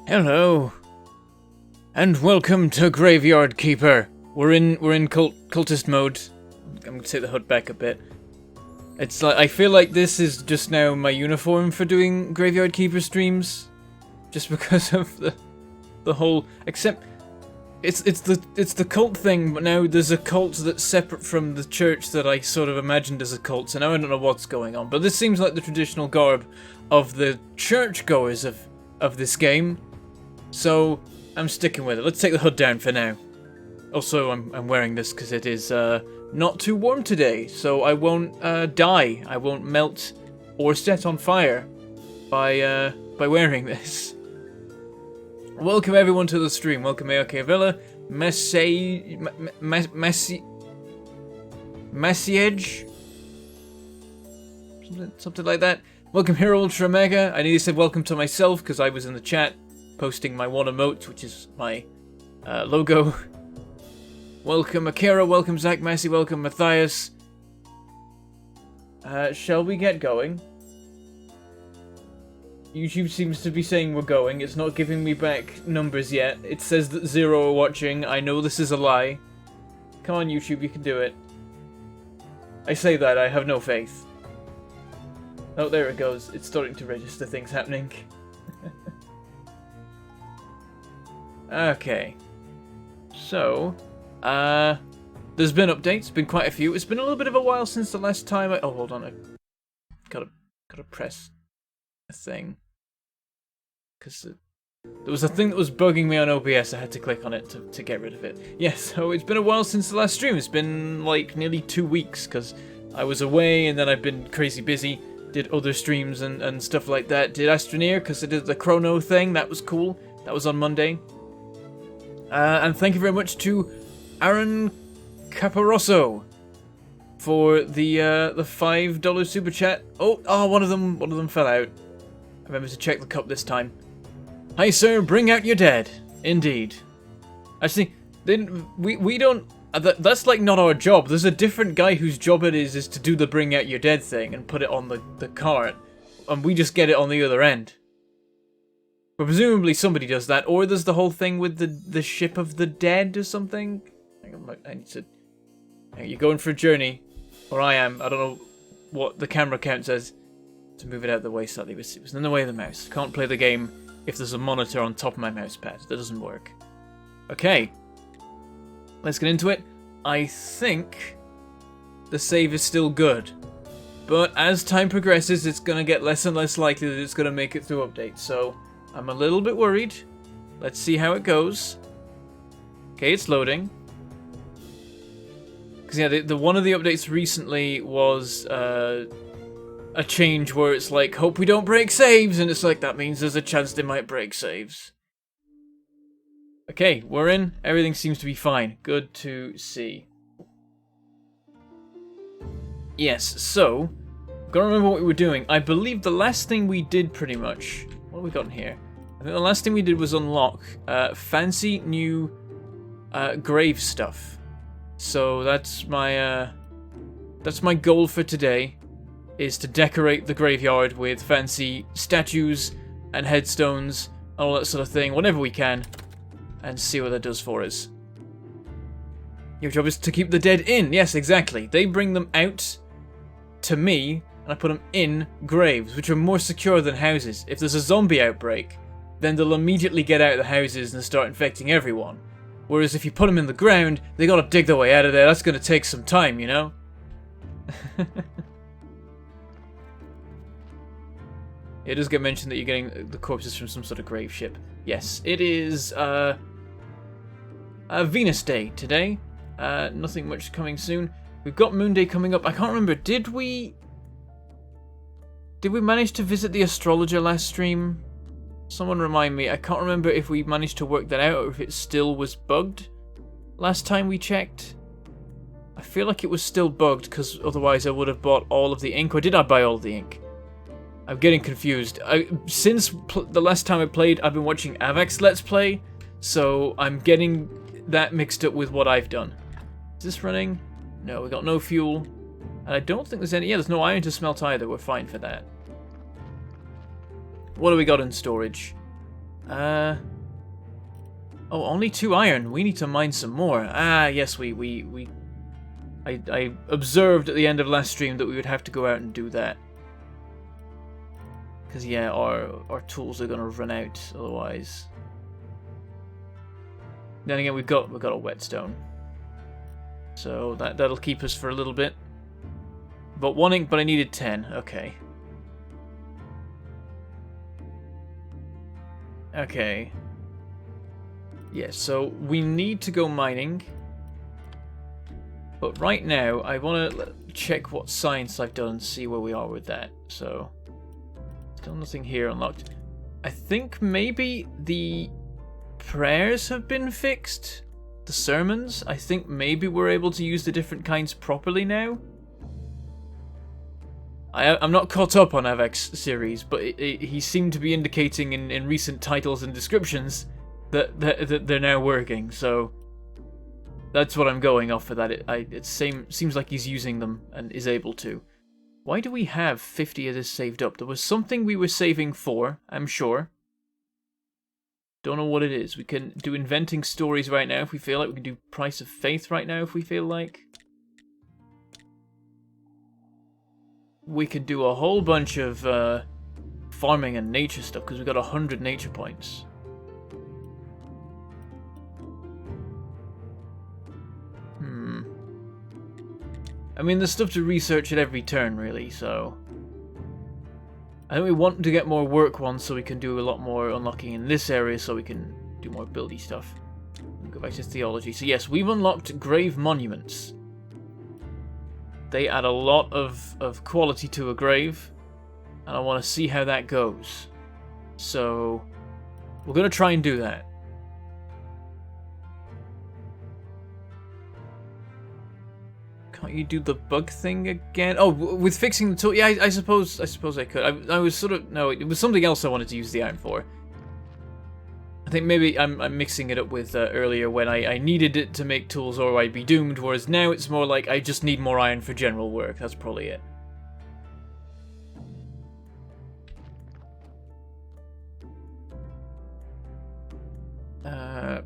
Hello, and welcome to Graveyard Keeper. We're in cultist mode. I'm gonna take the HUD back a bit. It's like I feel like this is just now my uniform for doing Graveyard Keeper streams, just because of the whole. Except it's the cult thing, but now there's a cult that's separate from the church that I sort of imagined as a cult. So now I don't know what's going on. But this seems like the traditional garb of the churchgoers of this game. So I'm sticking with it. Let's take the HUD down for now. Also, I'm wearing this because it is not too warm today, so I won't die. I won't melt or set on fire by wearing this. Welcome everyone to the stream. Welcome AOK Villa, Messiage, something like that. Welcome Hero Ultra Mega. I nearly said welcome to myself because I was in the chat posting my one emote, which is my logo. Welcome Akira, welcome Zach Massey, welcome Matthias. Shall we get going? YouTube seems to be saying we're going. It's not giving me back numbers yet. It says that 0 are watching. I know this is a lie. Come on YouTube, you can do it. I say that, I have no faith. Oh, there it goes. It's starting to register things happening. Okay. So, there's been updates, been quite a few. It's been a little bit of a while since the last time oh, hold on. I gotta press a thing. Because there was a thing that was bugging me on OBS. I had to click on it to get rid of it. Yeah, so it's been a while since the last stream. It's been like nearly 2 weeks because I was away and then I've been crazy busy. Did other streams and stuff like that. Did Astroneer because I did the chrono thing. That was cool. That was on Monday. And thank you very much to Aaron Caparosso for the $5 super chat. Oh, one of them fell out. I remember to check the cup this time. Hi sir, bring out your dead. Indeed. Actually, then we don't. That's like not our job. There's a different guy whose job it is to do the bring out your dead thing and put it on the cart, and we just get it on the other end. But presumably somebody does that, or there's the whole thing with the ship of the dead or something. I need to. You're going for a journey, or I am. I don't know what the camera count says. To move it out of the way slightly, but it was in the way of the mouse. Can't play the game if there's a monitor on top of my mouse pad. That doesn't work. Okay. Let's get into it. I think the save is still good. But as time progresses, it's going to get less and less likely that it's going to make it through updates. So I'm a little bit worried. Let's see how it goes. Okay, it's loading. Because yeah, the one of the updates recently was a change where it's like, hope we don't break saves, and it's like, that means there's a chance they might break saves. Okay, we're in. Everything seems to be fine. Good to see. Yes, so, gotta remember what we were doing. I believe the last thing we did pretty much... What have we got in here? I think the last thing we did was unlock fancy new grave stuff. So that's my goal for today. Is to decorate the graveyard with fancy statues and headstones and all that sort of thing, whenever we can, and see what that does for us. Your job is to keep the dead in. Yes, exactly. They bring them out to me, and I put them in graves, which are more secure than houses. If there's a zombie outbreak, then they'll immediately get out of the houses and start infecting everyone. Whereas if you put them in the ground, they gotta dig their way out of there. That's gonna take some time, you know? It does get mentioned that you're getting the corpses from some sort of grave ship. Yes, it is a Venus Day today. Nothing much coming soon. We've got Moon Day coming up. I can't remember. Did we manage to visit the Astrologer last stream? Someone remind me. I can't remember if we managed to work that out or if it still was bugged last time we checked. I feel like it was still bugged because otherwise I would have bought all of the ink. Or did I buy all of the ink? I'm getting confused. Since the last time I played, I've been watching Avac's Let's Play, so I'm getting that mixed up with what I've done. Is this running? No, we got no fuel. And I don't think there's any... Yeah, there's no iron to smelt either. We're fine for that. What do we got in storage? Oh, only 2 iron. We need to mine some more. Ah, yes, I observed at the end of last stream that we would have to go out and do that. Because, yeah, our tools are going to run out otherwise. Then again, we've got a whetstone. So that'll keep us for a little bit. But 1 ink, but I needed 10. Okay. Okay. Yeah, so we need to go mining. But right now, I want to check what science I've done and see where we are with that. So, still nothing here unlocked. I think maybe the prayers have been fixed. The sermons. I think maybe we're able to use the different kinds properly now. I'm not caught up on Avek's series, but he seemed to be indicating in recent titles and descriptions that they're now working, so that's what I'm going off for that. It seems like he's using them and is able to. Why do we have 50 of this saved up? There was something we were saving for, I'm sure. Don't know what it is. We can do inventing stories right now if we feel like. We can do price of faith right now if we feel like. We could do a whole bunch of farming and nature stuff because we've got 100 nature points. I mean, there's stuff to research at every turn, really, so... I think we want to get more work ones so we can do a lot more unlocking in this area so we can do more buildy stuff. We'll go back to theology. So yes, we've unlocked grave monuments. They add a lot of quality to a grave, and I want to see how that goes. So, we're going to try and do that. Can't you do the bug thing again? Oh, with fixing the tool? Yeah, I suppose I could. I was sort of... No, it was something else I wanted to use the iron for. I think maybe I'm mixing it up with earlier when I needed it to make tools or I'd be doomed, whereas now it's more like I just need more iron for general work. That's probably it.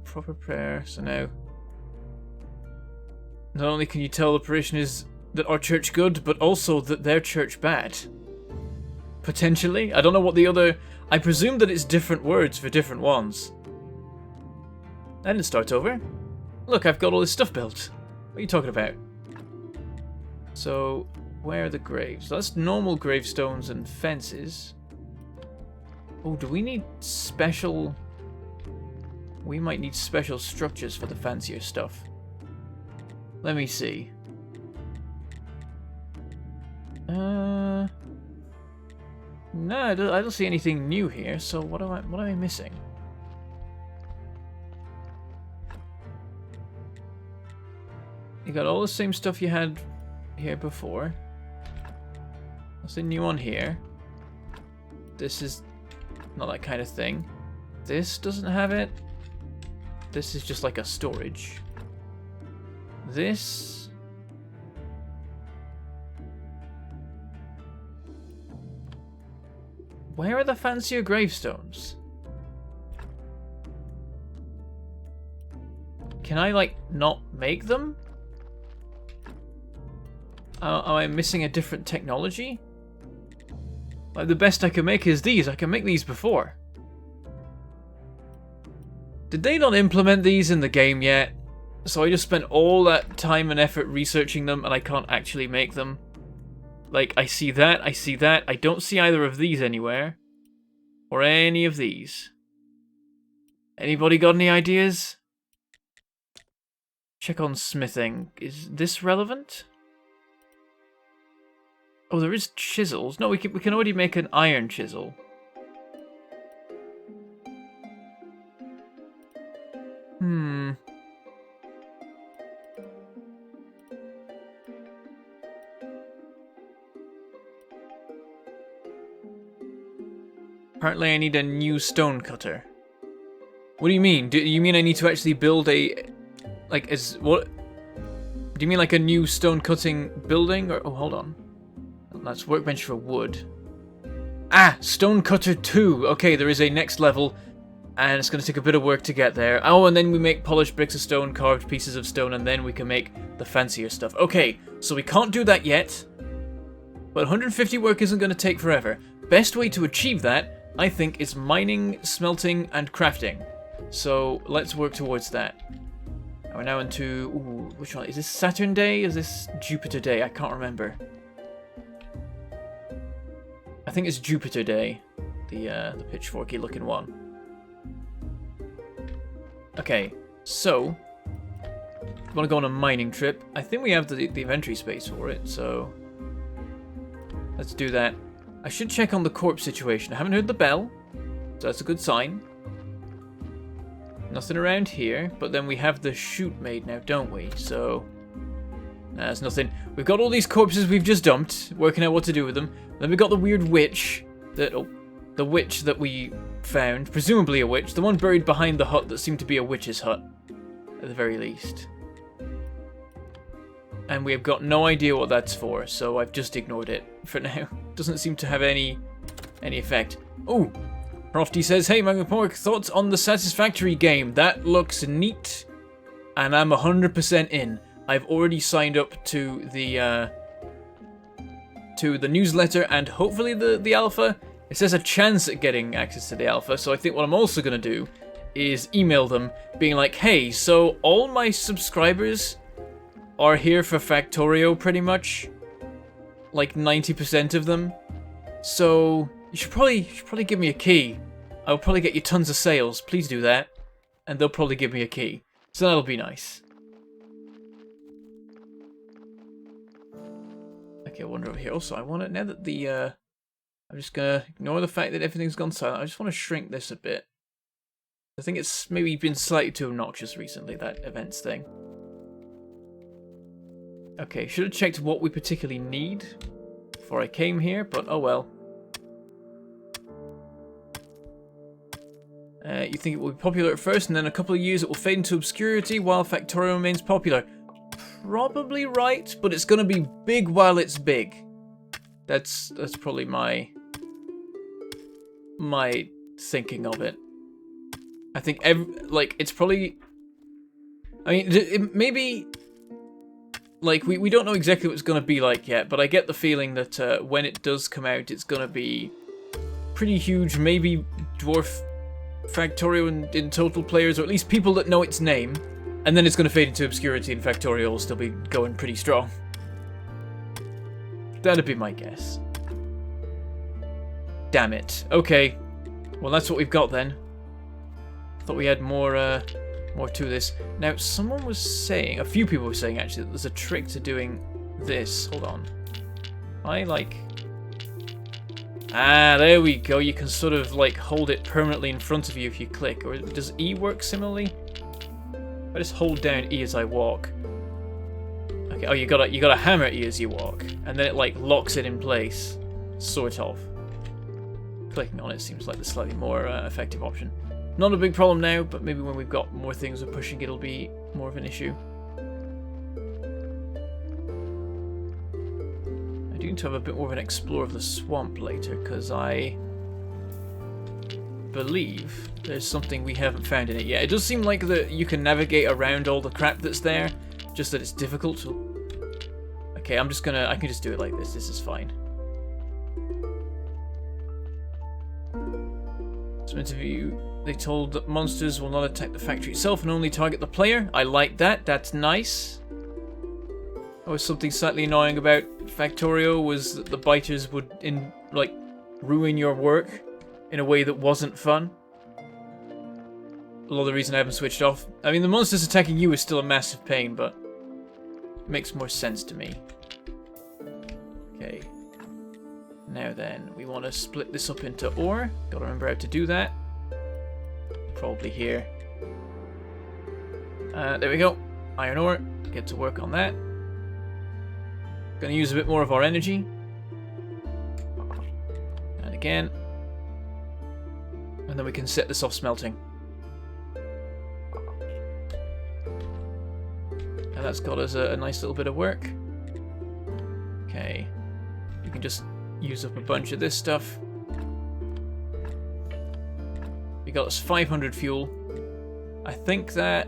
Proper prayer. So now... Not only can you tell the parishioners that our church good, but also that their church bad. Potentially? I don't know what the other... I presume that it's different words for different ones. I didn't start over. Look, I've got all this stuff built. What are you talking about? So, where are the graves? That's normal gravestones and fences. Oh, do we need special... We might need special structures for the fancier stuff. Let me see. No, I don't see anything new here. So what am I missing? You got all the same stuff you had here before. Nothing new on here. This is not that kind of thing. This doesn't have it. This is just like a storage. This... Where are the fancier gravestones? Can I, like, not make them? Am I missing a different technology? Like, the best I can make is these. I can make these before. Did they not implement these in the game yet? So I just spent all that time and effort researching them and I can't actually make them. Like, I see that, I don't see either of these anywhere. Or any of these. Anybody got any ideas? Check on smithing. Is this relevant? Oh, there is chisels. No, we can already make an iron chisel. Apparently I need a new stone cutter. What do you mean? Do you mean I need to actually build a... Like, what? Do you mean like a new stone cutting building? Or, oh, hold on. That's workbench for wood. Ah! Stone cutter 2! Okay, there is a next level. And it's going to take a bit of work to get there. Oh, and then we make polished bricks of stone, carved pieces of stone, and then we can make the fancier stuff. Okay, so we can't do that yet. But 150 work isn't going to take forever. Best way to achieve that, I think, is mining, smelting, and crafting. So let's work towards that. We're now into... Ooh, which one? Is this Saturn Day? Is this Jupiter Day? I can't remember. I think it's Jupiter Day. The pitchforky looking one. Okay, so... I want to go on a mining trip. I think we have the inventory space for it, so... Let's do that. I should check on the corpse situation. I haven't heard the bell, so that's a good sign. Nothing around here, but then we have the chute made now, don't we? So, there's nothing. We've got all these corpses we've just dumped, working out what to do with them. Then we've got the weird witch, the witch that we found, presumably a witch, the one buried behind the hut that seemed to be a witch's hut, at the very least. And we have got no idea what that's for, so I've just ignored it for now. Doesn't seem to have any effect. Oh, Crofty says, hey, Magmapork, thoughts on the Satisfactory game? That looks neat, and I'm 100% in. I've already signed up to the newsletter and hopefully the alpha. It says a chance at getting access to the alpha, so I think what I'm also going to do is email them, being like, hey, so all my subscribers are here for Factorio, pretty much. Like 90% of them. So you should probably give me a key. I'll probably get you tons of sales. Please do that. And they'll probably give me a key. So that'll be nice. Okay, I wander over here. Also, I want to, now that the, I'm just gonna ignore the fact that everything's gone silent. I just want to shrink this a bit. I think it's maybe been slightly too obnoxious recently, that events thing. Okay, should have checked what we particularly need before I came here, but oh well. You think it will be popular at first, and then a couple of years it will fade into obscurity while Factorio remains popular. Probably right, but it's going to be big while it's big. That's probably my thinking of it. I think it's probably. I mean, maybe. Like, we don't know exactly what it's going to be like yet, but I get the feeling that when it does come out, it's going to be pretty huge, maybe dwarf Factorio in total players, or at least people that know its name, and then it's going to fade into obscurity and Factorio will still be going pretty strong. That'd be my guess. Damn it. Okay. Well, that's what we've got then. Thought we had more to this. Now, someone was saying, a few people were saying actually, that there's a trick to doing this. Hold on. Ah, there we go. You can sort of like hold it permanently in front of you if you click. Or does E work similarly? I just hold down E as I walk. Okay. Oh, you gotta hammer E as you walk, and then it like locks it in place, sort of. Clicking on it seems like the slightly more effective option. Not a big problem now, but maybe when we've got more things we're pushing, it'll be more of an issue. I do need to have a bit more of an explore of the swamp later, because I believe there's something we haven't found in it yet. It does seem like that you can navigate around all the crap that's there, just that it's difficult. Okay, I can just do it like this. This is fine. Some interview. They told that monsters will not attack the factory itself and only target the player. I like that. That's nice. There was something slightly annoying about Factorio was that the biters would ruin your work in a way that wasn't fun. A lot of the reason I haven't switched off. I mean, the monsters attacking you is still a massive pain, but it makes more sense to me. Okay. Now then, we want to split this up into ore. Gotta remember how to do that. Probably here. There we go. Iron ore. Get to work on that. Gonna use a bit more of our energy. And again. And then we can set this off smelting. And that's got us a nice little bit of work. Okay. You can just use up a bunch of this stuff. We got us 500 fuel. I think that...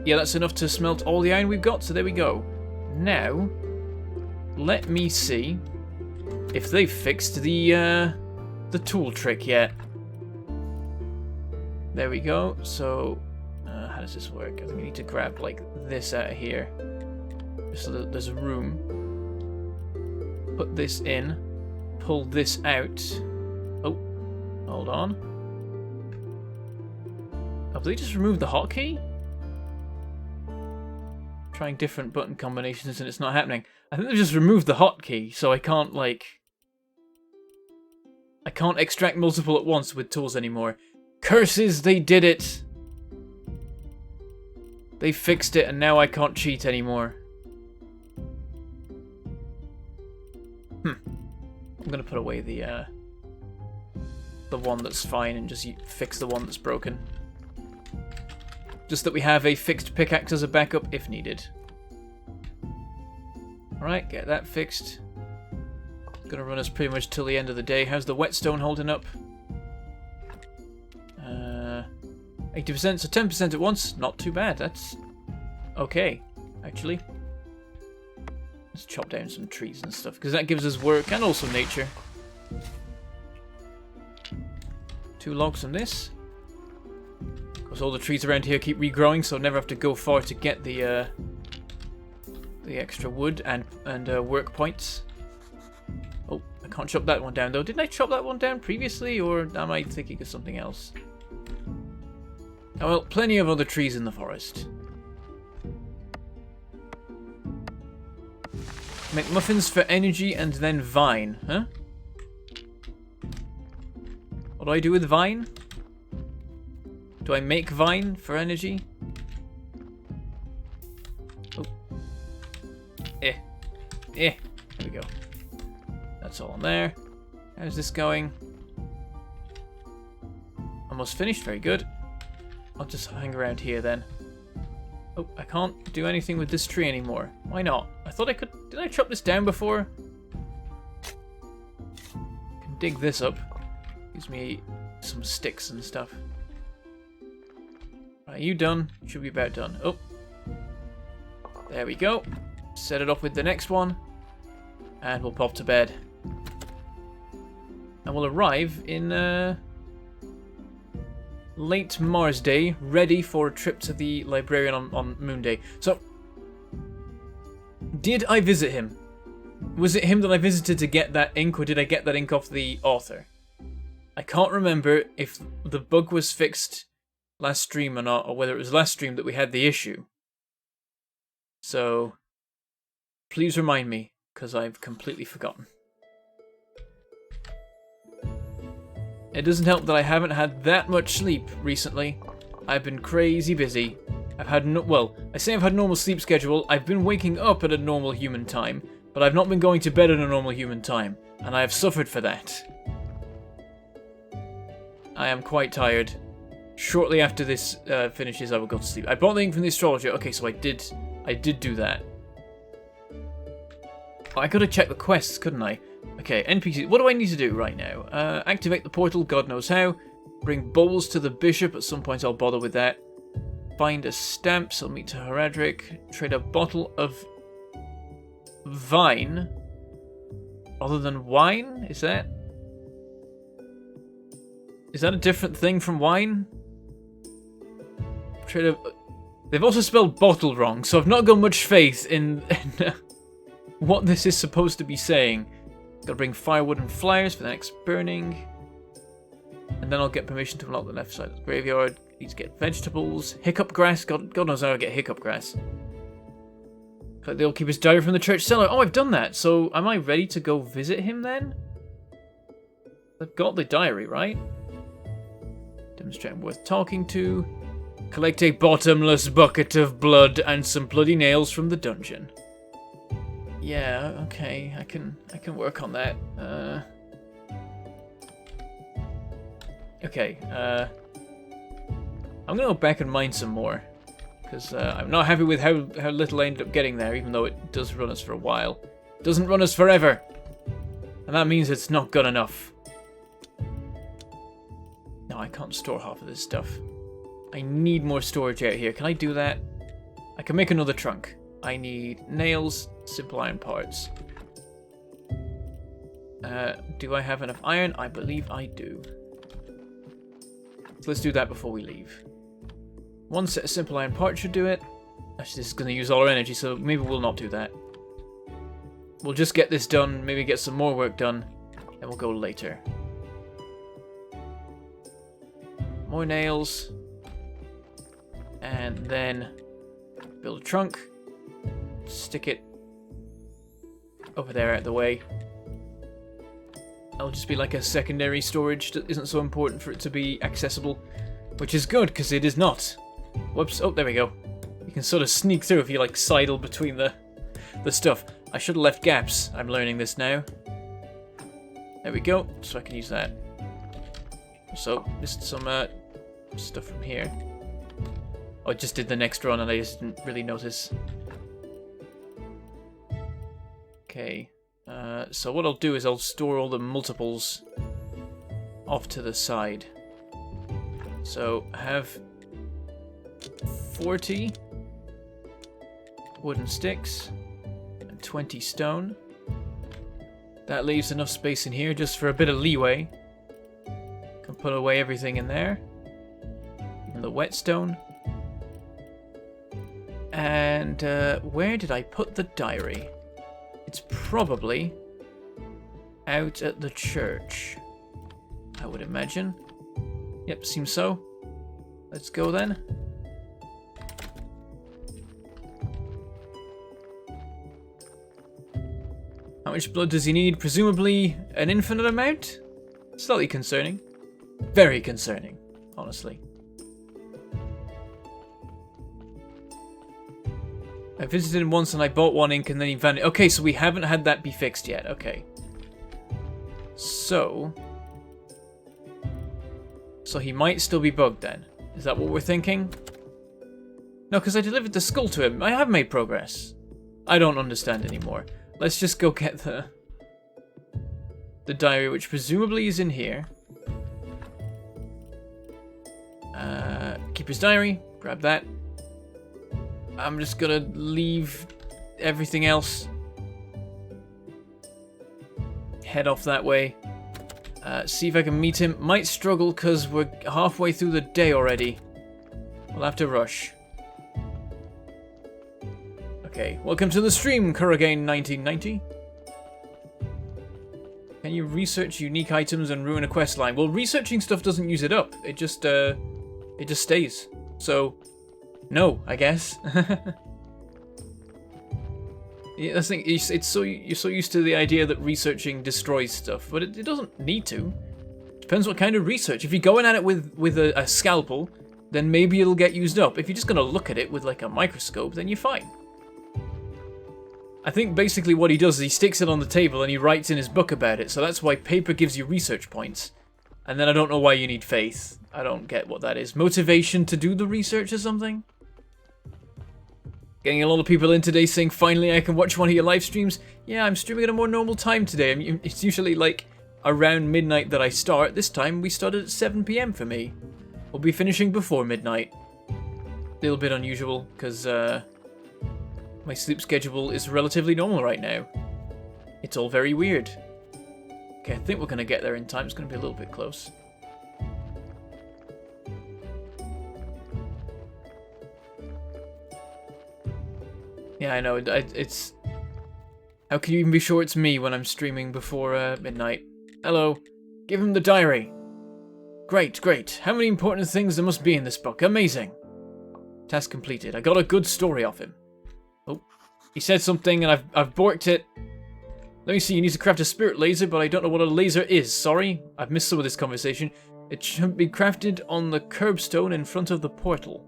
yeah, that's enough to smelt all the iron we've got, so there we go. Now, let me see if they've fixed the tool trick yet. There we go. So, how does this work? I think we need to grab, like, this out of here. Just so that there's a room. Put this in. Pull this out. Oh, hold on. Have they just removed the hotkey? Trying different button combinations and it's not happening. I think they've just removed the hotkey, so I can't, like... I can't extract multiple at once with tools anymore. Curses, they did it! They fixed it and now I can't cheat anymore. I'm gonna put away the one that's fine and just fix the one that's broken. Just that we have a fixed pickaxe as a backup if needed. Alright, get that fixed. Gonna run us pretty much till the end of the day. How's the whetstone holding up? 80%, so 10% at once. Not too bad. That's okay, actually. Let's chop down some trees and stuff, because that gives us work and also nature. 2 logs on this. Because all the trees around here keep regrowing, so I never have to go far to get the extra wood and work points. Oh, I can't chop that one down though. Didn't I chop that one down previously, or am I thinking of something else? Oh well, plenty of other trees in the forest. Make muffins for energy and then vine, huh? What do I do with vine? Do I make vine for energy? Oh. There we go. That's all on there. How's this going? Almost finished, very good. I'll just hang around here then. Oh, I can't do anything with this tree anymore. Why not? I thought I could... Did I chop this down before? I can dig this up. Gives me some sticks and stuff. Are you done? You should be about done. Oh. There we go. Set it up with the next one. And we'll pop to bed. And we'll arrive in late Mars Day, ready for a trip to the librarian on Moon Day. So, did I visit him? Was it him that I visited to get that ink, or did I get that ink off the author? I can't remember if the bug was fixed last stream or not, or whether it was last stream that we had the issue. So, please remind me, because I've completely forgotten. It doesn't help that I haven't had that much sleep recently. I've been crazy busy. I've had I say I've had a normal sleep schedule. I've been waking up at a normal human time, but I've not been going to bed at a normal human time, and I have suffered for that. I am quite tired. Shortly after this finishes, I will go to sleep. I bought the ink from the Astrologer. Okay, so I did do that. Oh, I could have checked the quests, couldn't I? Okay, NPCs. What do I need to do right now? Activate the portal, God knows how. Bring bowls to the bishop. At some point I'll bother with that. Find a stamp, so I'll meet to Heradric. Trade a bottle of vine. Other than wine? Is that a different thing from wine? Trade a... They've also spelled bottle wrong, so I've not got much faith in what this is supposed to be saying. Gotta bring firewood and flowers for the next burning. And then I'll get permission to unlock the left side of the graveyard. Need to get vegetables. Hiccup grass. God knows how I get hiccup grass. Collect the old keeper's diary from the church cellar. Oh, I've done that. So am I ready to go visit him then? I've got the diary, right? Demonstrate worth talking to. Collect a bottomless bucket of blood and some bloody nails from the dungeon. Yeah, okay, I can work on that. Okay, I'm gonna go back and mine some more, because I'm not happy with how little I ended up getting there, even though it does run us for a while. It doesn't run us forever, and that means it's not good enough. No, I can't store half of this stuff. I need more storage out here. Can I do that? I can make another trunk. I need nails, simple iron parts. Do I have enough iron? I believe I do. So let's do that before we leave. One set of simple iron parts should do it. Actually, this is going to use all our energy, so maybe we'll not do that. We'll just get this done, maybe get some more work done, and we'll go later. More nails. And then build a trunk. Stick it over there out of the way. That'll just be like a secondary storage that isn't so important for it to be accessible. Which is good, because it is not. Whoops. Oh, there we go. You can sort of sneak through if you like sidle between the stuff. I should have left gaps. I'm learning this now. There we go. So I can use that. So, just some stuff from here. Oh, I just did the next run and I just didn't really notice. Okay. So what I'll do is I'll store all the multiples off to the side. So I have 40 wooden sticks and 20 stone. That leaves enough space in here just for a bit of leeway. Can put away everything in there. Even the whetstone. And where did I put the diary? It's probably out at the church, I would imagine. Yep, seems so. Let's go then. How much blood does he need? Presumably an infinite amount? Slightly concerning. Very concerning, honestly. I visited him once and I bought one ink and then he vanished. Okay, so we haven't had that be fixed yet. Okay. So he might still be bugged then. Is that what we're thinking? No, because I delivered the skull to him. I have made progress. I don't understand anymore. Let's just go get the diary, which presumably is in here. Keeper's diary. Grab that. I'm just gonna leave everything else. Head off that way. See if I can meet him. Might struggle because we're halfway through the day already. We'll have to rush. Okay, welcome to the stream, Kurragain1990. Can you research unique items and ruin a quest line? Well, researching stuff doesn't use it up. It just stays. So, no, I guess. Yeah, that's the thing. You're so used to the idea that researching destroys stuff, but it doesn't need to. Depends what kind of research. If you're going at it with a scalpel, then maybe it'll get used up. If you're just gonna look at it with like a microscope, then you're fine. I think basically what he does is he sticks it on the table and he writes in his book about it. So that's why paper gives you research points. And then I don't know why you need faith. I don't get what that is. Motivation to do the research or something? Getting a lot of people in today saying, finally I can watch one of your live streams. Yeah, I'm streaming at a more normal time today. It's usually like around midnight that I start. This time we started at 7 PM for me. We'll be finishing before midnight. A little bit unusual because my sleep schedule is relatively normal right now. It's all very weird. Okay, I think we're going to get there in time. It's going to be a little bit close. Yeah, I know. It's... How can you even be sure it's me when I'm streaming before midnight? Hello. Give him the diary. Great, great. How many important things there must be in this book. Amazing. Task completed. I got a good story off him. Oh. He said something and I've borked it. Let me see. You need to craft a spirit laser, but I don't know what a laser is. Sorry. I've missed some of this conversation. It should be crafted on the curbstone in front of the portal.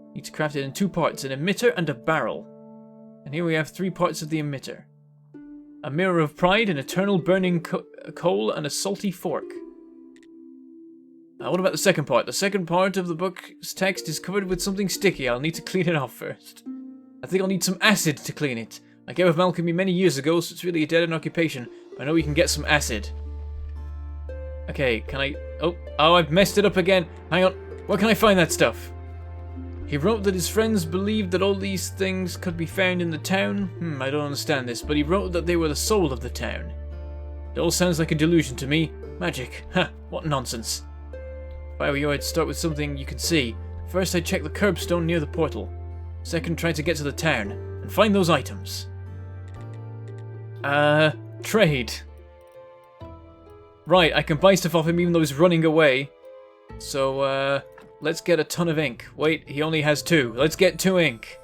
You need to craft it in 2 parts. An emitter and a barrel. And here we have 3 parts of the emitter. A mirror of pride, an eternal burning coal, and a salty fork. What about the second part? The second part of the book's text is covered with something sticky. I'll need to clean it off first. I think I'll need some acid to clean it. I gave up alchemy many years ago, so it's really a dead-end occupation. I know we can get some acid. Okay, can I... Oh, I've messed it up again. Hang on. Where can I find that stuff? He wrote that his friends believed that all these things could be found in the town. I don't understand this, but he wrote that they were the soul of the town. It all sounds like a delusion to me. Magic. Ha, what nonsense. If I were you, I'd start with something you could see. First, I'd check the curbstone near the portal. Second, try to get to the town and find those items. Trade. Right, I can buy stuff off him even though he's running away. So, let's get a ton of ink. Wait, he only has 2. Let's get 2 ink.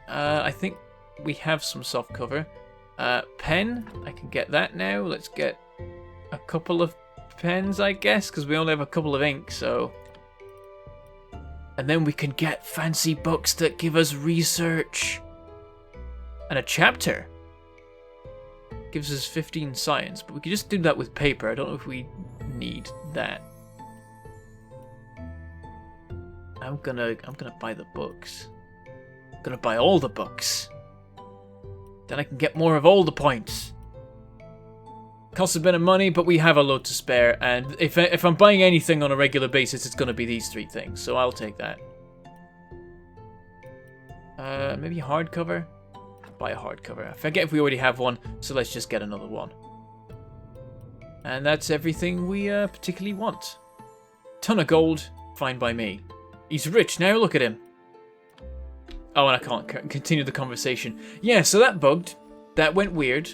I think we have some soft cover. Pen, I can get that now. Let's get a couple of pens, I guess, because we only have a couple of ink, so... And then we can get fancy books that give us research. And a chapter. Gives us 15 science, but we could just do that with paper. I don't know if we need that. I'm gonna buy the books. I'm gonna buy all the books. Then I can get more of all the points. Costs a bit of money, but we have a load to spare, and if I'm buying anything on a regular basis, it's gonna be these 3 things, so I'll take that. Maybe hardcover? Buy a hardcover. I forget if we already have one, so let's just get another one. And that's everything we particularly want. Ton of gold, fine by me. He's rich now, look at him. Oh, and I can't continue the conversation. Yeah, so that bugged. That went weird.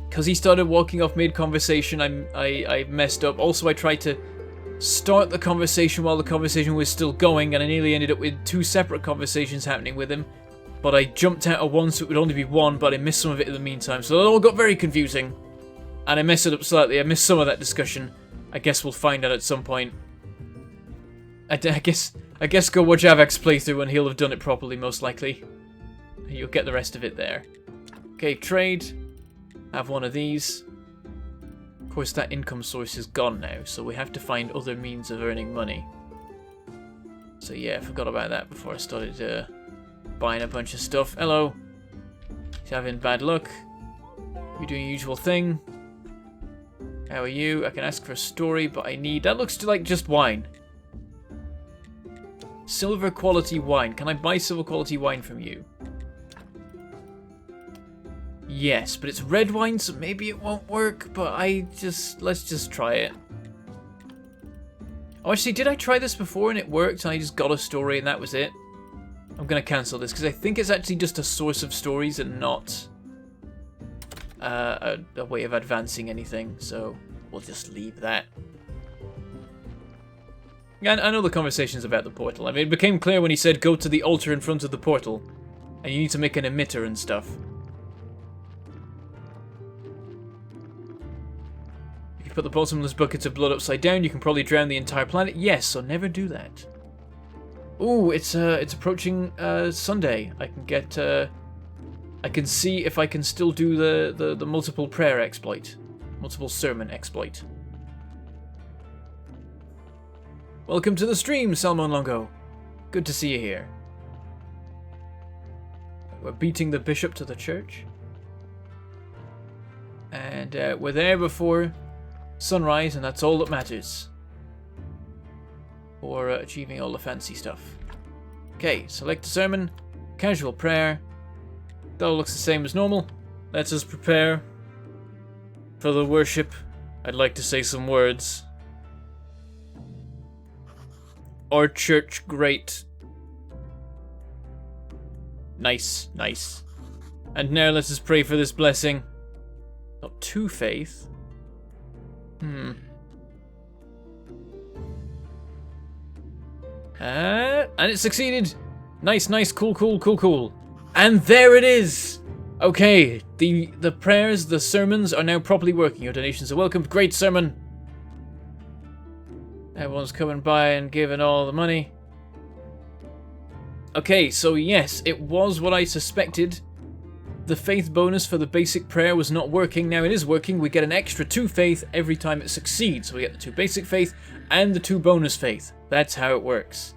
Because he started walking off mid-conversation, I messed up. Also, I tried to start the conversation while the conversation was still going, and I nearly ended up with 2 separate conversations happening with him. But I jumped out of one, so it would only be one, but I missed some of it in the meantime. So it all got very confusing. And I messed it up slightly. I missed some of that discussion. I guess we'll find out at some point. I guess go watch Avak's playthrough and he'll have done it properly, most likely. You'll get the rest of it there. Okay, trade. Have one of these. Of course, that income source is gone now, so we have to find other means of earning money. So yeah, I forgot about that before I started buying a bunch of stuff. Hello. He's having bad luck. You're doing your usual thing. How are you? I can ask for a story, but I need... That looks like just wine. Silver quality wine. Can I buy silver quality wine from you? Yes, but it's red wine, so maybe it won't work, but let's just try it. Oh, actually, did I try this before and it worked and I just got a story and that was it? I'm going to cancel this because I think it's actually just a source of stories and not a way of advancing anything, so we'll just leave that. Yeah, I know the conversation's about the portal. I mean, it became clear when he said go to the altar in front of the portal and you need to make an emitter and stuff. If you put the bottomless bucket of blood upside down, you can probably drown the entire planet. Yes, so never do that. Ooh, it's approaching Sunday. I can get I can see if I can still do the multiple prayer exploit, multiple sermon exploit. Welcome to the stream, Salmon Longo. Good to see you here. We're beating the bishop to the church. And we're there before sunrise, and that's all that matters. For achieving all the fancy stuff. Okay, select the sermon. Casual prayer. That all looks the same as normal. Let's us prepare for the worship. I'd like to say some words. Our church great. Nice, nice. And now let us pray for this blessing. Not to faith. And it succeeded. Nice, nice, cool, cool, cool, cool. And there it is. Okay, the prayers, the sermons are now properly working. Your donations are welcomed. Great sermon. Everyone's coming by and giving all the money. Okay, so yes, it was what I suspected. The faith bonus for the basic prayer was not working. Now it is working. We get an extra 2 faith every time it succeeds. So we get the 2 basic faith and the 2 bonus faith. That's how it works.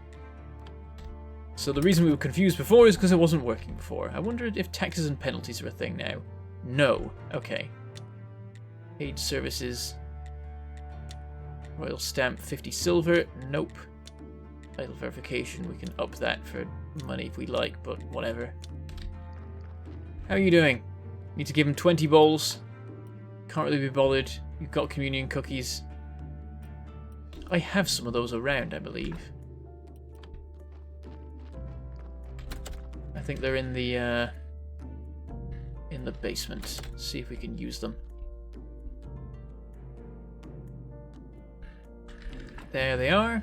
So the reason we were confused before is because it wasn't working before. I wondered if taxes and penalties are a thing now. No. Okay. Paid services. Royal stamp, 50 silver. Nope. Title verification, we can up that for money if we like, but whatever. How are you doing? Need to give him 20 bowls. Can't really be bothered. You've got communion cookies. I have some of those around, I believe. I think they're in the basement. See if we can use them. There they are.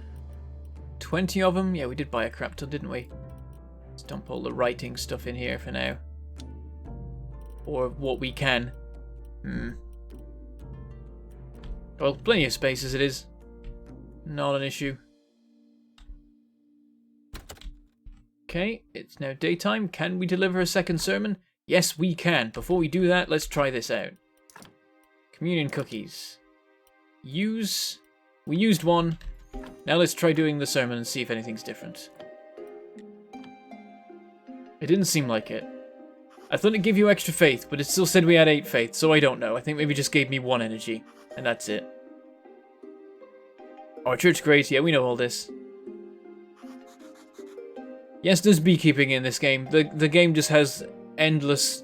20 of them. Yeah, we did buy a crap ton, didn't we? Let's dump all the writing stuff in here for now. Or what we can. Well, plenty of space as it is. Not an issue. Okay, it's now daytime. Can we deliver a second sermon? Yes, we can. Before we do that, let's try this out. Communion cookies. Use. We used one. Now let's try doing the sermon and see if anything's different. It didn't seem like it. I thought it'd give you extra faith, but it still said we had 8 faith, so I don't know. I think maybe it just gave me 1 energy, and that's it. Our church great, yeah, we know all this. Yes, there's beekeeping in this game. The game just has endless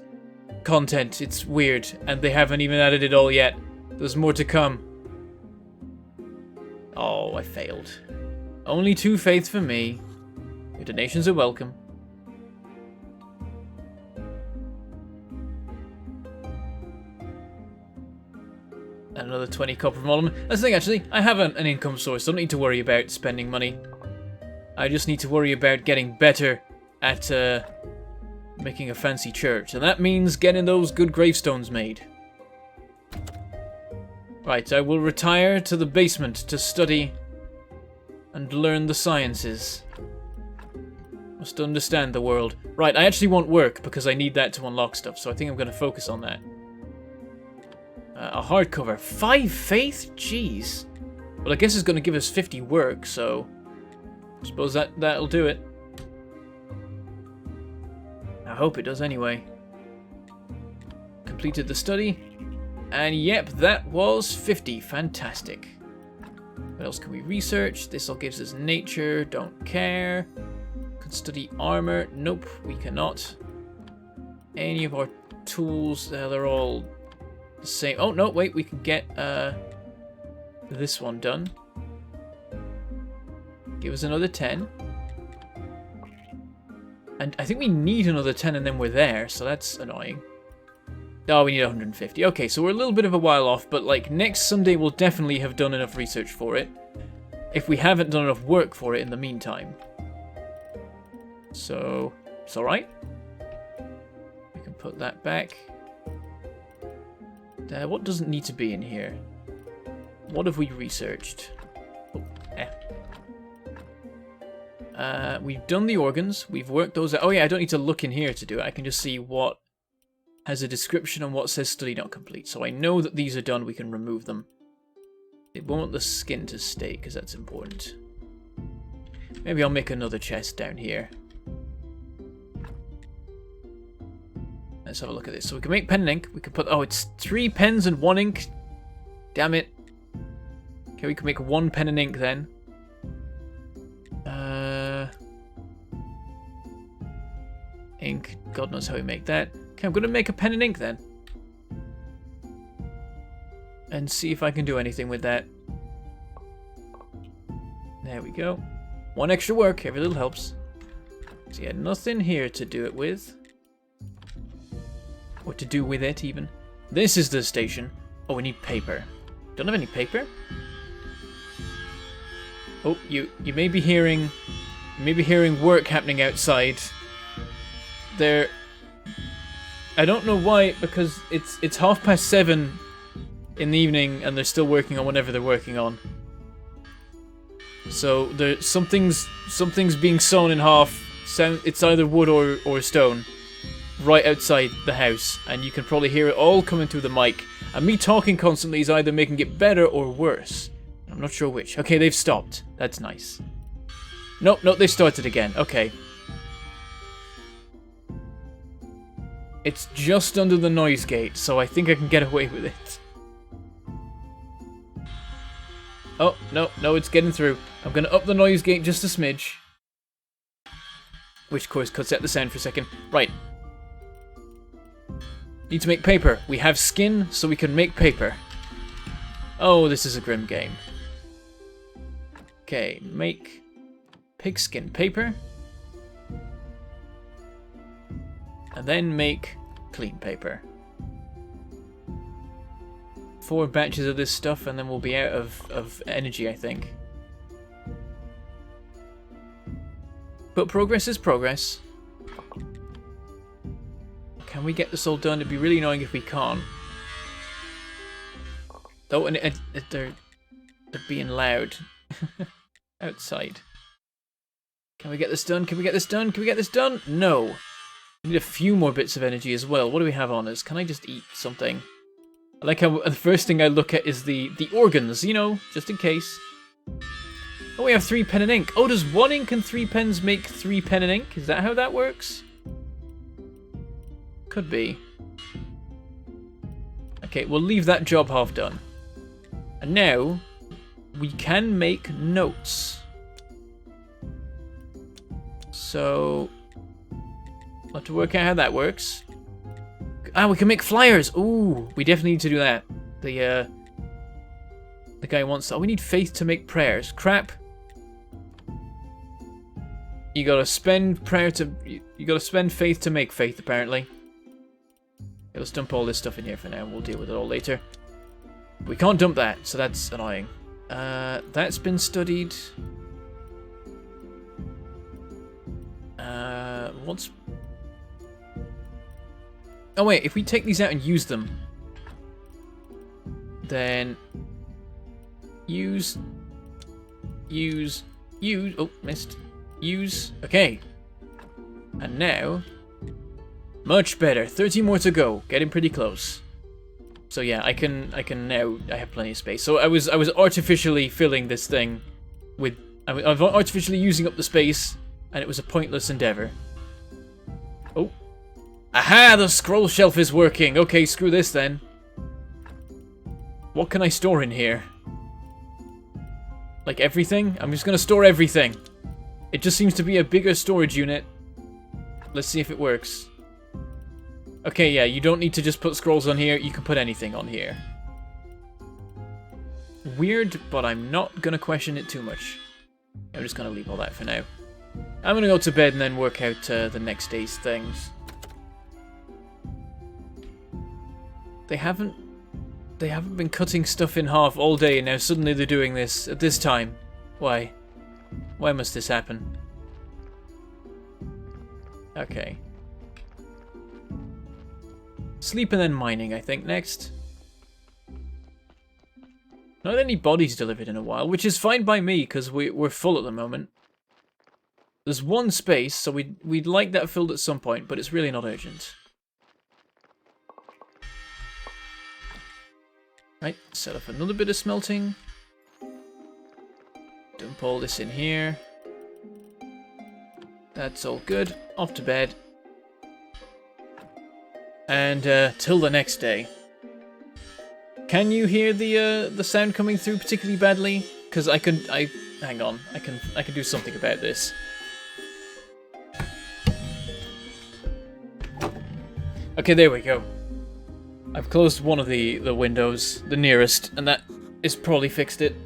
content. It's weird, and they haven't even added it all yet. There's more to come. Oh, I failed. Only 2 faith for me. Your donations are welcome. And another 20 copper from all of them. That's the thing, actually. I have an income source. I don't need to worry about spending money. I just need to worry about getting better at making a fancy church. And that means getting those good gravestones made. Right, I will retire to the basement to study and learn the sciences. Must understand the world. Right, I actually want work because I need that to unlock stuff, so I think I'm going to focus on that. A hardcover. 5 faith? Jeez. Well, I guess it's going to give us 50 work, so I suppose that'll do it. I hope it does anyway. Completed the study. And yep, that was 50. Fantastic. What else can we research? This all gives us nature. Don't care. Could study armor. Nope, we cannot. Any of our tools, they're all the same. Oh, no, wait, we can get this one done. Give us another 10. And I think we need another 10 and then we're there, so that's annoying. Oh, we need 150. Okay, so we're a little bit of a while off, but like next Sunday we'll definitely have done enough research for it. If we haven't done enough work for it in the meantime. So, it's alright. We can put that back. What doesn't need to be in here? What have we researched? Oh, we've done the organs. We've worked those out. Oh yeah, I don't need to look in here to do it. I can just see what has a description and what says study not complete. So I know that these are done. We can remove them. It won't want the skin to stay because that's important. Maybe I'll make another chest down here. Let's have a look at this. So we can make pen and ink. We can put... Oh, it's 3 pens and 1 ink. Damn it. Okay, we can make 1 pen and ink then. Ink. God knows how we make that. Okay, I'm going to make a pen and ink then. And see if I can do anything with that. There we go. 1 extra work. Every little helps. So yeah, nothing here to do it with. Or to do with it, even. This is the station. Oh, we need paper. Don't have any paper? Oh, you may be hearing... You may be hearing work happening outside. There... I don't know why, because it's 7:30 in the evening and they're still working on whatever they're working on. So there something's being sawn in half. It's either wood or stone, right outside the house, and you can probably hear it all coming through the mic. And me talking constantly is either making it better or worse. I'm not sure which. Okay, they've stopped. That's nice. Nope, they started again. Okay. It's just under the noise gate, so I think I can get away with it. Oh, no, no, it's getting through. I'm going to up the noise gate just a smidge. Which, of course, cuts out the sound for a second. Right. Need to make paper. We have skin, so we can make paper. Oh, this is a grim game. Okay, make pigskin paper. And then make clean paper. 4 batches of this stuff, and then we'll be out of energy, I think. But progress is progress. Can we get this all done? It'd be really annoying if we can't. Oh, and they're being loud outside. Can we get this done? Can we get this done? Can we get this done? No. We need a few more bits of energy as well. What do we have on us? Can I just eat something? I like how the first thing I look at is the organs, you know, just in case. Oh, we have 3 pen and ink. Oh, does 1 ink and 3 pens make 3 pen and ink? Is that how that works? Could be. Okay, we'll leave that job half done. And now, we can make notes. So, we'll have to work out how that works. Ah, we can make flyers! Ooh, we definitely need to do that. The guy wants... Oh, we need faith to make prayers. Crap. You gotta spend prayer to... You gotta spend faith to make faith, apparently. Okay, let's dump all this stuff in here for now. We'll deal with it all later. We can't dump that, so that's annoying. That's been studied. What's... Oh wait, if we take these out and use them, then use, oh, missed, use, okay. And now, much better, 30 more to go, getting pretty close. So yeah, I can now, I have plenty of space. So I was artificially filling this thing with, I was artificially using up the space, and it was a pointless endeavor. Oh. Aha! The scroll shelf is working! Okay, screw this then. What can I store in here? Like everything? I'm just gonna store everything. It just seems to be a bigger storage unit. Let's see if it works. Okay, yeah, you don't need to just put scrolls on here. You can put anything on here. Weird, but I'm not gonna question it too much. I'm just gonna leave all that for now. I'm gonna go to bed and then work out the next day's things. They haven't been cutting stuff in half all day, and now suddenly they're doing this at this time. Why? Why must this happen? Okay. Sleep and then mining, I think, next. Not any bodies delivered in a while, which is fine by me, because we're full at the moment. There's 1 space, so we'd like that filled at some point, but it's really not urgent. Right, set up another bit of smelting. Dump all this in here. That's all good. Off to bed. And till the next day. Can you hear the sound coming through particularly badly? Because hang on, I can do something about this. Okay, there we go. I've closed one of the windows, the nearest, and that is probably fixed it.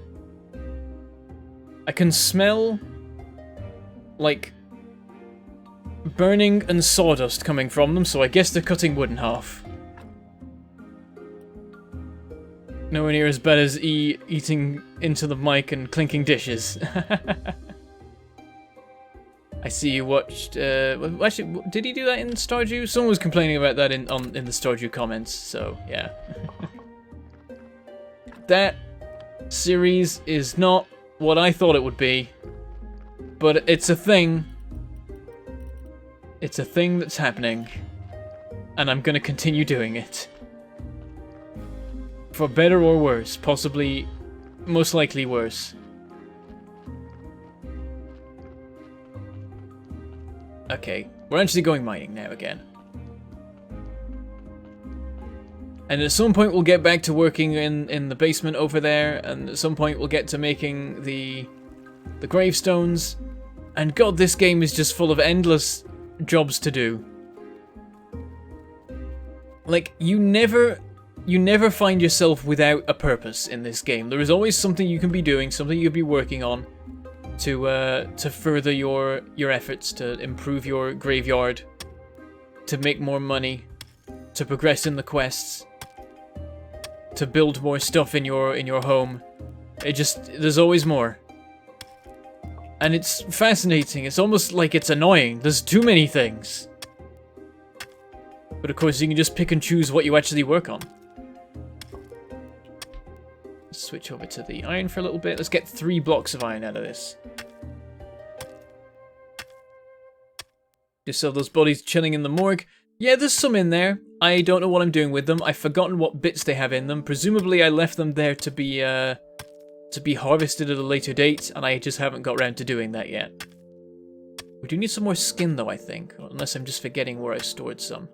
I can smell, like, burning and sawdust coming from them, so I guess they're cutting wood in half. Nowhere near as bad as eating into the mic and clinking dishes. I see you watched. Actually, did he do that in Stardew? Someone was complaining about that in the Stardew comments. So yeah, that series is not what I thought it would be, but it's a thing. It's a thing that's happening, and I'm gonna continue doing it, for better or worse. Possibly, most likely worse. Okay, we're actually going mining now again. And at some point we'll get back to working in the basement over there, and at some point we'll get to making the gravestones. And God, this game is just full of endless jobs to do. Like, you never find yourself without a purpose in this game. There is always something you can be doing, something you could be working on to further your efforts, to improve your graveyard, to make more money, to progress in the quests, to build more stuff in your home. There's always more. And it's fascinating. It's almost like it's annoying. There's too many things. But of course, you can just pick and choose what you actually work on. Let's switch over to the iron for a little bit. Let's get 3 blocks of iron out of this. Just so those bodies chilling in the morgue. Yeah, there's some in there. I don't know what I'm doing with them. I've forgotten what bits they have in them. Presumably, I left them there to be harvested at a later date, and I just haven't got around to doing that yet. We do need some more skin, though, I think. Unless I'm just forgetting where I stored some.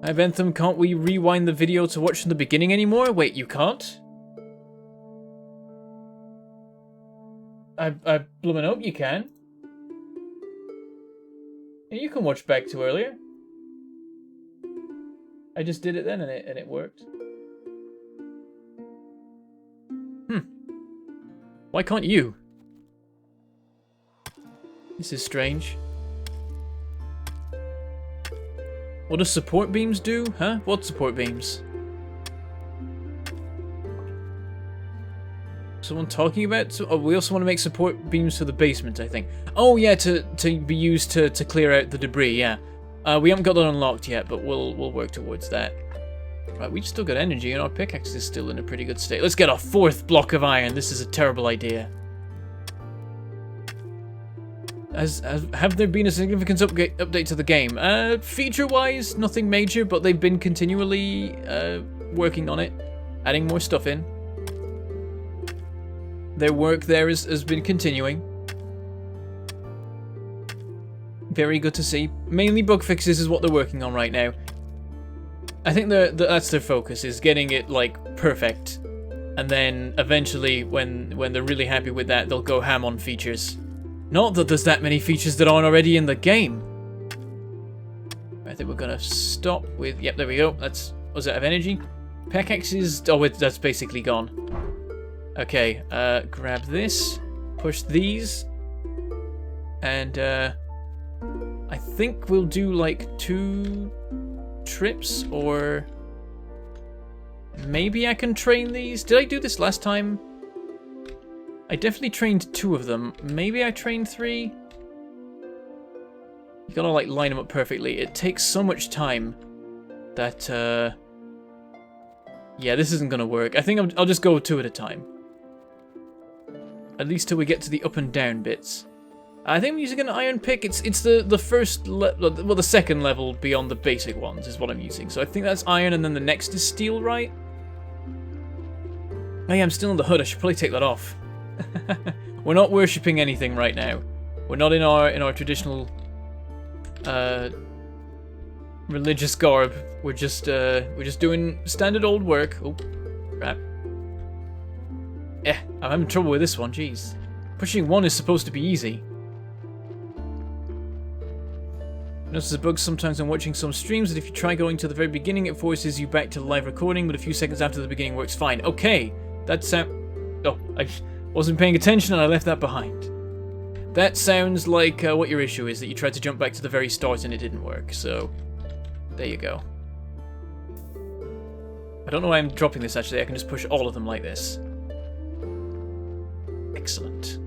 Hi, Bentham, can't we rewind the video to watch from the beginning anymore? Wait, you can't? I bloomin' hope you can. Yeah, you can watch back to earlier. I just did it then and it worked. Why can't you? This is strange. What do support beams do? Huh? What support beams? Someone talking about? Oh, we also want to make support beams for the basement, I think. Oh yeah, to be used to clear out the debris, yeah. We haven't got that unlocked yet, but we'll work towards that. Right, we've still got energy, and our pickaxe is still in a pretty good state. Let's get a 4th block of iron. This is a terrible idea. Have there been a significant update to the game? Feature-wise, nothing major, but they've been continually working on it, adding more stuff in. Their work there has been continuing. Very good to see. Mainly bug fixes is what they're working on right now. I think that's their focus, is getting it, like, perfect. And then, eventually, when they're really happy with that, they'll go ham on features. Not that there's that many features that aren't already in the game. I think we're gonna stop with... Yep, there we go. Was that of energy? Pickaxes... Oh, that's basically gone. Okay, grab this. Push these. And, I think we'll do, like, 2 trips, or... Maybe I can train these? Did I do this last time? I definitely trained 2 of them. Maybe I trained 3? You gotta, like, line them up perfectly. It takes so much time that, yeah, this isn't gonna work. I think I'll just go 2 at a time. At least till we get to the up and down bits. I think I'm using an iron pick. It's the first well, the second level beyond the basic ones is what I'm using. So I think that's iron, and then the next is steel, right? Oh yeah, I'm still in the hood. I should probably take that off. We're not worshipping anything right now. We're not in our traditional religious garb. We're just doing standard old work. Oh, crap. Yeah, I'm having trouble with this one. Jeez, pushing 1 is supposed to be easy. Notice a bug sometimes when watching some streams that if you try going to the very beginning, it forces you back to the live recording, but a few seconds after the beginning works fine. Okay, that's oh, I wasn't paying attention and I left that behind. That sounds like what your issue is, that you tried to jump back to the very start and it didn't work, so there you go. I don't know why I'm dropping this actually, I can just push all of them like this. Excellent.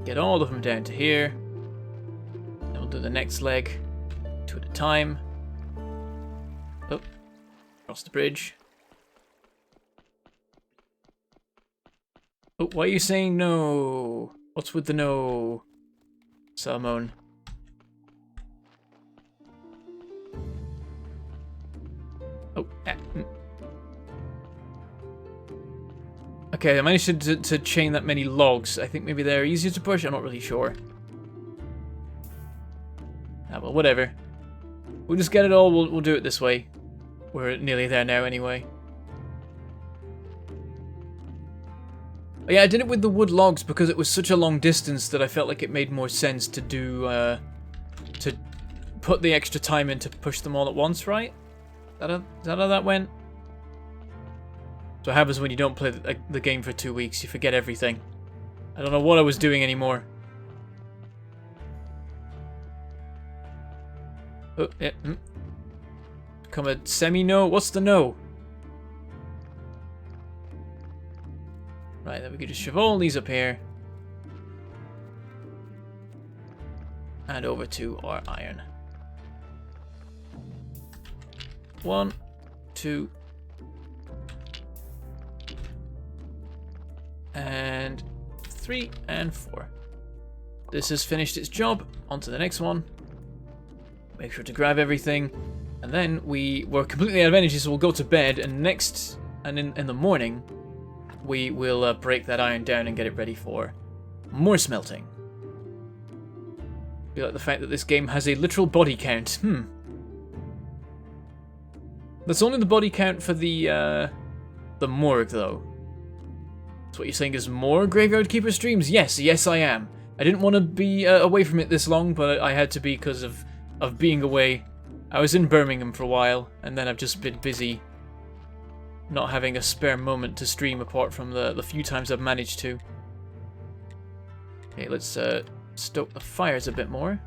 Get all of them down to here. Then we'll do the next leg, 2 at a time. Oh, cross the bridge. Oh, why are you saying no? What's with the no, Salmon? Oh, Okay, I managed to chain that many logs. I think maybe they're easier to push. I'm not really sure. well, whatever. We'll just get it all. We'll do it this way. We're nearly there now anyway. But yeah, I did it with the wood logs because it was such a long distance that I felt like it made more sense to do, to put the extra time in to push them all at once, right? Is that how that went? So what happens when you don't play the game for 2 weeks? You forget everything. I don't know what I was doing anymore. Oh, yeah. Become a semi-no? What's the no? Right, then we could just shove all these up here. And over to our iron. 1, 2. And 3 and 4. This has finished its job. On to the next one. Make sure to grab everything. And then we're completely out of energy, so we'll go to bed. And in the morning, we will break that iron down and get it ready for more smelting. I feel like the fact that this game has a literal body count. That's only the body count for the morgue, though. That's what you're saying is more Graveyard Keeper streams? Yes I am. I didn't want to be away from it this long, but I had to be because of being away. I was in Birmingham for a while, and then I've just been busy not having a spare moment to stream apart from the few times I've managed to. Okay, let's stoke the fires a bit more.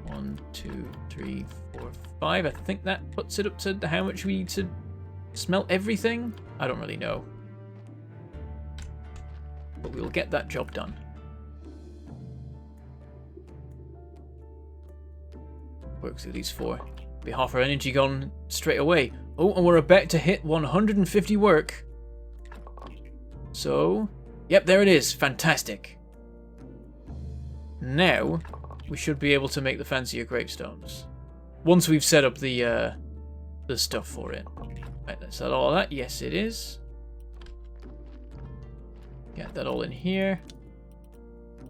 1, 2, 3, 4, 5. I think that puts it up to how much we need to smelt everything. I don't really know. But we'll get that job done. Work through these 4. Be half our energy gone straight away. Oh, and we're about to hit 150 work. So, yep, there it is. Fantastic. Now, we should be able to make the fancier gravestones. Once we've set up the stuff for it. Right, is that all of that? Yes, it is. Get that all in here.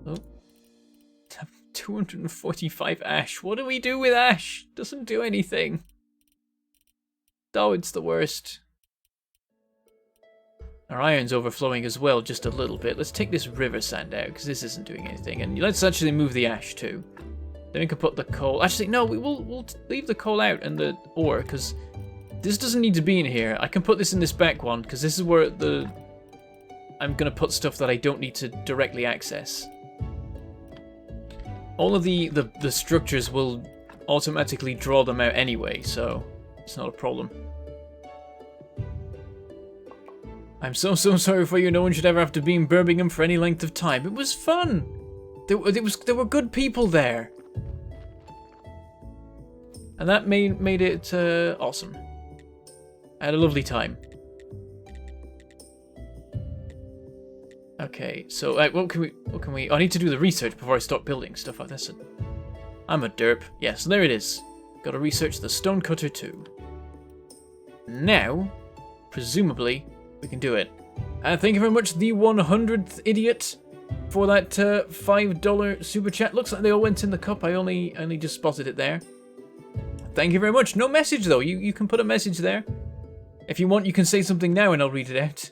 Oh. 245 ash. What do we do with ash? Doesn't do anything. Oh, it's the worst. Our iron's overflowing as well, just a little bit. Let's take this river sand out, because this isn't doing anything. And let's actually move the ash too. Then we can put the coal. Actually, no, we'll leave the coal out and the ore, because this doesn't need to be in here. I can put this in this back one, because this is where I'm going to put stuff that I don't need to directly access. All of the structures will automatically draw them out anyway, so it's not a problem. I'm so sorry for you. No one should ever have to be in Birmingham for any length of time. It was fun. There were good people there, and that made it awesome. I had a lovely time. Okay, so what can we? I need to do the research before I start building stuff. I'm a derp. Yeah, so there it is. Got to research the stonecutter too. Now, presumably, we can do it. Thank you very much, the 100th idiot, for that $5 super chat. Looks like they all went in the cup. I only just spotted it there. Thank you very much. No message though. You can put a message there. If you want, you can say something now and I'll read it out.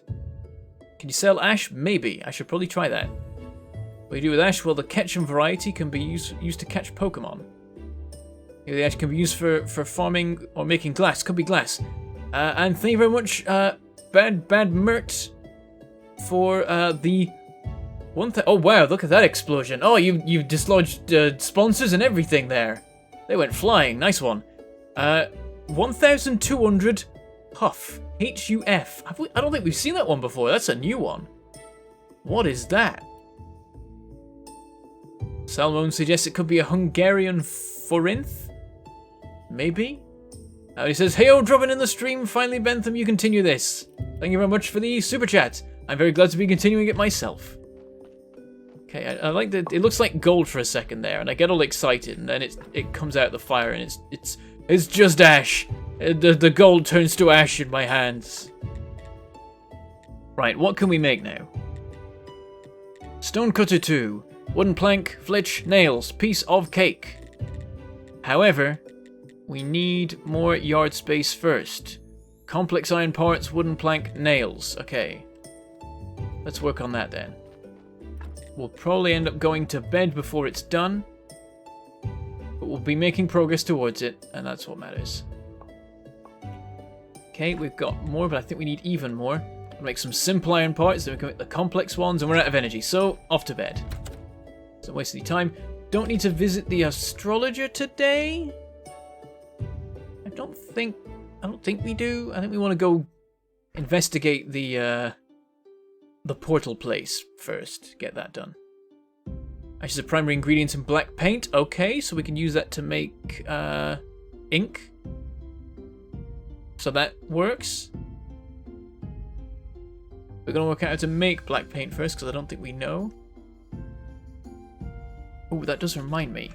Can you sell ash? Maybe. I should probably try that. What do you do with ash? Well, the Ketchum variety can be used to catch Pokemon. The ash can be used for farming or making glass. Could be glass. And thank you very much, Bad Mert, for the one thing. Oh wow! Look at that explosion. Oh, you dislodged sponsors and everything there. They went flying. Nice one. 1,200 Huff. HUF. I don't think we've seen that one before. That's a new one. What is that? Salmon suggests it could be a Hungarian forint. Maybe? He says, "Heyo, dropping in the stream. Finally, Bentham, you continue this. Thank you very much for the super chat. I'm very glad to be continuing it myself." Okay, I like that. It looks like gold for a second there, and I get all excited, and then it comes out of the fire, and it's just ash. The gold turns to ash in my hands. Right, what can we make now? Stonecutter 2. Wooden plank, flitch, nails, piece of cake. However, we need more yard space first. Complex iron parts, wooden plank, nails. Okay. Let's work on that then. We'll probably end up going to bed before it's done. But we'll be making progress towards it, and that's what matters. Okay, we've got more, but I think we need even more. We'll make some simple iron parts, then we can make the complex ones, and we're out of energy, so off to bed. So wasting any time. Don't need to visit the Astrologer today. I don't think we do. I think we want to go investigate the portal place first. Get that done. Ashes are primary ingredients in black paint. Okay, so we can use that to make ink. So that works. We're going to work out how to make black paint first, because I don't think we know. Oh, that does remind me.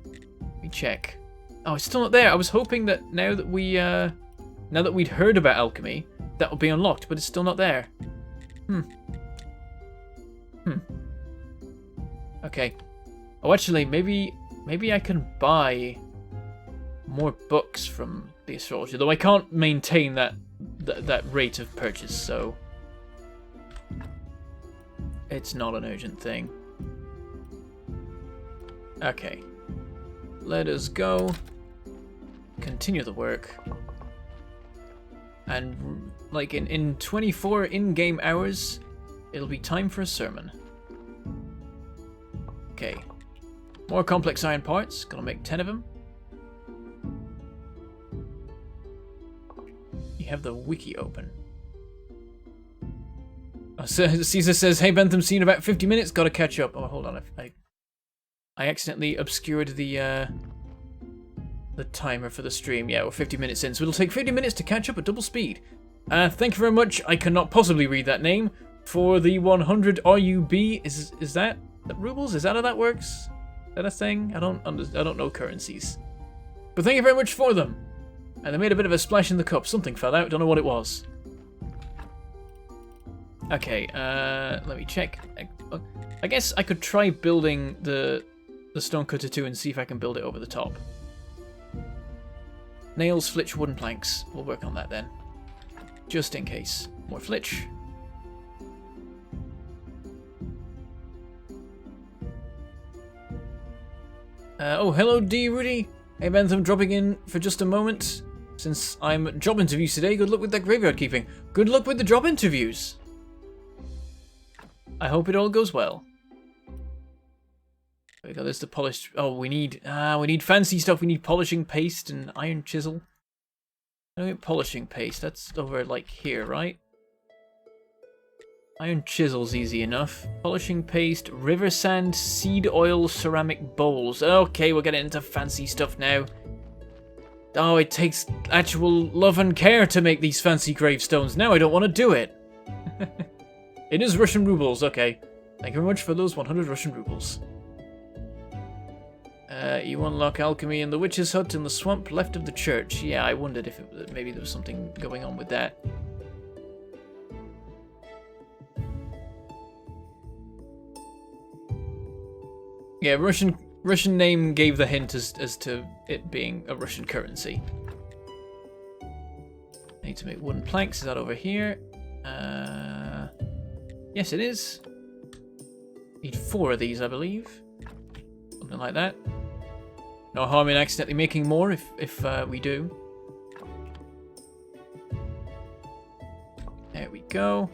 Let me check. Oh, it's still not there. I was hoping that now that we'd heard about alchemy, that would be unlocked, but it's still not there. Okay. Oh, actually, maybe I can buy more books from the Astrologer, though I can't maintain that rate of purchase, so it's not an urgent thing. Okay. Let us go. Continue the work. And like in 24 in-game hours, it'll be time for a sermon. Okay. More complex iron parts. Gonna make 10 of them. You have the wiki open. Oh, Caesar says, "Hey Bentham, seen about 50 minutes. Gotta catch up." Oh, hold on. I accidentally obscured the timer for the stream. Yeah, we're 50 minutes in, so it'll take 50 minutes to catch up at double speed. Thank you very much. I cannot possibly read that name. For the 100 RUB, is that rubles? Is that how that works? Is that a thing? I don't know currencies. But thank you very much for them. And they made a bit of a splash in the cup. Something fell out. Don't know what it was. Okay, let me check. I guess I could try building the Stonecutter 2 and see if I can build it over the top. Nails, flitch, wooden planks. We'll work on that then. Just in case. More flitch. Oh, hello D. Rudy. Hey Bentham, dropping in for just a moment. Since I'm job interviews today, good luck with that graveyard keeping. Good luck with the job interviews. I hope it all goes well. There we go, there's the polished... Oh, we need fancy stuff. We need polishing paste and iron chisel. I don't get polishing paste. That's over, like, here, right? Iron chisel's easy enough. Polishing paste, river sand, seed oil, ceramic bowls. Okay, we're getting into fancy stuff now. Oh, it takes actual love and care to make these fancy gravestones. Now I don't want to do it. It is Russian rubles, okay. Thank you very much for those 100 Russian rubles. You unlock alchemy in the witch's hut in the swamp left of the church. Yeah, I wondered if maybe there was something going on with that. Yeah, Russian name gave the hint as to it being a Russian currency. I need to make wooden planks. Is that over here? Yes, it is. Need 4 of these, I believe. Something like that. No harm in accidentally making more if we do. There we go.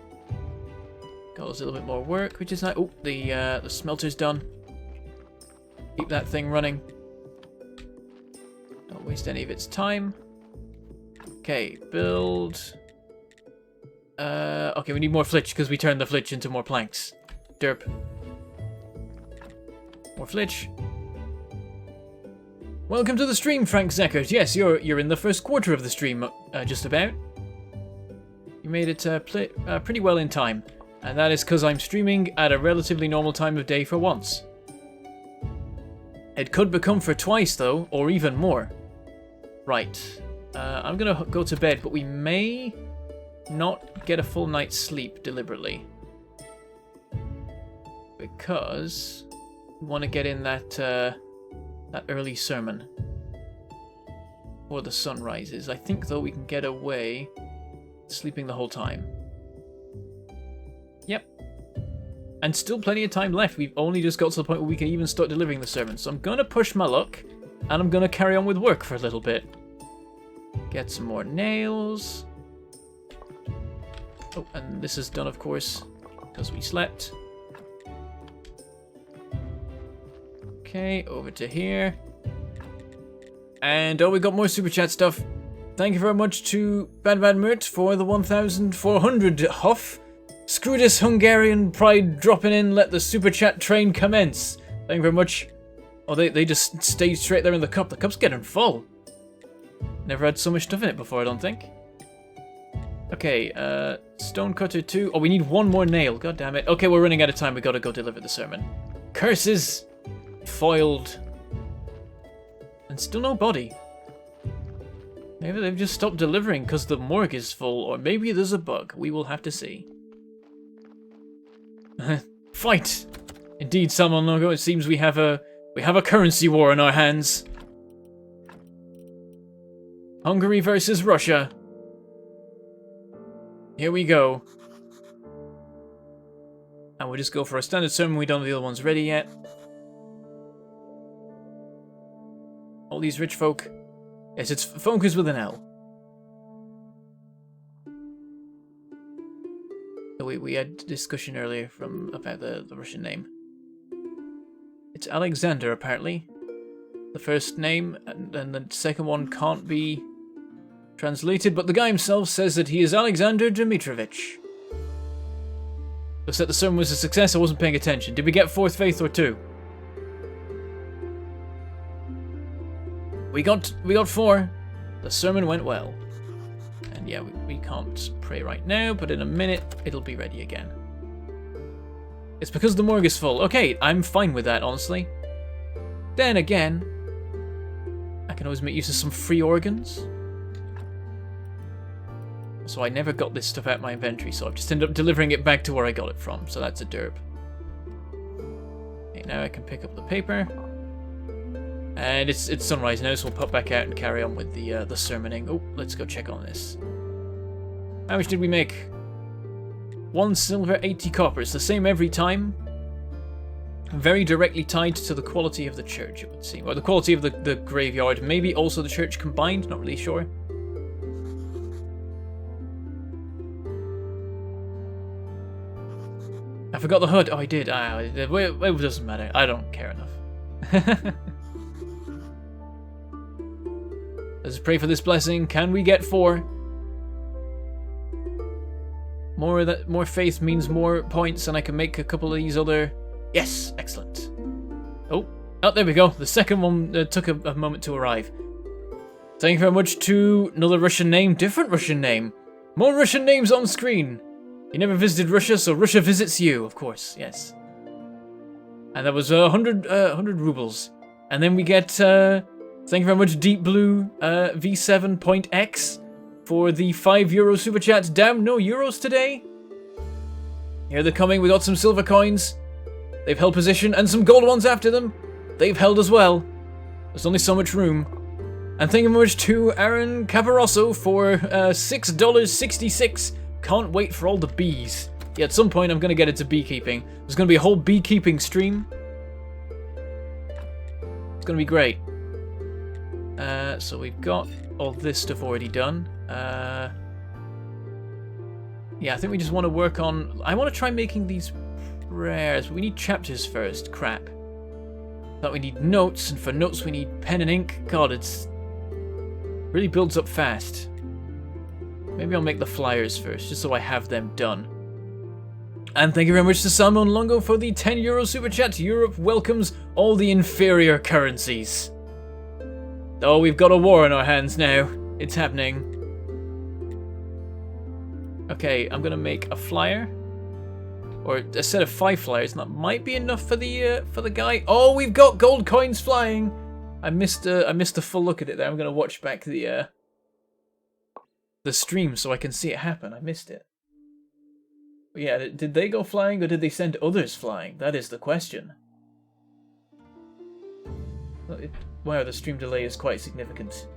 Got us a little bit more work, which is nice. Oh, the smelter's done. Keep that thing running. Don't waste any of its time. Okay, build. Okay, we need more flitch because we turned the flitch into more planks. Derp. More flitch. Welcome to the stream, Frank Zeckert. Yes, you're in the first quarter of the stream, just about. You made it pretty well in time, and that is because I'm streaming at a relatively normal time of day for once. It could become for twice though, or even more. Right. I'm gonna go to bed, but we may not get a full night's sleep deliberately. because we want to get in that that early sermon before the sun rises. I think though we can get away sleeping the whole time. Yep. And still plenty of time left. We've only just got to the point where we can even start delivering the sermon. So I'm gonna push my luck, and I'm gonna carry on with work for a little bit. Get some more nails. Oh, and this is done, of course, because we slept. Okay, over to here. And oh, we got more super chat stuff. Thank you very much to Bad Mert for the 1,400 Huff. Screw this Hungarian pride dropping in. Let the super chat train commence. Thank you very much. Oh, they just stayed straight there in the cup. The cup's getting full. Never had so much stuff in it before, I don't think. Okay, Stonecutter 2. Oh, we need one more nail. God damn it. Okay, we're running out of time. We gotta go deliver the sermon. Curses! Foiled. And still no body. Maybe they've just stopped delivering because the morgue is full, or maybe there's a bug. We will have to see. Fight! Indeed, Salmon Logo, it seems we have a currency war in our hands. Hungary versus Russia. Here we go. And we'll just go for a standard sermon. We don't have the other ones ready yet. All these rich folk. Yes, it's Focus with an L. We had a discussion earlier about the Russian name. It's Alexander, apparently. The first name, and the second one can't be translated, but the guy himself says that he is Alexander Dmitrovich. Looks like the sermon was a success. I wasn't paying attention. Did we get fourth faith or two? We got 4. The sermon went well. And yeah, we can't pray right now, but in a minute it'll be ready again. It's because the morgue is full. Okay, I'm fine with that, honestly. Then again, I can always make use of some free organs. So I never got this stuff out of my inventory, so I've just ended up delivering it back to where I got it from. So that's a derp. Okay, now I can pick up the paper. And it's sunrise now, so we'll pop back out and carry on with the sermoning. Oh, let's go check on this. How much did we make? 1 silver, 80 copper. It's the same every time. Very directly tied to the quality of the church, it would seem. Or the quality of the graveyard. Maybe also the church combined, not really sure. I forgot the hood. Oh, I did. It doesn't matter. I don't care enough. Let's pray for this blessing. Can we get 4? More faith means more points, and I can make a couple of these other... Yes! Excellent. Oh, there we go. The second one took a moment to arrive. Thank you very much to another Russian name. Different Russian name. More Russian names on screen. You never visited Russia, so Russia visits you, of course. Yes. And that was 100 rubles. And then we get... thank you very much, Deep Blue V7.x, for the €5 super chat. Damn, no euros today. Here they're coming. We got some silver coins. They've held position, and some gold ones after them. They've held as well. There's only so much room. And thank you very much to Aaron Caparosso for $6.66. Can't wait for all the bees. Yeah, at some point I'm going to get into beekeeping. There's going to be a whole beekeeping stream. It's going to be great. So we've got all this stuff already done. Yeah, I think we just want to work on... I want to try making these prayers, but we need chapters first. Crap. Thought we need notes, and for notes we need pen and ink. God, it's... really builds up fast. Maybe I'll make the flyers first, just so I have them done. And thank you very much to Salmon Longo for the €10 super chat. Europe welcomes all the inferior currencies. Oh, we've got a war on our hands now. It's happening. Okay, I'm gonna make a flyer. Or a set of 5 flyers, and that might be enough for the guy. Oh, we've got gold coins flying! I missed a full look at it there. I'm gonna watch back the stream so I can see it happen. I missed it. Yeah, did they go flying or did they send others flying? That is the question. Wow, the stream delay is quite significant.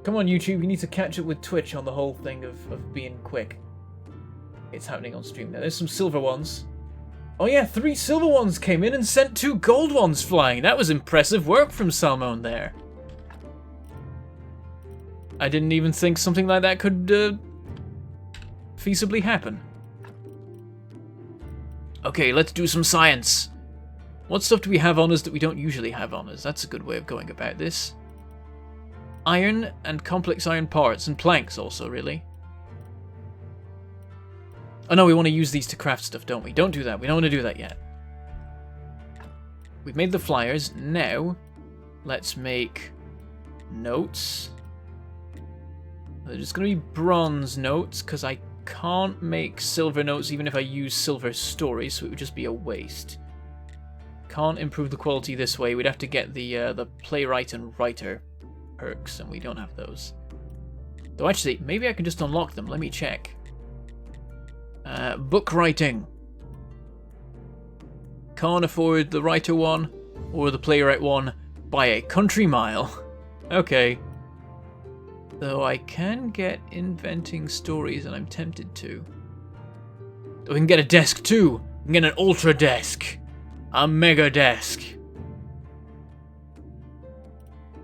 Come on, YouTube, you need to catch up with Twitch on the whole thing of being quick. It's happening on stream now. There's some silver ones. Oh yeah, 3 silver ones came in and sent 2 gold ones flying. That was impressive work from Salmon there. I didn't even think something like that could feasibly happen. Okay, let's do some science. What stuff do we have on us that we don't usually have on us? That's a good way of going about this. Iron and complex iron parts, and planks also, really. Oh no, we want to use these to craft stuff, don't we? Don't do that. We don't want to do that yet. We've made the flyers. Now, let's make notes. They're just going to be bronze notes, because I can't make silver notes even if I use silver stories, so it would just be a waste. Can't improve the quality this way. We'd have to get the playwright and writer perks, and we don't have those. Though actually, maybe I can just unlock them. Let me check. Book writing. Can't afford the writer one or the playwright one by a country mile. Okay. Though I can get inventing stories, and I'm tempted to. We can get a desk too. We can get an ultra desk. A mega desk.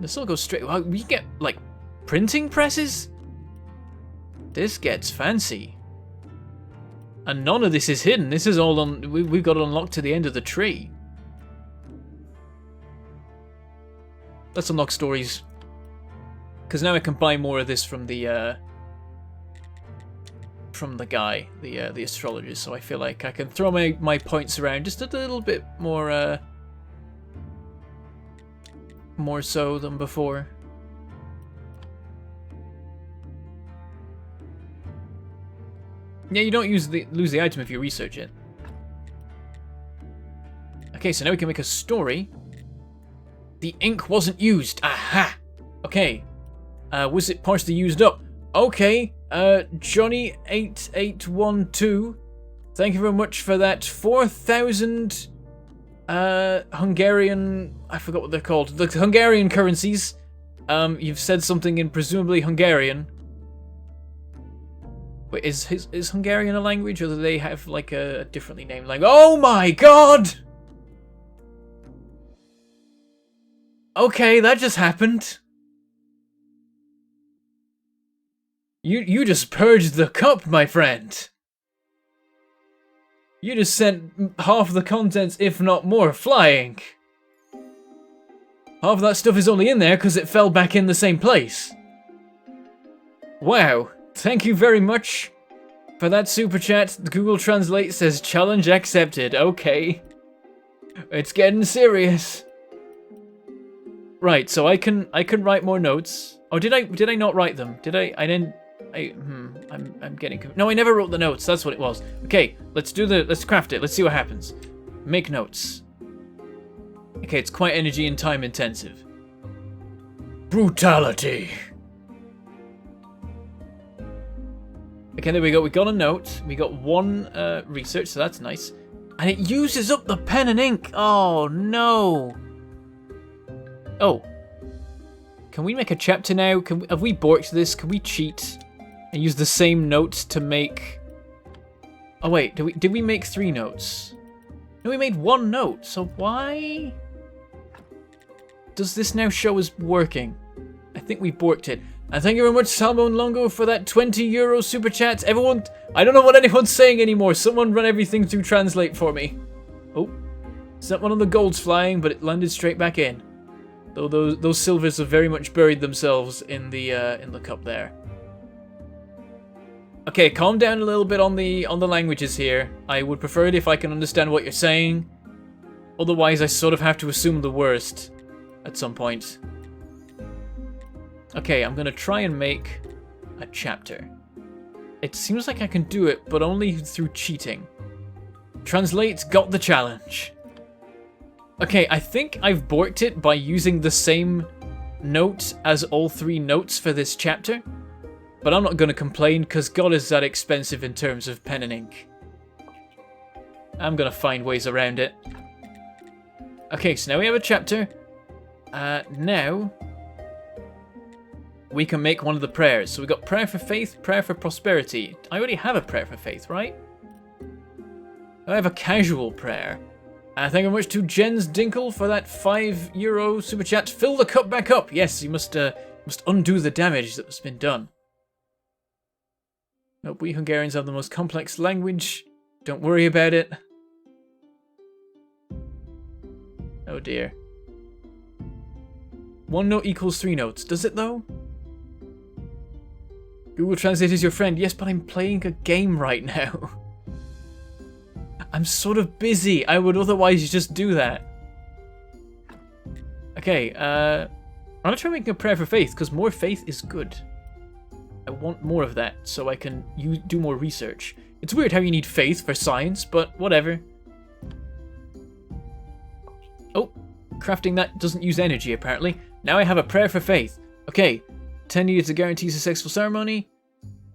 This will go straight. Well, we get, like, printing presses? This gets fancy. And none of this is hidden. This is all on. We've got it unlocked to the end of the tree. Let's unlock stories. Because now I can buy more of this from the guy, the astrologer. So I feel like I can throw my points around just a little bit more so than before. Yeah, you don't lose the item if you research it. Okay, so now we can make a story. The ink wasn't used. Aha! Okay. Was it partially used up? Okay. Johnny8812. Thank you very much for that 4,000 Hungarian... I forgot what they're called. The Hungarian currencies. You've said something in presumably Hungarian. Wait, is Hungarian a language, or do they have like a differently named language? Oh my god! Okay, that just happened. You just purged the cup, my friend. You just sent half the contents, if not more, flying. Half of that stuff is only in there because it fell back in the same place. Wow. Thank you very much for that super chat. Google Translate says challenge accepted. Okay. It's getting serious. Right, so I can write more notes. Oh, did I not write them? Did I? I didn't. I'm getting. No, I never wrote the notes. That's what it was. Okay, let's craft it. Let's see what happens. Make notes. Okay, it's quite energy and time intensive. Brutality. Okay, there we go. We got a note. We got one research, so that's nice. And it uses up the pen and ink. Oh no. Oh. Can we make a chapter now? Have we borked this? Can we cheat and use the same notes to make... Oh wait, did we make 3 notes? No, we made 1 note. So why does this now show us working? I think we borked it. And thank you very much, Salmon Longo, for that €20 super chat. Everyone, I don't know what anyone's saying anymore. Someone run everything through Translate for me. Oh, sent one of the golds flying, but it landed straight back in. Though those silvers have very much buried themselves in the cup there. Okay, calm down a little bit on the languages here. I would prefer it if I can understand what you're saying. Otherwise, I sort of have to assume the worst at some point. Okay, I'm gonna try and make a chapter. It seems like I can do it, but only through cheating. Translate got the challenge. Okay, I think I've borked it by using the same note as all 3 notes for this chapter. But I'm not going to complain, because God is that expensive in terms of pen and ink. I'm going to find ways around it. Okay, so now we have a chapter. Now, we can make one of the prayers. So we got prayer for faith, prayer for prosperity. I already have a prayer for faith, right? I have a casual prayer. Thank you very much to Jens Dinkle for that €5 super chat. Fill the cup back up. Yes, you must undo the damage that has been done. Nope, we Hungarians have the most complex language. Don't worry about it. Oh dear. 1 note equals 3 notes. Does it though? Google Translate is your friend. Yes, but I'm playing a game right now. I'm sort of busy. I would otherwise just do that. Okay, I'm gonna try making a prayer for faith, because more faith is good. I want more of that, so I can do more research. It's weird how you need faith for science, but whatever. Oh, crafting that doesn't use energy, apparently. Now I have a prayer for faith. Okay, 10 needed to guarantee a successful ceremony.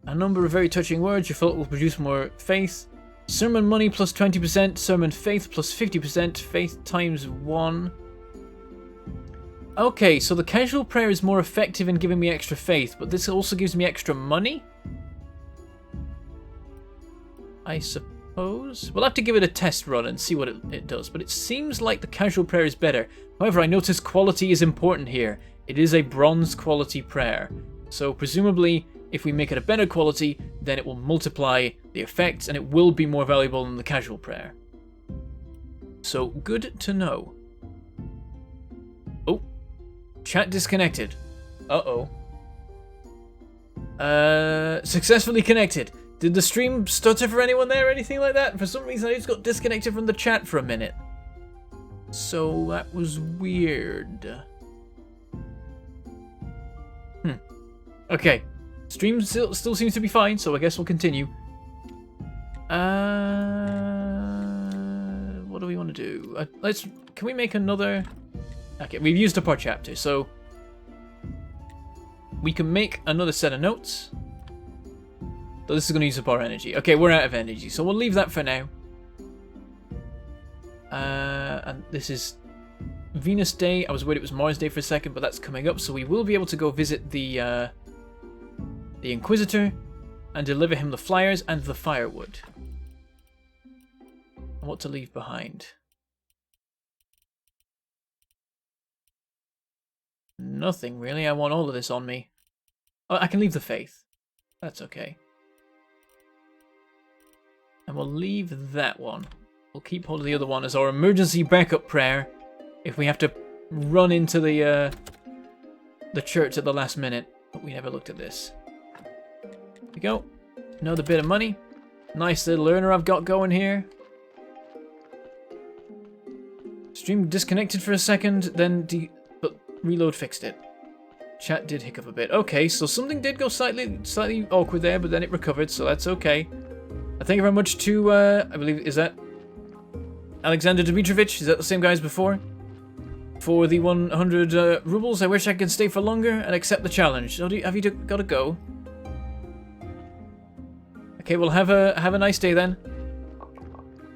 A number of very touching words. Your thought will produce more faith. Sermon money plus 20%. Sermon faith plus 50%. Faith times 1. Okay, so the casual prayer is more effective in giving me extra faith, but this also gives me extra money? I suppose? We'll have to give it a test run and see what it does, but it seems like the casual prayer is better. However, I notice quality is important here. It is a bronze quality prayer, so presumably if we make it a better quality, then it will multiply the effects and it will be more valuable than the casual prayer. So, good to know. Oh. Chat disconnected. Uh-oh. Successfully connected. Did the stream stutter for anyone there or anything like that? For some reason I just got disconnected from the chat for a minute. So that was weird. Okay. Stream still seems to be fine, so I guess we'll continue. What do we want to do? Can we make another... Okay, we've used up our chapter, so we can make another set of notes. So this is going to use up our energy. Okay, we're out of energy, so we'll leave that for now. And this is Venus Day. I was worried it was Mars Day for a second, but that's coming up, so we will be able to go visit the Inquisitor and deliver him the flyers and the firewood. And what to leave behind. Nothing, really. I want all of this on me. Oh, I can leave the faith. That's okay. And we'll leave that one. We'll keep hold of the other one as our emergency backup prayer if we have to run into the church at the last minute. But we never looked at this. There we go. Another bit of money. Nice little earner I've got going here. Stream disconnected for a second, then but reload fixed it. Chat did hiccup a bit. Okay, so something did go slightly awkward there, but then it recovered, so that's okay. Thank you very much to, I believe, is that Alexander Dmitrovich? Is that the same guy as before? For the 100 rubles, I wish I could stay for longer and accept the challenge. So have you got to go? Okay, well have a nice day then.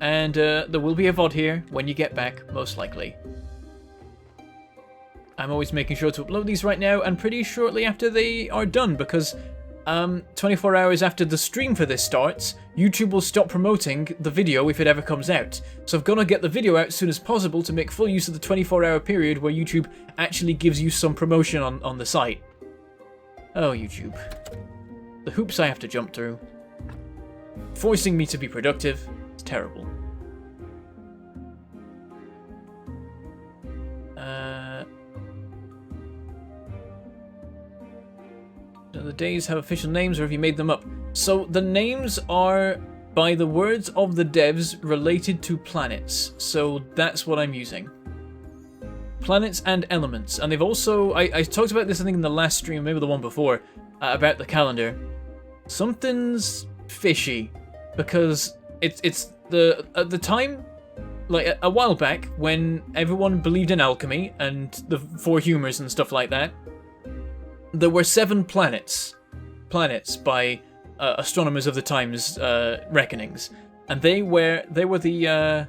And there will be a VOD here when you get back, most likely. I'm always making sure to upload these right now and pretty shortly after they are done, because 24 hours after the stream for this starts, YouTube will stop promoting the video if it ever comes out. So I've got to get the video out as soon as possible to make full use of the 24-hour period where YouTube actually gives you some promotion on the site. Oh, YouTube. The hoops I have to jump through. Forcing me to be productive. It's terrible. Do the days have official names or have you made them up? So the names are by the words of the devs related to planets. So that's what I'm using. Planets and elements. And they've also... I talked about this I think in the last stream, maybe the one before, about the calendar. Something's fishy. Because it's at the time, like a while back, when everyone believed in alchemy and the four humors and stuff like that, there were 7 planets planets by astronomers of the time's reckonings, and they were the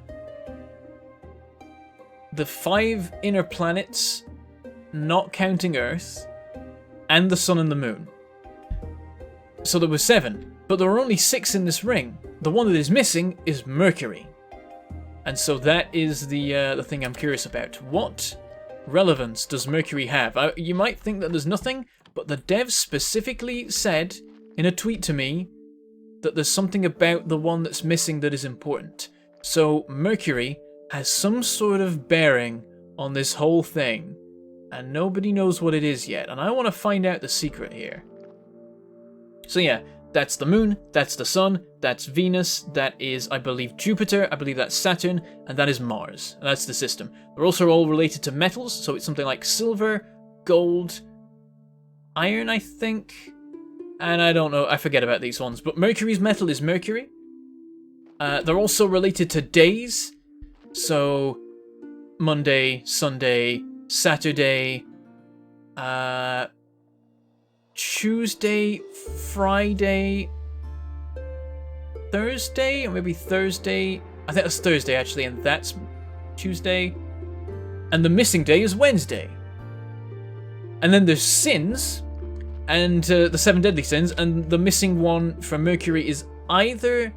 5 inner planets, not counting Earth, and the Sun and the Moon. So there were 7, but there are only 6 in this ring. The one that is missing is Mercury, and so that is the thing I'm curious about. What relevance does Mercury have? You might think that there's nothing, but the devs specifically said in a tweet to me that there's something about the one that's missing that is important. So Mercury has some sort of bearing on this whole thing, and nobody knows what it is yet, and I want to find out the secret here. So yeah, that's the Moon, that's the Sun, that's Venus, that is, I believe, Jupiter, I believe that's Saturn, and that is Mars. And that's the system. They're also all related to metals, so it's something like silver, gold, iron, I think, and I don't know, I forget about these ones, but Mercury's metal is Mercury. They're also related to days, so Monday, Sunday, Saturday, Tuesday, Friday, Thursday, or maybe Thursday. I think that's Thursday actually, and that's Tuesday. And the missing day is Wednesday. And then there's sins, and the 7 deadly sins, and the missing one for Mercury is either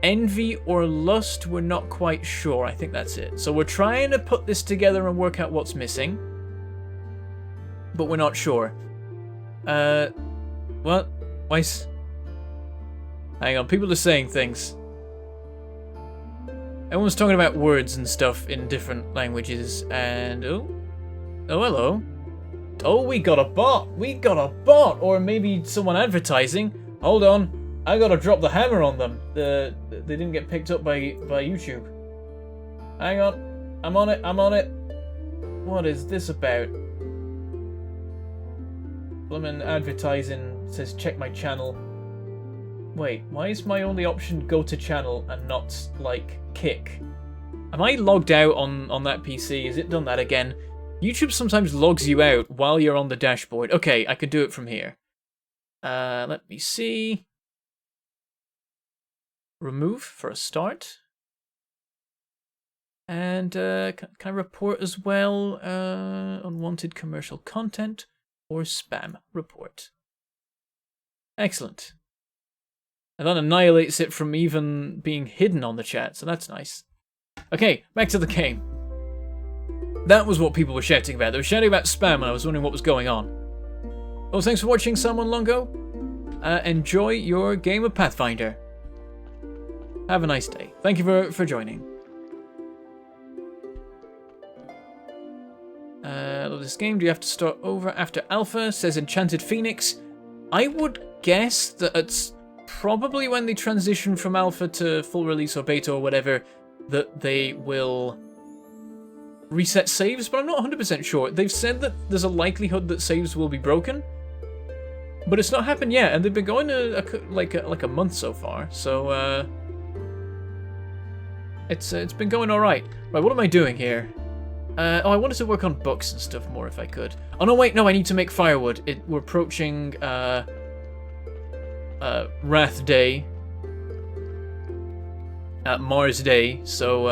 envy or lust. We're not quite sure. I think that's it. So we're trying to put this together and work out what's missing, but we're not sure. What? Why is... Hang on, people are saying things. Everyone's talking about words and stuff in different languages, and... Oh, hello. Oh, we got a bot! We got a bot! Or maybe someone advertising. Hold on, I gotta drop the hammer on them. They didn't get picked up by YouTube. Hang on, I'm on it. What is this about? Bloomin' advertising says check my channel. Wait, why is my only option go to channel and not, like, kick? Am I logged out on that PC? Has it done that again? YouTube sometimes logs you out while you're on the dashboard. Okay, I could do it from here. Let me see. Remove for a start. And can I report as well? Unwanted commercial content or spam report. Excellent. And that annihilates it from even being hidden on the chat, so that's nice. Okay, back to the game. That was what people were shouting about. They were shouting about spam, and I was wondering what was going on. Well, thanks for watching, Salmon Longo. Enjoy your game of Pathfinder. Have a nice day. Thank you for joining. This game, do you have to start over after Alpha? Says Enchanted Phoenix. I would guess that it's probably when they transition from Alpha to full release or beta or whatever, that they will reset saves, but I'm not 100% sure. They've said that there's a likelihood that saves will be broken, but it's not happened yet, and they've been going like a month so far, so it's been going all right. Right, what am I doing here? Oh, I wanted to work on books and stuff more if I could. Oh no, wait, no, I need to make firewood. We're approaching Wrath Day, Mars Day, so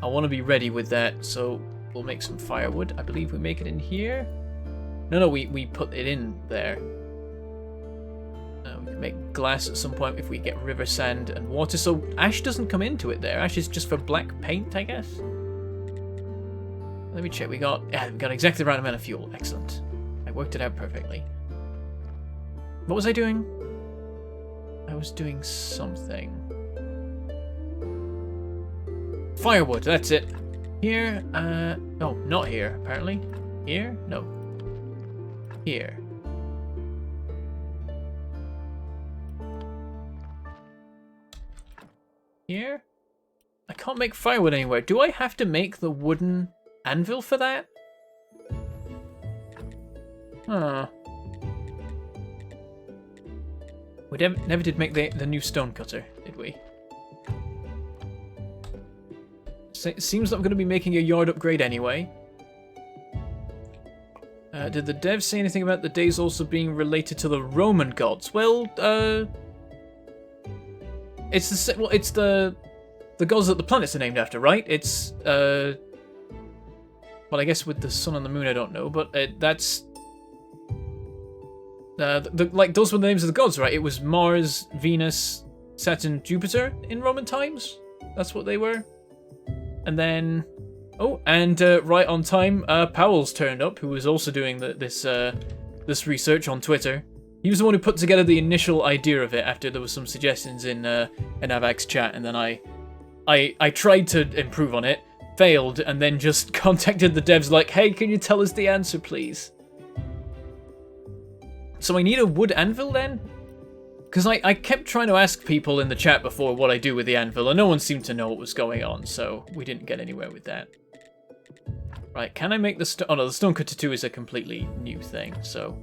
I want to be ready with that, so we'll make some firewood. I believe we make it in here. No, we put it in there. We can make glass at some point if we get river sand and water, so ash doesn't come into it there. Ash is just for black paint, I guess. Let me check. We got exactly the right amount of fuel. Excellent. I worked it out perfectly. What was I doing? I was doing something. Firewood, that's it. Here, no, not here, apparently. Here? No. Here. Here? I can't make firewood anywhere. Do I have to make the wooden anvil for that? Huh. We never did make the new stone cutter, did we? It seems that I'm going to be making a yard upgrade anyway. Did the devs say anything about the days also being related to the Roman gods? Well, it's the gods that the planets are named after, right? It's well, I guess with the sun and the moon, I don't know, but that's like those were the names of the gods, right? It was Mars, Venus, Saturn, Jupiter in Roman times. That's what they were. And then, oh, and right on time, Powell's turned up, who was also doing this research on Twitter. He was the one who put together the initial idea of it after there was some suggestions in Avak's chat, and then I tried to improve on it, failed, and then just contacted the devs like, hey, can you tell us the answer, please? So I need a wood anvil then? Because I kept trying to ask people in the chat before what I do with the anvil, and no one seemed to know what was going on, so we didn't get anywhere with that. Right, can I make the stone? Oh no, the stonecutter 2 is a completely new thing, so...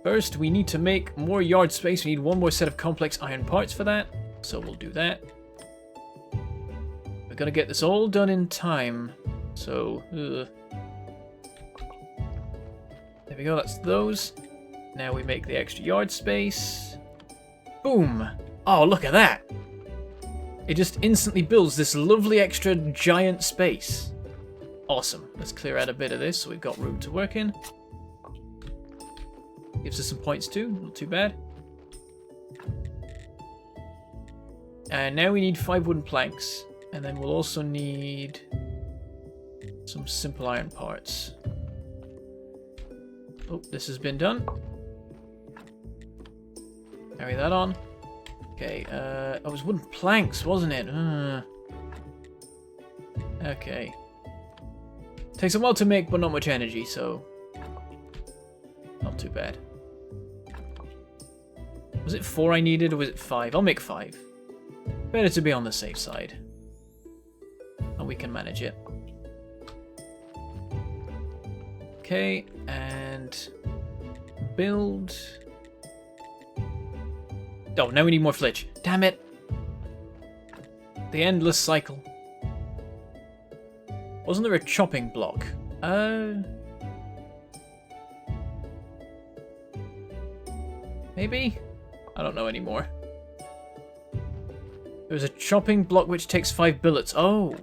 First, we need to make more yard space. We need one more set of complex iron parts for that, so we'll do that. We're gonna get this all done in time, so... There we go, that's those. Now we make the extra yard space. Boom! Oh, look at that! It just instantly builds this lovely extra giant space. Awesome. Let's clear out a bit of this so we've got room to work in. Gives us some points too, not too bad. And now we need 5 wooden planks. And then we'll also need some simple iron parts. Oh, this has been done. Carry that on. Okay, it was wooden planks, wasn't it? Okay. Takes a while to make, but not much energy, so... Not too bad. Was it 4 I needed, or was it 5? I'll make 5. Better to be on the safe side. And we can manage it. Okay, and... Build... Oh, now we need more flitch. Damn it! The endless cycle. Wasn't there a chopping block? Maybe? I don't know anymore. There's a chopping block which takes 5 billets. Oh!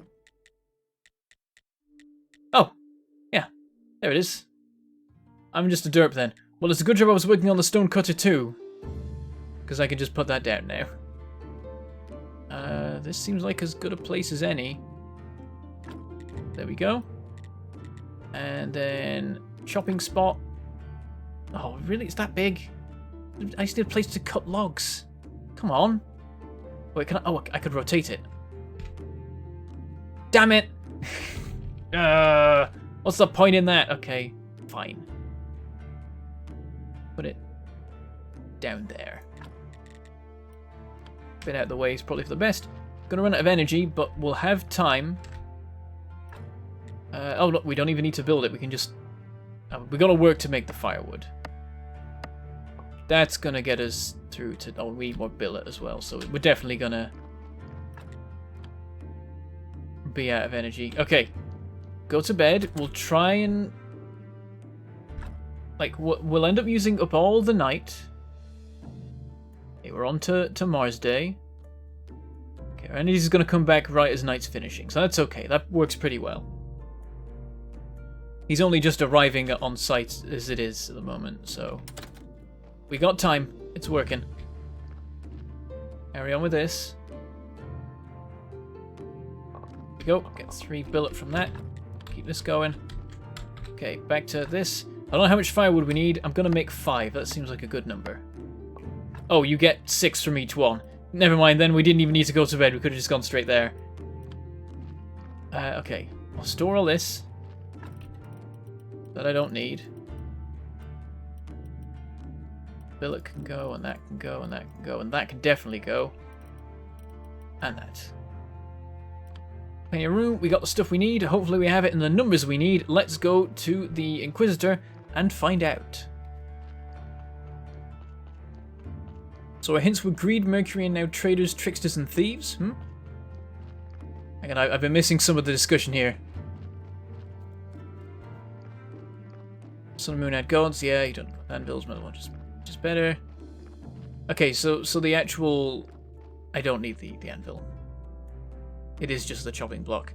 Oh! Yeah. There it is. I'm just a derp then. Well, it's a good job I was working on the stonecutter too. Because I can just put that down now. This seems like as good a place as any. There we go. And then chopping spot. Oh, really? It's that big? I just need a place to cut logs. Come on. Wait, can I? Oh, I could rotate it. Damn it! What's the point in that? Okay, fine. Put it down there. Bit out of the way is probably for the best. Gonna run out of energy, but we'll have time. Oh, look, we don't even need to build it. We can just... we gotta work to make the firewood. That's gonna get us through to... Oh, we need more billet as well, so we're definitely gonna be out of energy. Okay, go to bed. We'll try and... Like, we'll end up using up all the night. Okay, we're on to Mars Day. Okay, our energy's gonna come back right as night's finishing, so that's okay. That works pretty well. He's only just arriving on site as it is at the moment, so... We got time. It's working. Carry on with this. There we go. Get 3 billet from that. Keep this going. Okay, back to this. I don't know how much firewood we need. I'm going to make 5. That seems like a good number. Oh, you get 6 from each one. Never mind, then we didn't even need to go to bed. We could have just gone straight there. Okay. I'll store all this that I don't need. Billet can go, and that can go, and that can go, and that can definitely go. And that. Plenty of room. We got the stuff we need. Hopefully we have it in the numbers we need. Let's go to the Inquisitor and find out. So our hints were greed, Mercury, and now traders, tricksters, and thieves. Again, I've been missing some of the discussion here. Sun and Moon had gods. Yeah, you don't. Anvil's another one, just better. Okay, so the actual. I don't need the anvil. It is just the chopping block.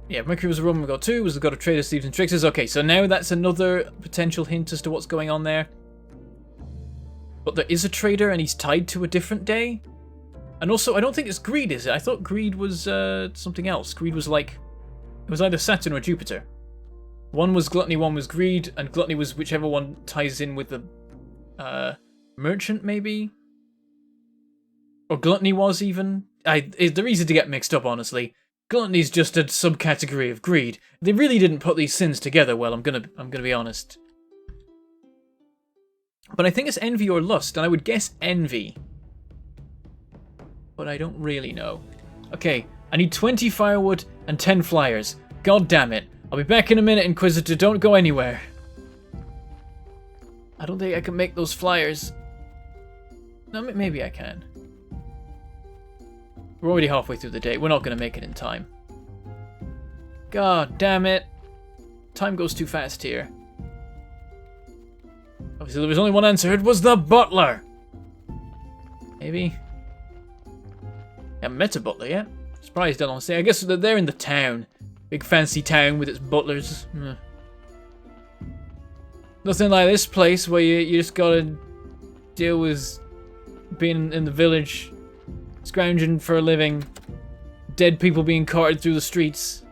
Yeah, Mercury was a Roman god too. Was the god of traders, thieves, and tricksters. Okay, so now that's another potential hint as to what's going on there. But there is a trader, and he's tied to a different day. And also, I don't think it's greed, is it? I thought greed was something else. Greed was like... It was either Saturn or Jupiter. One was gluttony, one was greed, and gluttony was whichever one ties in with the merchant, maybe? Or gluttony was even? They're easy to get mixed up, honestly. Gluttony's just a subcategory of greed. They really didn't put these sins together well, I'm gonna be honest. But I think it's envy or lust, and I would guess envy. But I don't really know. Okay, I need 20 firewood and 10 flyers. God damn it. I'll be back in a minute, Inquisitor. Don't go anywhere. I don't think I can make those flyers. No, maybe I can. We're already halfway through the day. We're not going to make it in time. God damn it. Time goes too fast here. Obviously, there was only one answer. It was the butler. Maybe. I haven't met a butler yet. Surprised, honestly. I guess they're in the town. Big fancy town with its butlers. Nothing like this place where you just gotta deal with being in the village, scrounging for a living, dead people being carted through the streets,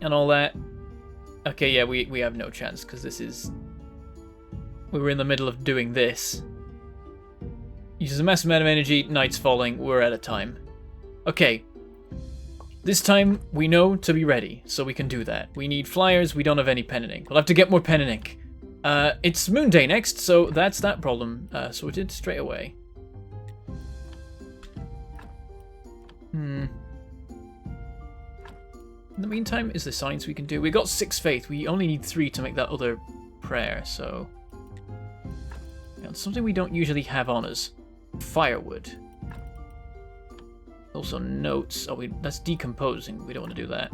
and all that. Okay, yeah, we have no chance because this is... We were in the middle of doing this. Uses a massive amount of energy, night's falling, we're out of time. Okay. This time, we know to be ready, so we can do that. We need flyers, we don't have any pen and ink. We'll have to get more pen and ink. It's Moon Day next, so that's that problem sorted straight away. In the meantime, is there science we can do? We got 6 faith, we only need 3 to make that other prayer, so... Yeah, something we don't usually have on us. Firewood. Also notes. Oh, that's decomposing. We don't want to do that.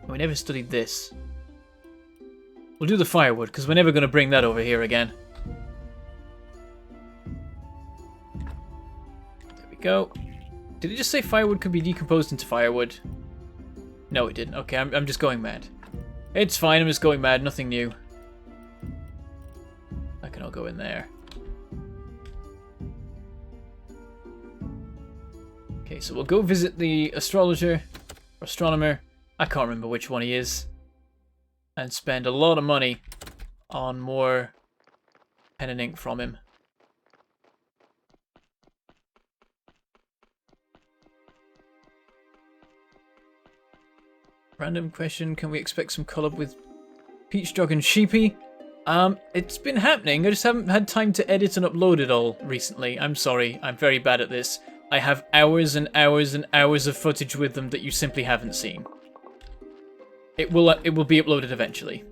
We never studied this. We'll do the firewood, because we're never going to bring that over here again. There we go. Did it just say firewood could be decomposed into firewood? No, it didn't. Okay, I'm just going mad. It's fine, I'm just going mad. Nothing new. That can all go in there. Okay, so we'll go visit the astrologer, or astronomer, I can't remember which one he is, and spend a lot of money on more pen and ink from him. Random question, can we expect some collab with Peach Jog and Sheepy? It's been happening, I just haven't had time to edit and upload it all recently. I'm sorry, I'm very bad at this. I have hours and hours and hours of footage with them that you simply haven't seen. It will be uploaded eventually.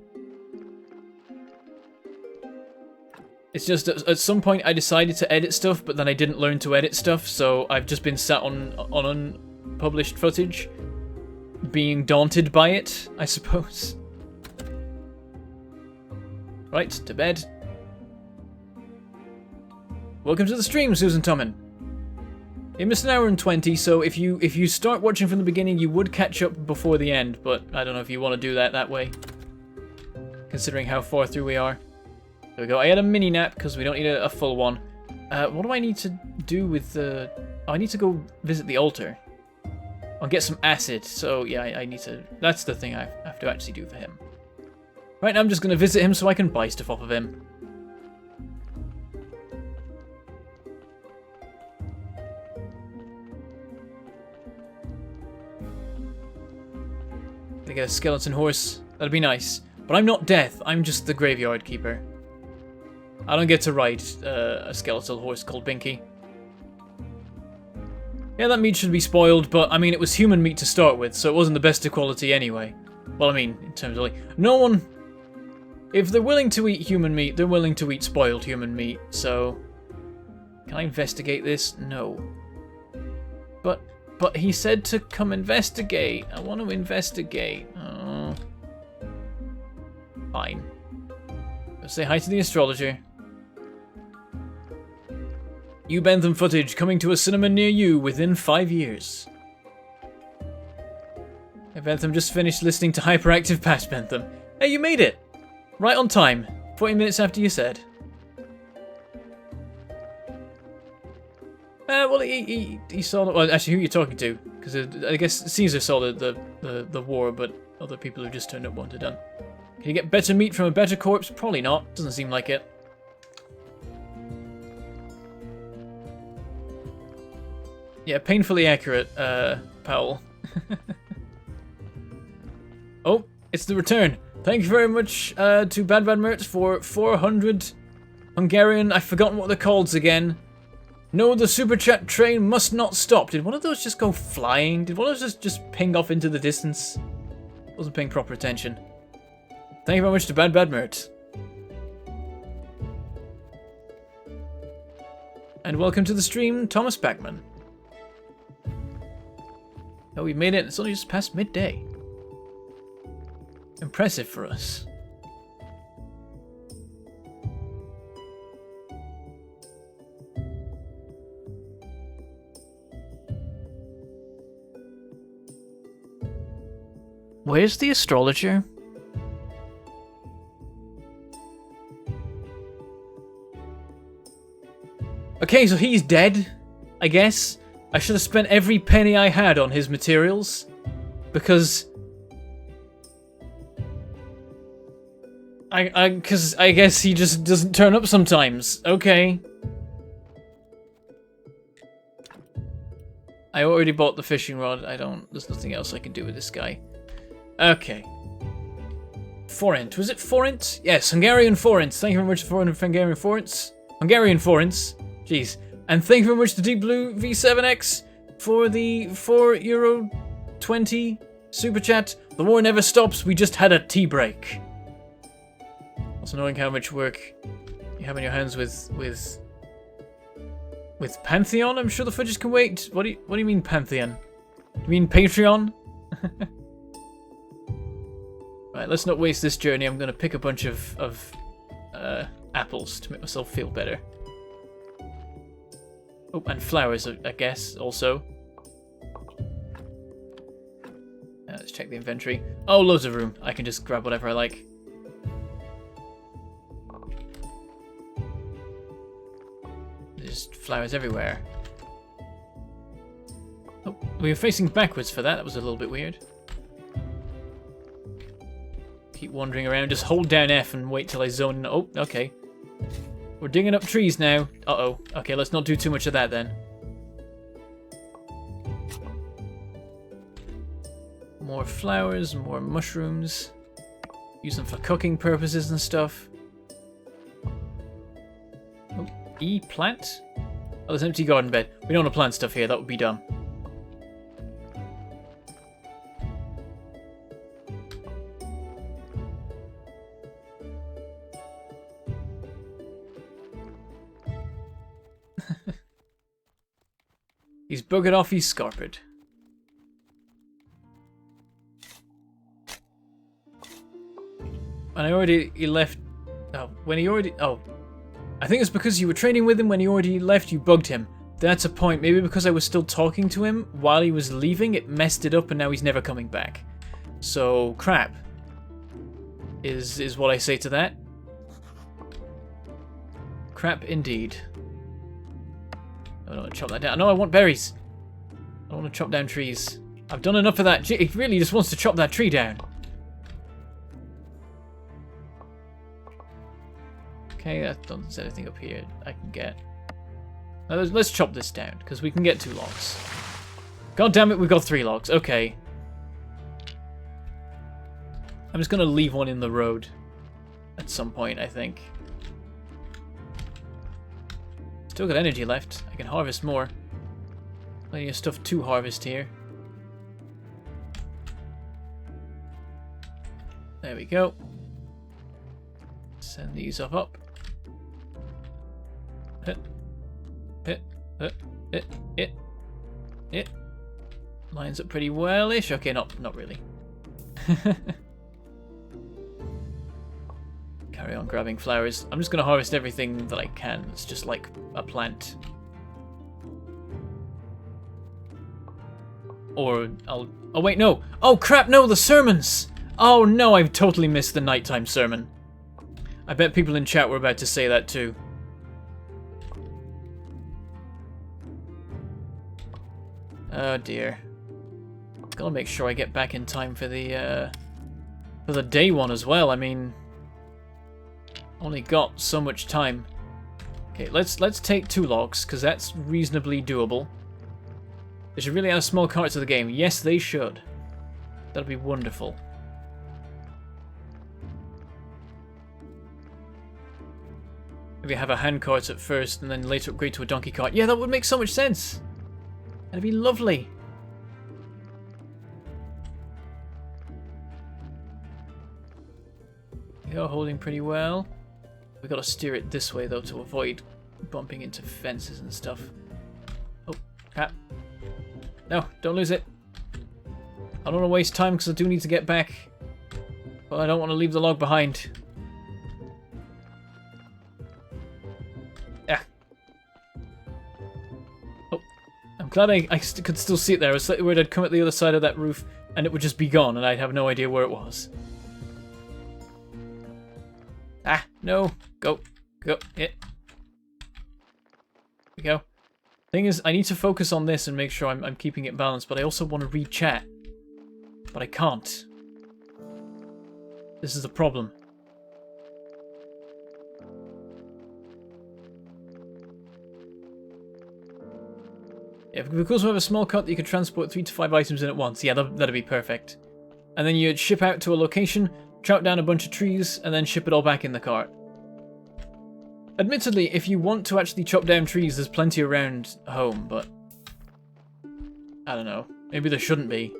It's just at some point I decided to edit stuff, but then I didn't learn to edit stuff, so I've just been sat on unpublished footage, being daunted by it, I suppose. Right, to bed. Welcome to the stream, Susan Tommen. You missed an hour and 20, so if you start watching from the beginning, you would catch up before the end, but I don't know if you want to do that way, considering how far through we are. There we go. I had a mini nap because we don't need a full one. What do I need to do with the... Oh, I need to go visit the altar. I'll get some acid, so yeah, I need to... That's the thing I have to actually do for him. Right now I'm just going to visit him so I can buy stuff off of him. I get a skeleton horse. That'd be nice. But I'm not Death. I'm just the graveyard keeper. I don't get to ride a skeletal horse called Binky. Yeah, that meat should be spoiled, but I mean, it was human meat to start with, so it wasn't the best of quality anyway. Well, I mean, in terms of like... No one... If they're willing to eat human meat, they're willing to eat spoiled human meat, so... Can I investigate this? No. But But he said to come investigate. I want to investigate. Oh. Fine. Go say hi to the Astrologer. New Bentham footage coming to a cinema near you within 5 years. Hey Bentham, just finished listening to Hyperactive Past Bentham. Hey, you made it! Right on time. 40 minutes after you said. Well, he saw... Well, actually, who are you talking to? Because I guess Caesar saw the war, but other people who just turned up wanted done. Can you get better meat from a better corpse? Probably not. Doesn't seem like it. Yeah, painfully accurate, Powell. Oh, it's the return. Thank you very much to Bad Mertz for 400 Hungarian. I've forgotten what they're called again. No, the super chat train must not stop. Did one of those just go flying? Did one of those just ping off into the distance? Wasn't paying proper attention. Thank you very much to Bad Mertz. And welcome to the stream, Thomas Backman. Oh, we made it. It's only just past midday. Impressive for us. Where's the Astrologer? Okay, so he's dead, I guess. I should have spent every penny I had on his materials, because I guess he just doesn't turn up sometimes. Okay. I already bought the fishing rod. There's nothing else I can do with this guy. Okay. Forint. Was it Forint? Yes, Hungarian Forints. Thank you very much for Hungarian Forints. Hungarian Forints. Jeez. And thank you very much to Deep Blue V7X for the €4.20 super chat. The war never stops. We just had a tea break. Also knowing how much work you have in your hands with Pantheon. I'm sure the footage can wait. What do you mean Pantheon? Do you mean Patreon? Right, let's not waste this journey. I'm gonna pick a bunch of apples to make myself feel better. Oh, and flowers, I guess, also. Let's check the inventory. Oh, loads of room. I can just grab whatever I like. There's flowers everywhere. Oh, we were facing backwards for that. That was a little bit weird. Keep wandering around. Just hold down F and wait till I zone in. Oh, okay. We're digging up trees now. Uh-oh. Okay, let's not do too much of that then. More flowers, more mushrooms. Use them for cooking purposes and stuff. Oh, E, plant? Oh, there's an empty garden bed. We don't want to plant stuff here. That would be dumb. He's buggered off, he's scarpered. And he left... Oh, when he already... Oh. I think it's because you were training with him when he already left, you bugged him. That's a point. Maybe because I was still talking to him while he was leaving, it messed it up and now he's never coming back. So, crap. Is what I say to that. Crap indeed. I don't want to chop that down. No, I want berries. I don't want to chop down trees. I've done enough of that. He really just wants to chop that tree down. Okay, that doesn't set anything up here I can get. Now, let's chop this down, because we can get 2 logs. God damn it, we've got 3 logs. Okay. I'm just going to leave one in the road at some point, I think. Still got energy left. I can harvest more. Plenty of stuff to harvest here. There we go. Send these up. Hit. Lines up pretty well-ish. Okay, not really. Carry on grabbing flowers. I'm just going to harvest everything that I can. It's just like a plant. Or I'll... Oh, wait, no. Oh, crap, no, the sermons. Oh, no, I've totally missed the nighttime sermon. I bet people in chat were about to say that, too. Oh, dear. Gotta make sure I get back in time for the day one as well. I mean... Only got so much time. Okay, let's take 2 logs, because that's reasonably doable. They should really add small carts to the game. Yes, they should. That'd be wonderful. Maybe have a hand cart at first, and then later upgrade to a donkey cart. Yeah, that would make so much sense. That'd be lovely. You're holding pretty well. We gotta steer it this way though to avoid bumping into fences and stuff. Oh, crap. No, don't lose it. I don't want to waste time because I do need to get back. But I don't want to leave the log behind. Ah. Oh, I'm glad I could still see it there. I was slightly worried I'd come at the other side of that roof and it would just be gone and I'd have no idea where it was. Ah, no. Go. Go. Hit. There we go. Thing is, I need to focus on this and make sure I'm keeping it balanced, but I also want to read chat. But I can't. This is the problem. Yeah, because we have a small cart that you can transport 3 to 5 items in at once. Yeah, that'd be perfect. And then you'd ship out to a location, chop down a bunch of trees, and then ship it all back in the cart. Admittedly, if you want to actually chop down trees, there's plenty around home, but... I don't know. Maybe there shouldn't be.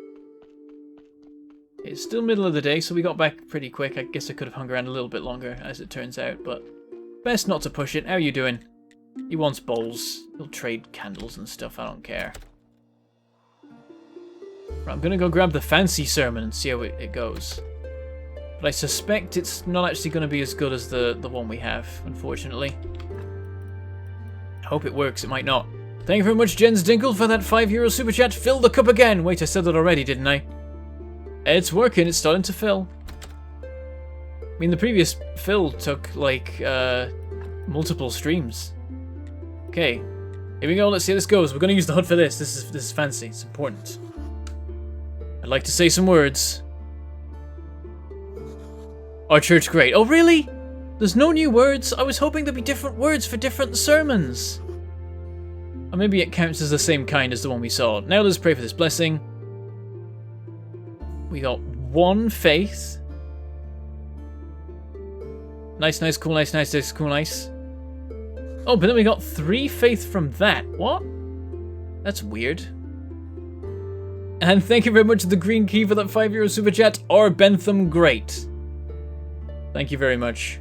It's still middle of the day, so we got back pretty quick. I guess I could have hung around a little bit longer, as it turns out, but... Best not to push it. How are you doing? He wants bowls. He'll trade candles and stuff, I don't care. Right, I'm gonna go grab the fancy sermon and see how it goes. But I suspect it's not actually going to be as good as the one we have, unfortunately. I hope it works, it might not. Thank you very much, Jens Dinkle, for that €5 super chat. Fill the cup again! Wait, I said that already, didn't I? It's working, it's starting to fill. I mean, the previous fill took, like, multiple streams. Okay, here we go, let's see how this goes. We're going to use the HUD for this. This is fancy, it's important. I'd like to say some words. Our church great. Oh, really? There's no new words? I was hoping there'd be different words for different sermons. Or maybe it counts as the same kind as the one we saw. Now let's pray for this blessing. We got 1 faith. Nice, nice, cool, nice, nice, nice, cool, nice. Oh, but then we got 3 faith from that. What? That's weird. And thank you very much to the Green Key for that €5 super chat. Or Bentham great. Thank you very much.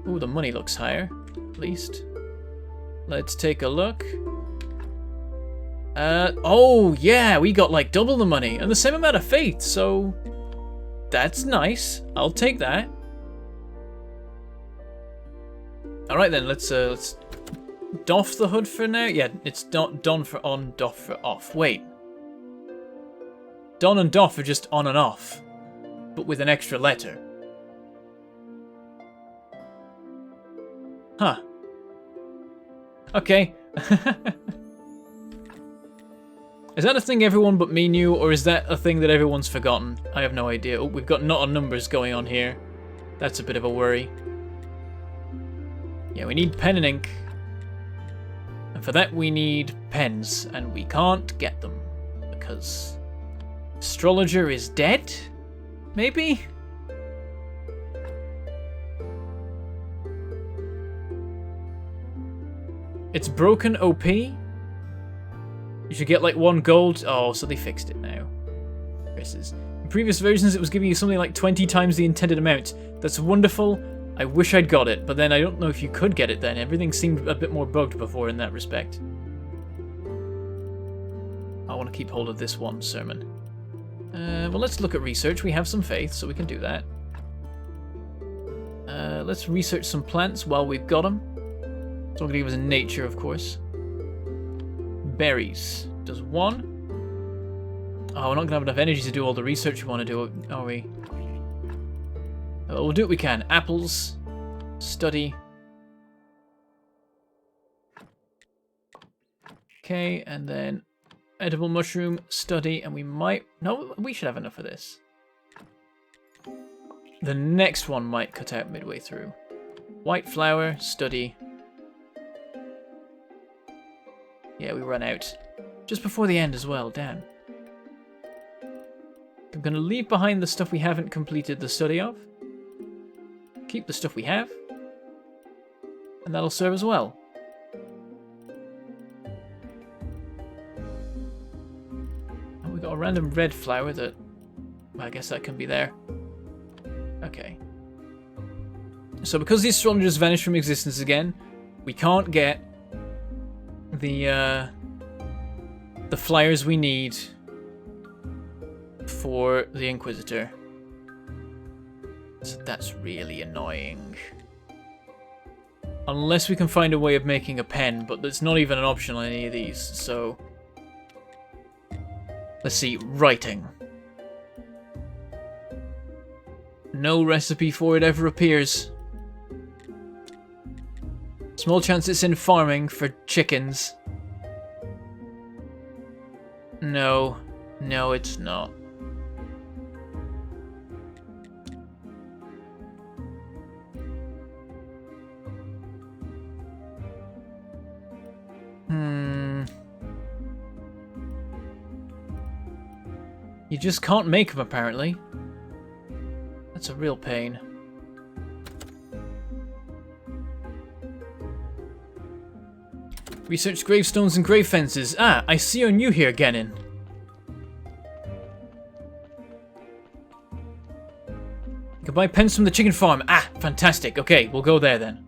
Ooh, the money looks higher, at least. Let's take a look. Oh, yeah, we got like double the money and the same amount of faith, so that's nice. I'll take that. All right then, let's doff the HUD for now. Yeah, it's don for on, doff for off. Wait. Don and doff are just on and off, but with an extra letter. Huh. Okay. Is that a thing everyone but me knew, or is that a thing that everyone's forgotten? I have no idea. Oh, we've got not on numbers going on here. That's a bit of a worry. Yeah, we need pen and ink. And for that we need pens, and we can't get them. Because Astrologer is dead? Maybe? It's broken OP. You should get like 1 gold. Oh, so they fixed it now. In previous versions, it was giving you something like 20 times the intended amount. That's wonderful. I wish I'd got it, but then I don't know if you could get it then. Everything seemed a bit more bugged before in that respect. I want to keep hold of this one sermon. Well, let's look at research. We have some faith, so we can do that. Let's research some plants while we've got them. It's not going to give us nature, of course. Berries. Does 1. Oh, we're not going to have enough energy to do all the research we want to do, are we? We'll do what we can. Apples. Study. Okay, and then edible mushroom, study, and we might... No, we should have enough of this. The next one might cut out midway through. White flower, study. Yeah, we run out. Just before the end as well, damn. I'm going to leave behind the stuff we haven't completed the study of. Keep the stuff we have. And that'll serve as well. Oh, we've got a random red flower that... Well, I guess that can be there. Okay. So because the astrologers vanished from existence again, we can't get the flyers we need for the Inquisitor. So that's really annoying. Unless we can find a way of making a pen, but that's not even an option on any of these, so... Let's see, writing. No recipe for it ever appears. Small chance it's in farming for chickens. No. No, it's not. You just can't make them, apparently. That's a real pain. Research gravestones and grave fences. Ah, I see you're new here, Genin. You can buy pens from the chicken farm. Ah, fantastic. Okay, we'll go there then.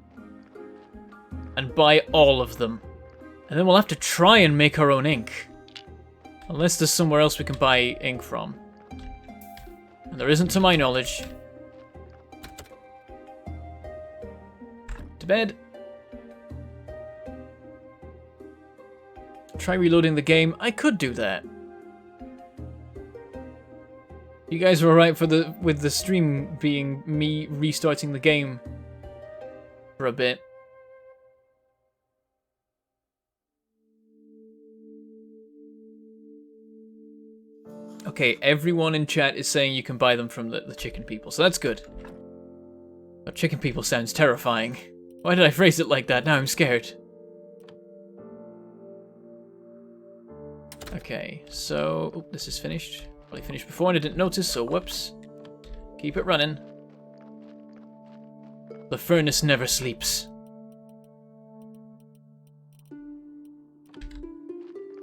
And buy all of them. And then we'll have to try and make our own ink. Unless there's somewhere else we can buy ink from. And there isn't to my knowledge. To bed. Try reloading the game. I could do that. You guys were alright with the stream being me restarting the game for a bit. Okay, everyone in chat is saying you can buy them from the chicken people, so that's good. But chicken people sounds terrifying. Why did I phrase it like that? Now I'm scared. Okay, so... Oh, this is finished. Probably finished before and I didn't notice, so whoops. Keep it running. The furnace never sleeps.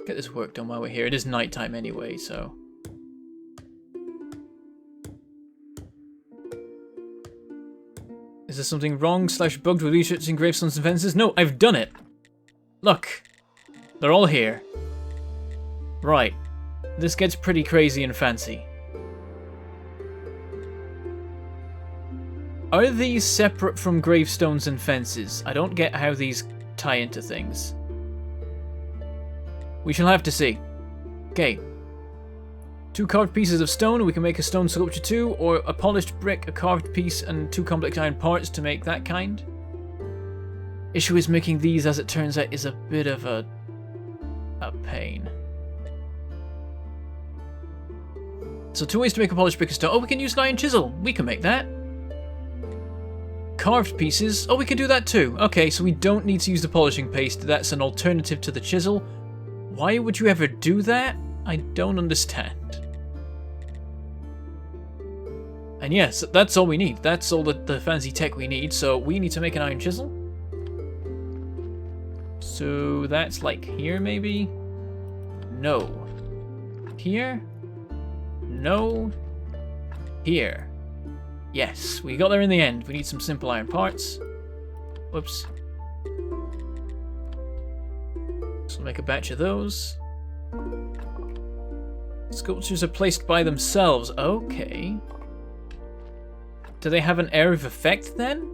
Get this work done while we're here. It is nighttime anyway, so... Is there something wrong / bugged with researching gravestones and fences? No, I've done it! Look! They're all here. Right. This gets pretty crazy and fancy. Are these separate from gravestones and fences? I don't get how these tie into things. We shall have to see. Okay. 2 carved pieces of stone, we can make a stone sculpture too, or a polished brick, a carved piece, and 2 complex iron parts to make that kind. Issue is making these, as it turns out, is a bit of a pain. So 2 ways to make a polished brick of stone. Oh, we can use an iron chisel. We can make that. Carved pieces. Oh, we can do that too. Okay, so we don't need to use the polishing paste. That's an alternative to the chisel. Why would you ever do that? I don't understand. And yes, that's all we need. That's all the fancy tech we need. So we need to make an iron chisel. So that's like here maybe? No. Here? No. Here. Yes, we got there in the end. We need some simple iron parts. Whoops. So we'll make a batch of those. Sculptures are placed by themselves. Okay. Do they have an area of effect then?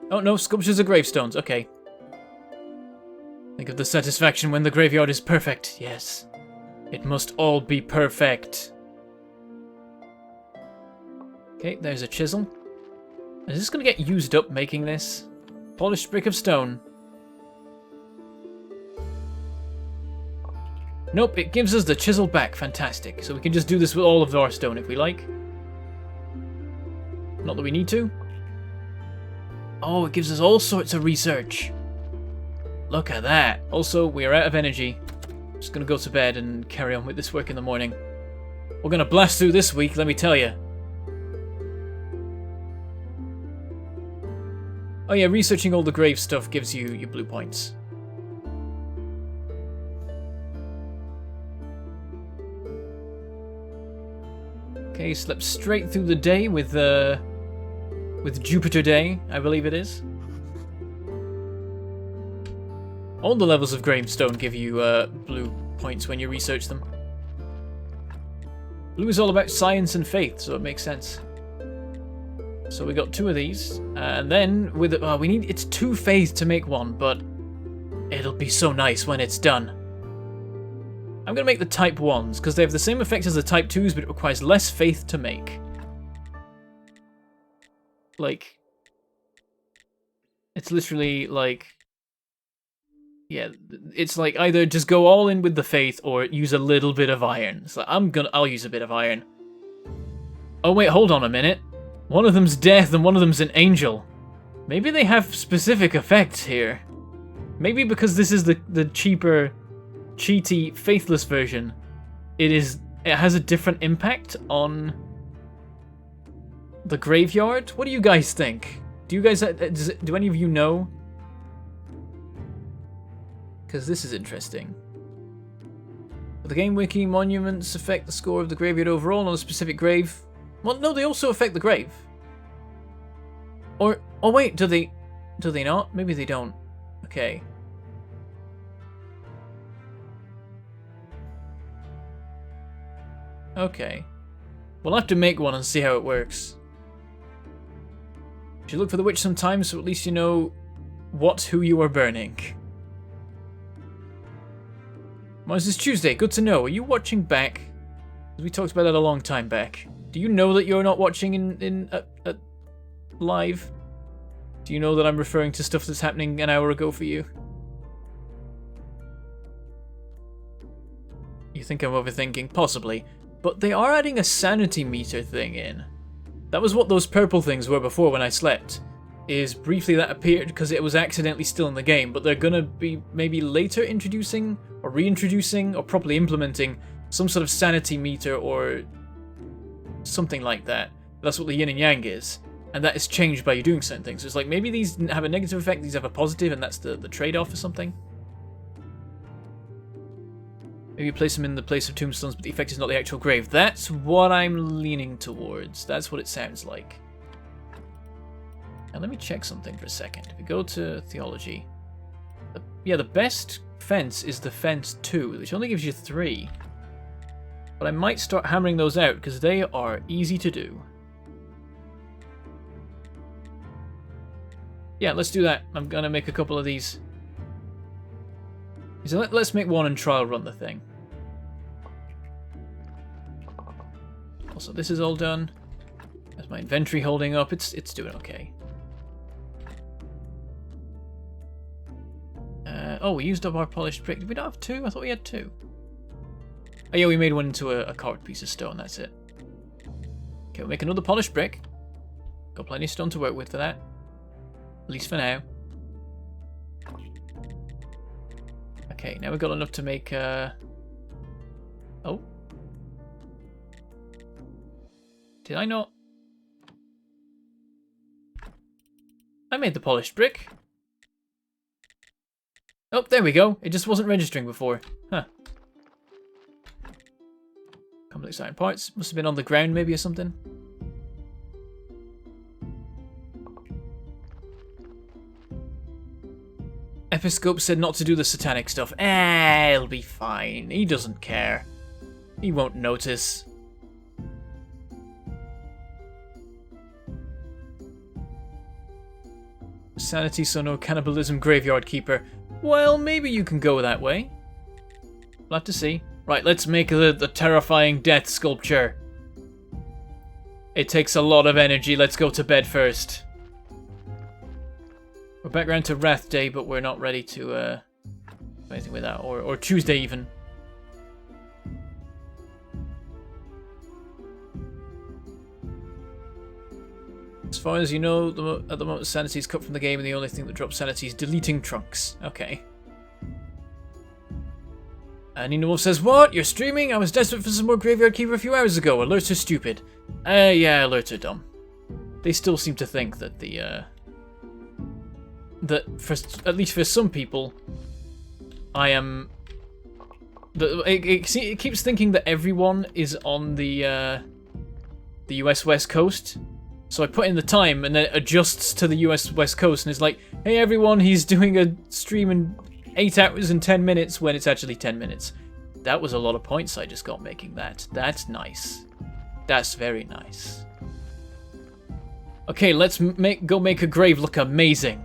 Oh no, sculptures are gravestones. Okay. Think of the satisfaction when the graveyard is perfect. Yes. It must all be perfect. Okay, there's a chisel. Is this going to get used up making this? Polished brick of stone. Nope, it gives us the chisel back. Fantastic. So we can just do this with all of our stone if we like. Not that we need to. Oh, it gives us all sorts of research. Look at that. Also, we are out of energy. I'm just going to go to bed and carry on with this work in the morning. We're going to blast through this week, let me tell you. Oh yeah, researching all the grave stuff gives you your blue points. Okay, slept straight through the day with Jupiter Day, I believe it is. All the levels of gravestone give you blue points when you research them. Blue is all about science and faith, so it makes sense. So we got 2 of these, and then with we need it's 2 faith to make one, but it'll be so nice when it's done. I'm gonna make the type 1s because they have the same effect as the type 2s, but it requires less faith to make. Like, it's literally like, yeah, it's like either just go all in with the faith or use a little bit of iron. So I'll use a bit of iron. Oh wait, hold on a minute. One of them's death and one of them's an angel. Maybe they have specific effects here. Maybe because this is the cheaper, cheaty, faithless version, it has a different impact on the graveyard. What do you guys think? Do you guys do any of you know? Because this is interesting. The game wiki monuments affect the score of the graveyard overall on a specific grave. Well, no, they also affect the grave. Or, oh wait, do they not? Maybe they don't. Okay. Okay. We'll have to make one and see how it works. You should look for the witch sometimes, so at least you know who you are burning. Mars is Tuesday, good to know. Are you watching back? We talked about that a long time back. Do you know that you're not watching in live? Do you know that I'm referring to stuff that's happening an hour ago for you? You think I'm overthinking? Possibly. But they are adding a sanity meter thing in. That was what those purple things were before when I slept. Is briefly that appeared because it was accidentally still in the game, but they're gonna be maybe later introducing or reintroducing or properly implementing some sort of sanity meter or something like that. That's what the yin and yang is, and that is changed by you doing certain things. So it's like maybe these have a negative effect, these have a positive, and that's the trade-off or something. Maybe you place them in the place of tombstones, but the effect is not the actual grave. That's what I'm leaning towards. That's what it sounds like. Now let me check something for a second. If we go to Theology, the best fence is the fence 2, which only gives you 3. But I might start hammering those out because they are easy to do. Yeah, let's do that. I'm gonna make a couple of these. So let's make one and trial run the thing. Also, this is all done. There's my inventory holding up. It's doing okay. Oh, we used up our polished brick. Did we not have 2? I thought we had 2. Oh yeah, we made one into a carved piece of stone. That's it. Okay, we'll make another polished brick. Got plenty of stone to work with for that. At least for now. Okay, now we've got enough to make, oh. Did I not? I made the polished brick. Oh, there we go. It just wasn't registering before. Huh. Complex iron parts. Must have been on the ground maybe or something. Episcope said not to do the satanic stuff. It'll be fine. He doesn't care. He won't notice. Sanity, so no cannibalism, graveyard keeper. Well, maybe you can go that way. We'll have to see. Right, let's make the terrifying death sculpture. It takes a lot of energy. Let's go to bed first. We're back around to Wrath Day, but we're not ready to do anything with that. Or Tuesday even. As far as you know, at the moment sanity is cut from the game, and the only thing that drops sanity is deleting trunks. Okay. And Nina Wolf says, what? You're streaming? I was desperate for some more Graveyard Keeper a few hours ago. Alerts are stupid. Yeah, alerts are dumb. They still seem to think that at least for some people, I am... It keeps thinking that everyone is on the US West Coast. So I put in the time, and then it adjusts to the US West Coast, and it's like, hey everyone, he's doing a stream in 8 hours and 10 minutes, when it's actually 10 minutes. That was a lot of points I just got making that. That's nice. That's very nice. Okay, let's go make a grave look amazing.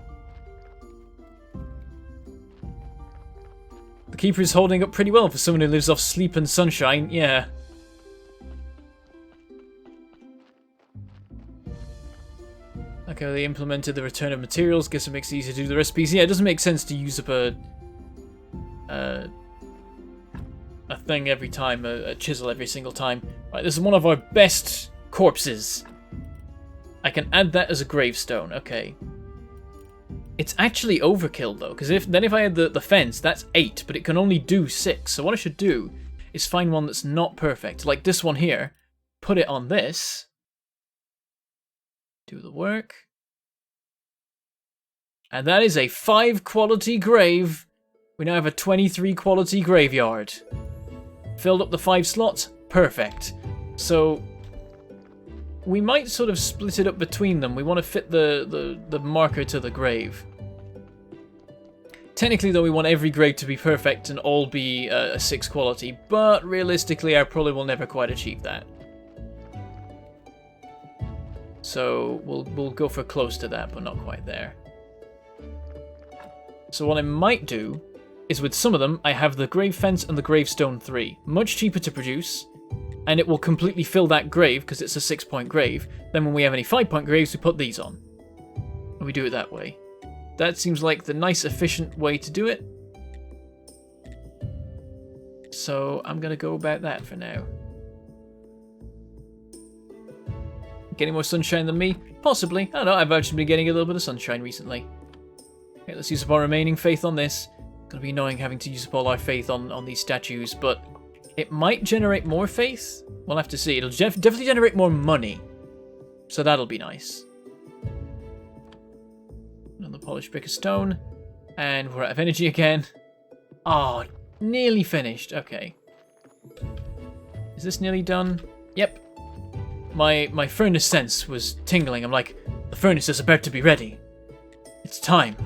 The Keeper is holding up pretty well for someone who lives off sleep and sunshine, yeah. Okay, they implemented the return of materials. Guess it makes it easier to do the recipes. Yeah, it doesn't make sense to use up a thing every time, a chisel every single time. Right, this is one of our best corpses. I can add that as a gravestone. Okay. It's actually overkill though, because if I had the fence, that's 8, but it can only do 6. So what I should do is find one that's not perfect, like this one here. Put it on this. Do the work. And that is a 5 quality grave. We now have a 23 quality graveyard. Filled up the 5 slots. Perfect. So we might sort of split it up between them. We want to fit the marker to the grave. Technically though, we want every grave to be perfect and all be a 6 quality, but realistically I probably will never quite achieve that. So we'll go for close to that, but not quite there. So what I might do is with some of them, I have the grave fence and the gravestone 3. Much cheaper to produce, and it will completely fill that grave because it's a 6-point grave. Then when we have any 5-point graves, we put these on. And we do it that way. That seems like the nice, efficient way to do it. So I'm going to go about that for now. Getting more sunshine than me? Possibly. I don't know, I've actually been getting a little bit of sunshine recently. Okay, let's use up our remaining faith on this. It's going to be annoying having to use up all our faith on these statues, but it might generate more faith. We'll have to see. It'll definitely generate more money. So that'll be nice. Another polished brick of stone. And we're out of energy again. Oh, nearly finished. Okay. Is this nearly done? Yep. My furnace sense was tingling. I'm like, the furnace is about to be ready. It's time.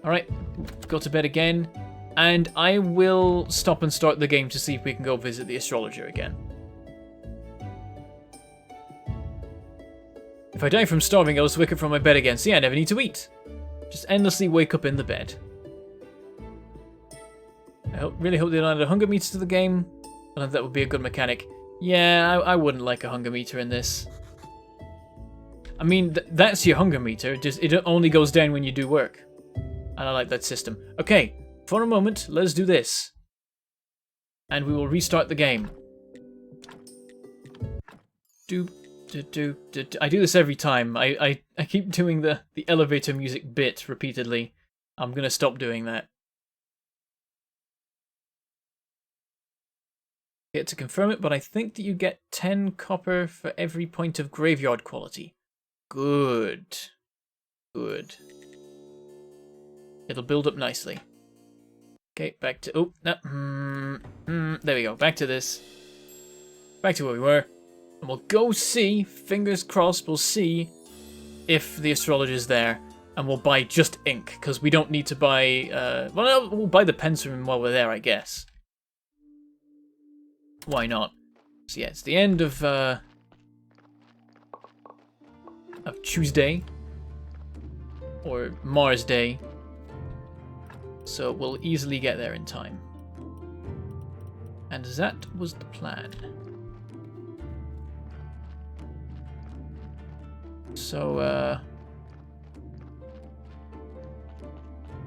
Alright, go to bed again. And I will stop and start the game to see if we can go visit the Astrologer again. If I die from starving, I'll just wake up from my bed again. See, I never need to eat. Just endlessly wake up in the bed. I really hope they don't add a hunger meter to the game. I think that would be a good mechanic. Yeah, I wouldn't like a hunger meter in this. I mean, that's your hunger meter. Just it only goes down when you do work. And I like that system. Okay, for a moment, let's do this. And we will restart the game. I do this every time. I keep doing the elevator music bit repeatedly. I'm gonna stop doing that. Get to confirm it, but I think that you get 10 copper for every point of graveyard quality. Good. Good. It'll build up nicely. Okay, back to... Oh, no. There we go. Back to this. Back to where we were. And we'll go see, fingers crossed, we'll see if the Astrologer's there. And we'll buy just ink, because we don't need to buy... well, no, we'll buy the pens from him while we're there, I guess. Why not? So yeah, it's the end of Tuesday. Or Mars Day. So we'll easily get there in time. And that was the plan. So,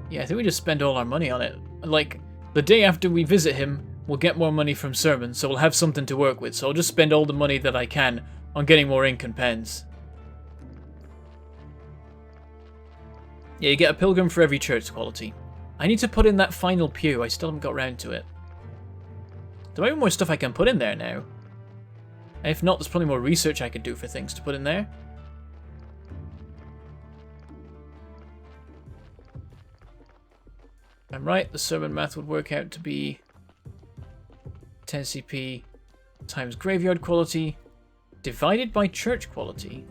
yeah, I think we just spend all our money on it. Like, the day after we visit him, we'll get more money from sermons, so we'll have something to work with. So I'll just spend all the money that I can on getting more ink and pens. Yeah, you get a pilgrim for every church quality. I need to put in that final pew. I still haven't got around to it. There might be more stuff I can put in there now. And if not, there's probably more research I could do for things to put in there. I'm right, the sermon math would work out to be 10 CP times graveyard quality divided by church quality.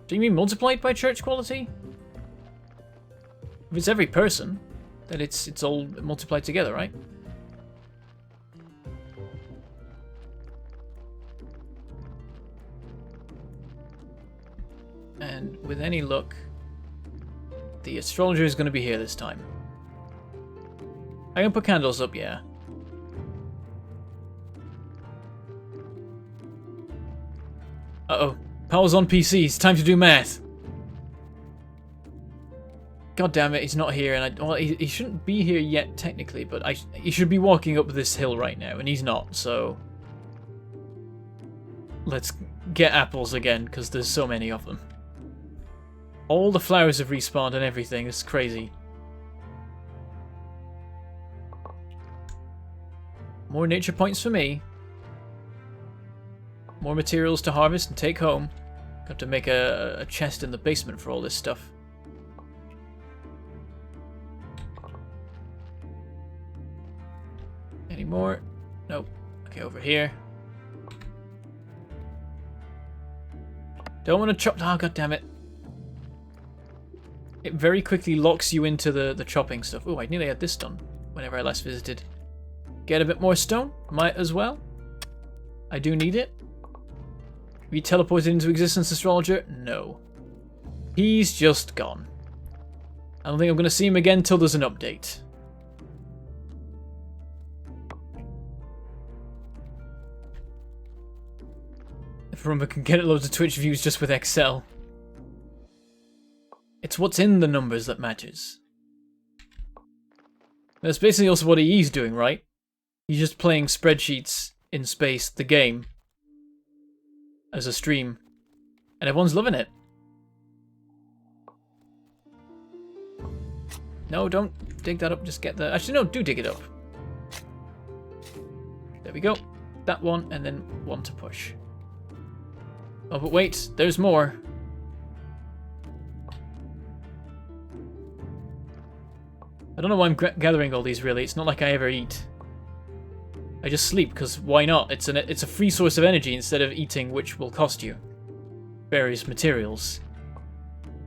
Do you mean multiplied by church quality? If it's every person, then it's all multiplied together, right? And with any luck, the Astrologer is going to be here this time. I can put candles up, yeah. Uh-oh. Power's on PCs. Time to do math. God damn it, he's not here, and well, he shouldn't be here yet, technically, but he should be walking up this hill right now, and he's not, so... Let's get apples again, because there's so many of them. All the flowers have respawned and everything, it's crazy. More nature points for me. More materials to harvest and take home. Got to make a chest in the basement for all this stuff. Any more? Nope. Okay, over here. Don't want to chop... Oh, god damn it. It very quickly locks you into the chopping stuff. Oh, I nearly had this done whenever I last visited. Get a bit more stone? Might as well. I do need it. Have you teleported into existence, Astrologer? No. He's just gone. I don't think I'm going to see him again till there's an update. If Rumba can get loads of Twitch views just with Excel. It's what's in the numbers that matters. That's basically also what he's doing, right? He's just playing spreadsheets in space, the game, as a stream. And everyone's loving it. No, don't dig that up, just get the... Actually, no, do dig it up. There we go. That one, and then one to push. Oh, but wait, there's more. I don't know why I'm gathering all these, really. It's not like I ever eat. I just sleep, because why not? It's a free source of energy instead of eating, which will cost you various materials.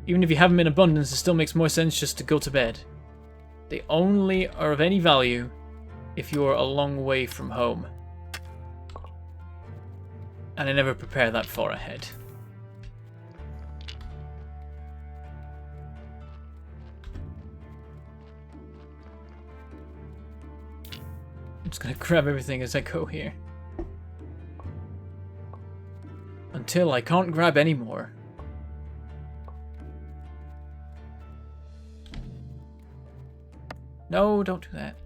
Even if you have them in abundance, it still makes more sense just to go to bed. They only are of any value if you're a long way from home. And I never prepare that far ahead. I'm just gonna grab everything as I go here. Until I can't grab any more. No, don't do that.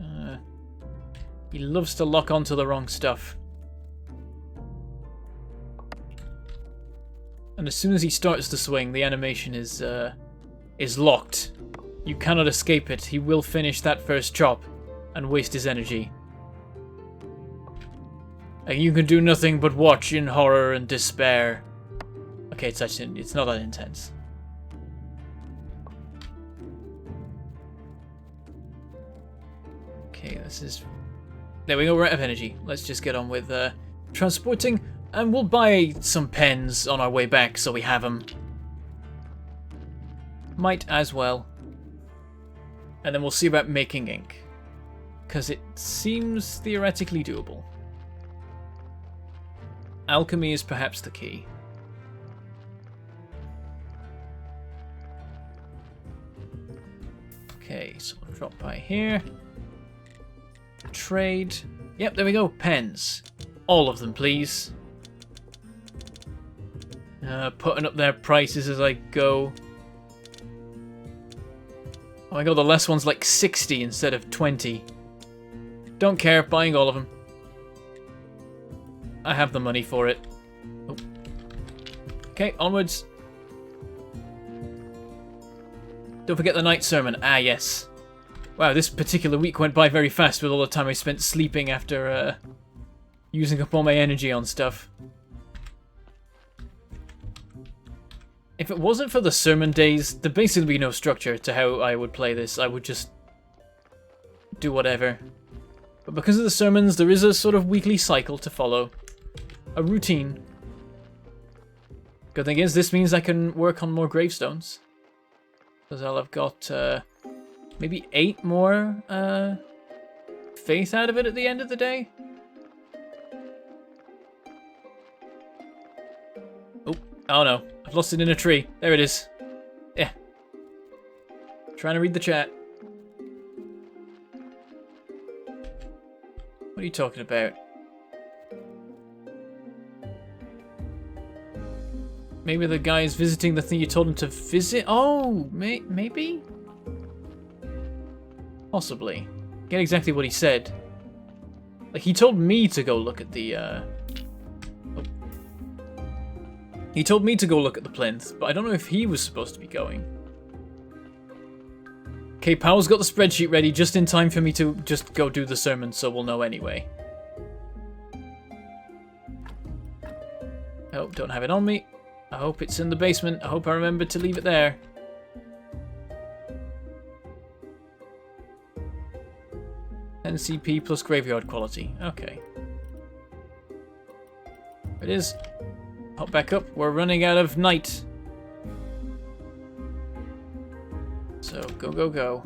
He loves to lock onto the wrong stuff. And as soon as he starts to swing, the animation is locked. You cannot escape it. He will finish that first chop and waste his energy. And you can do nothing but watch in horror and despair. Okay, it's not that intense. Okay, this is... There we go, we're out of energy. Let's just get on with transporting. And we'll buy some pens on our way back so we have them. Might as well. And then we'll see about making ink. Because it seems theoretically doable. Alchemy is perhaps the key. Okay, so we'll drop by here. Trade. Yep, there we go. Pens. All of them, please. Putting up their prices as I go. Oh my god, the last one's like 60 instead of 20. Don't care, buying all of them. I have the money for it. Oh. Okay, onwards. Don't forget the night sermon. Ah, yes. Wow, this particular week went by very fast with all the time I spent sleeping after using up all my energy on stuff. If it wasn't for the sermon days, there'd basically be no structure to how I would play this. I would just do whatever. But because of the sermons, there is a sort of weekly cycle to follow. A routine. Good thing is, this means I can work on more gravestones. Because I'll have got maybe 8 more faith out of it at the end of the day. Oh no, I've lost it in a tree. There it is. Yeah. Trying to read the chat. What are you talking about? Maybe the guy is visiting the thing you told him to visit? Oh, maybe? Possibly. Get exactly what he said. Like, he told me to go look at the, He told me to go look at the plinth, but I don't know if he was supposed to be going. Okay, Powell's got the spreadsheet ready just in time for me to just go do the sermon, so we'll know anyway. Oh, don't have it on me. I hope it's in the basement. I hope I remember to leave it there. NCP plus graveyard quality. Okay. There it is. Hop back up. We're running out of night. So, go, go, go.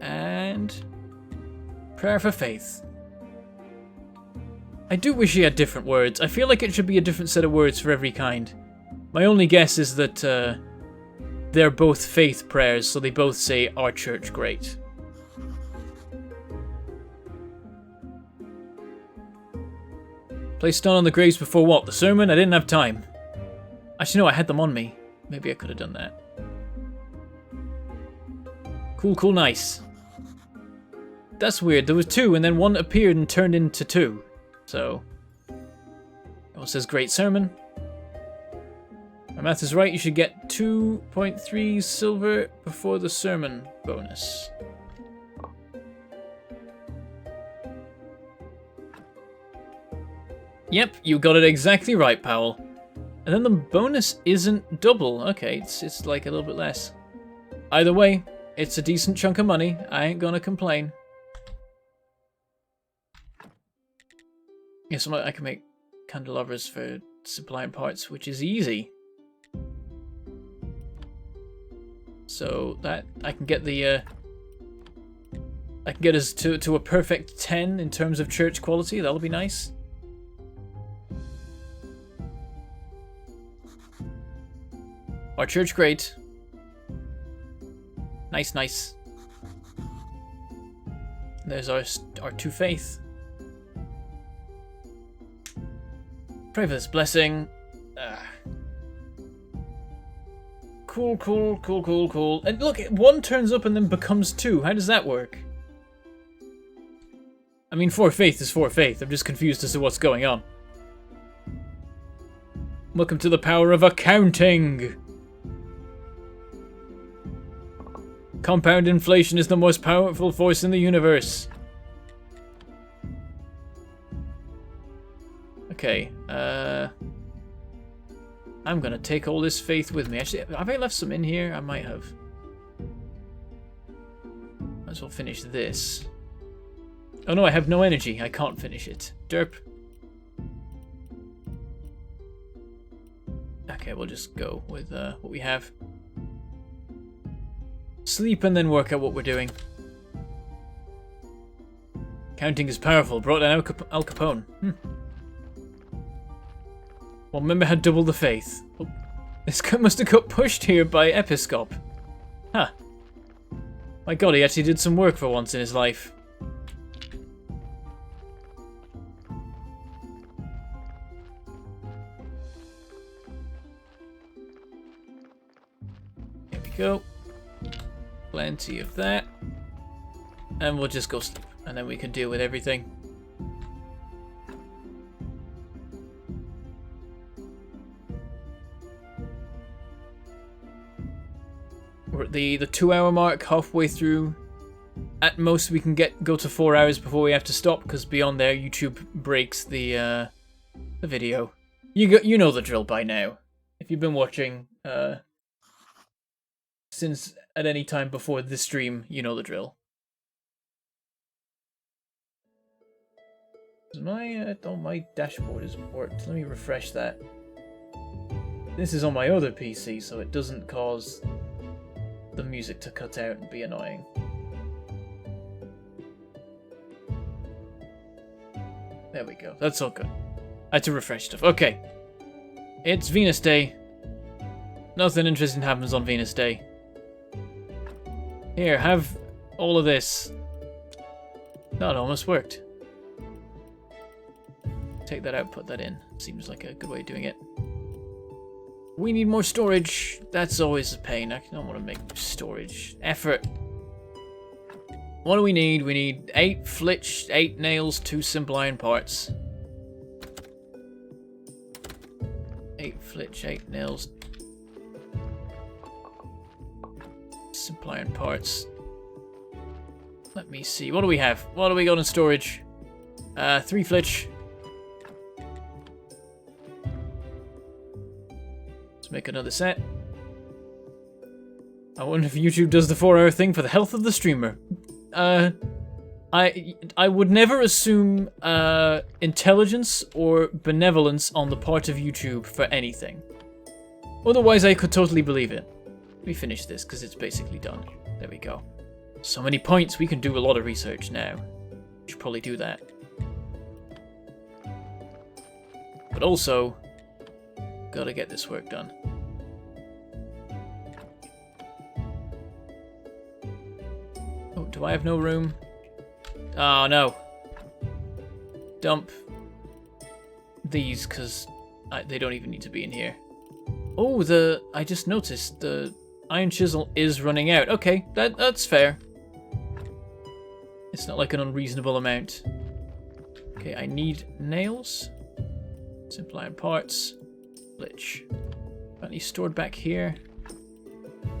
And... prayer for faith. I do wish he had different words. I feel like it should be a different set of words for every kind. My only guess is that they're both faith prayers, so they both say, "Our church great." Place stone on the graves before what? The sermon? I didn't have time. Actually, no, I had them on me. Maybe I could have done that. Cool, cool, nice. That's weird. There was 2, and then 1 appeared and turned into 2. So, it says great sermon. My math is right. You should get 2.3 silver before the sermon bonus. Yep, you got it exactly right, Powell. And then the bonus isn't double. Okay, it's like a little bit less. Either way, it's a decent chunk of money. I ain't gonna complain. Yes, I can make candelabras for supplying parts, which is easy. So that I can get the I can get us to a perfect 10 in terms of church quality. That'll be nice. Our church great. Nice, nice. There's our 2 faith. Pray for this blessing. Cool, cool, cool, cool, cool. And look, 1 turns up and then becomes 2. How does that work? I mean, 4 faith is 4 faith. I'm just confused as to what's going on. Welcome to the power of accounting. Compound inflation is the most powerful force in the universe. Okay, I'm gonna take all this faith with me. Actually, have I left some in here? I might have. Might as well finish this. Oh no, I have no energy. I can't finish it. Derp. Okay, we'll just go with what we have. Sleep and then work out what we're doing. Counting is powerful. Brought down Al Capone. One member had double the faith. Oh, this guy must have got pushed here by Episcop. Huh. My god, he actually did some work for once in his life. Here we go. Plenty of that. And we'll just go sleep. And then we can deal with everything. We're at the 2 hour mark, halfway through. At most we can go to 4 hours before we have to stop, because beyond there YouTube breaks the video. You know the drill by now. If you've been watching since at any time before this stream, you know the drill. My dashboard is warped. Let me refresh that. This is on my other PC, so it doesn't cause the music to cut out and be annoying. There we go. That's all good. I had to refresh stuff. Okay. It's Venus Day. Nothing interesting happens on Venus Day. Here, have all of this. That almost worked. Take that out, put that in. Seems like a good way of doing it. We need more storage. That's always a pain. I don't want to make storage. Effort. What do we need? We need 8 flitch, 8 nails, 2 simple iron parts. 8 flitch, 8 nails. Simple iron parts. Let me see. What do we have? What do we got in storage? 3 flitch. Make another set. I wonder if YouTube does the 4 hour thing for the health of the streamer. I would never assume intelligence or benevolence on the part of YouTube for anything. Otherwise I could totally believe it. Let me finish this because it's basically done. There we go. So many points, we can do a lot of research now. Should probably do that. But also, gotta get this work done. Oh, do I have no room? Oh, no. Dump these, because they don't even need to be in here. Oh, I just noticed the iron chisel is running out. Okay, that's fair. It's not like an unreasonable amount. Okay, I need nails. Simple iron parts. Flitch. Got any stored back here?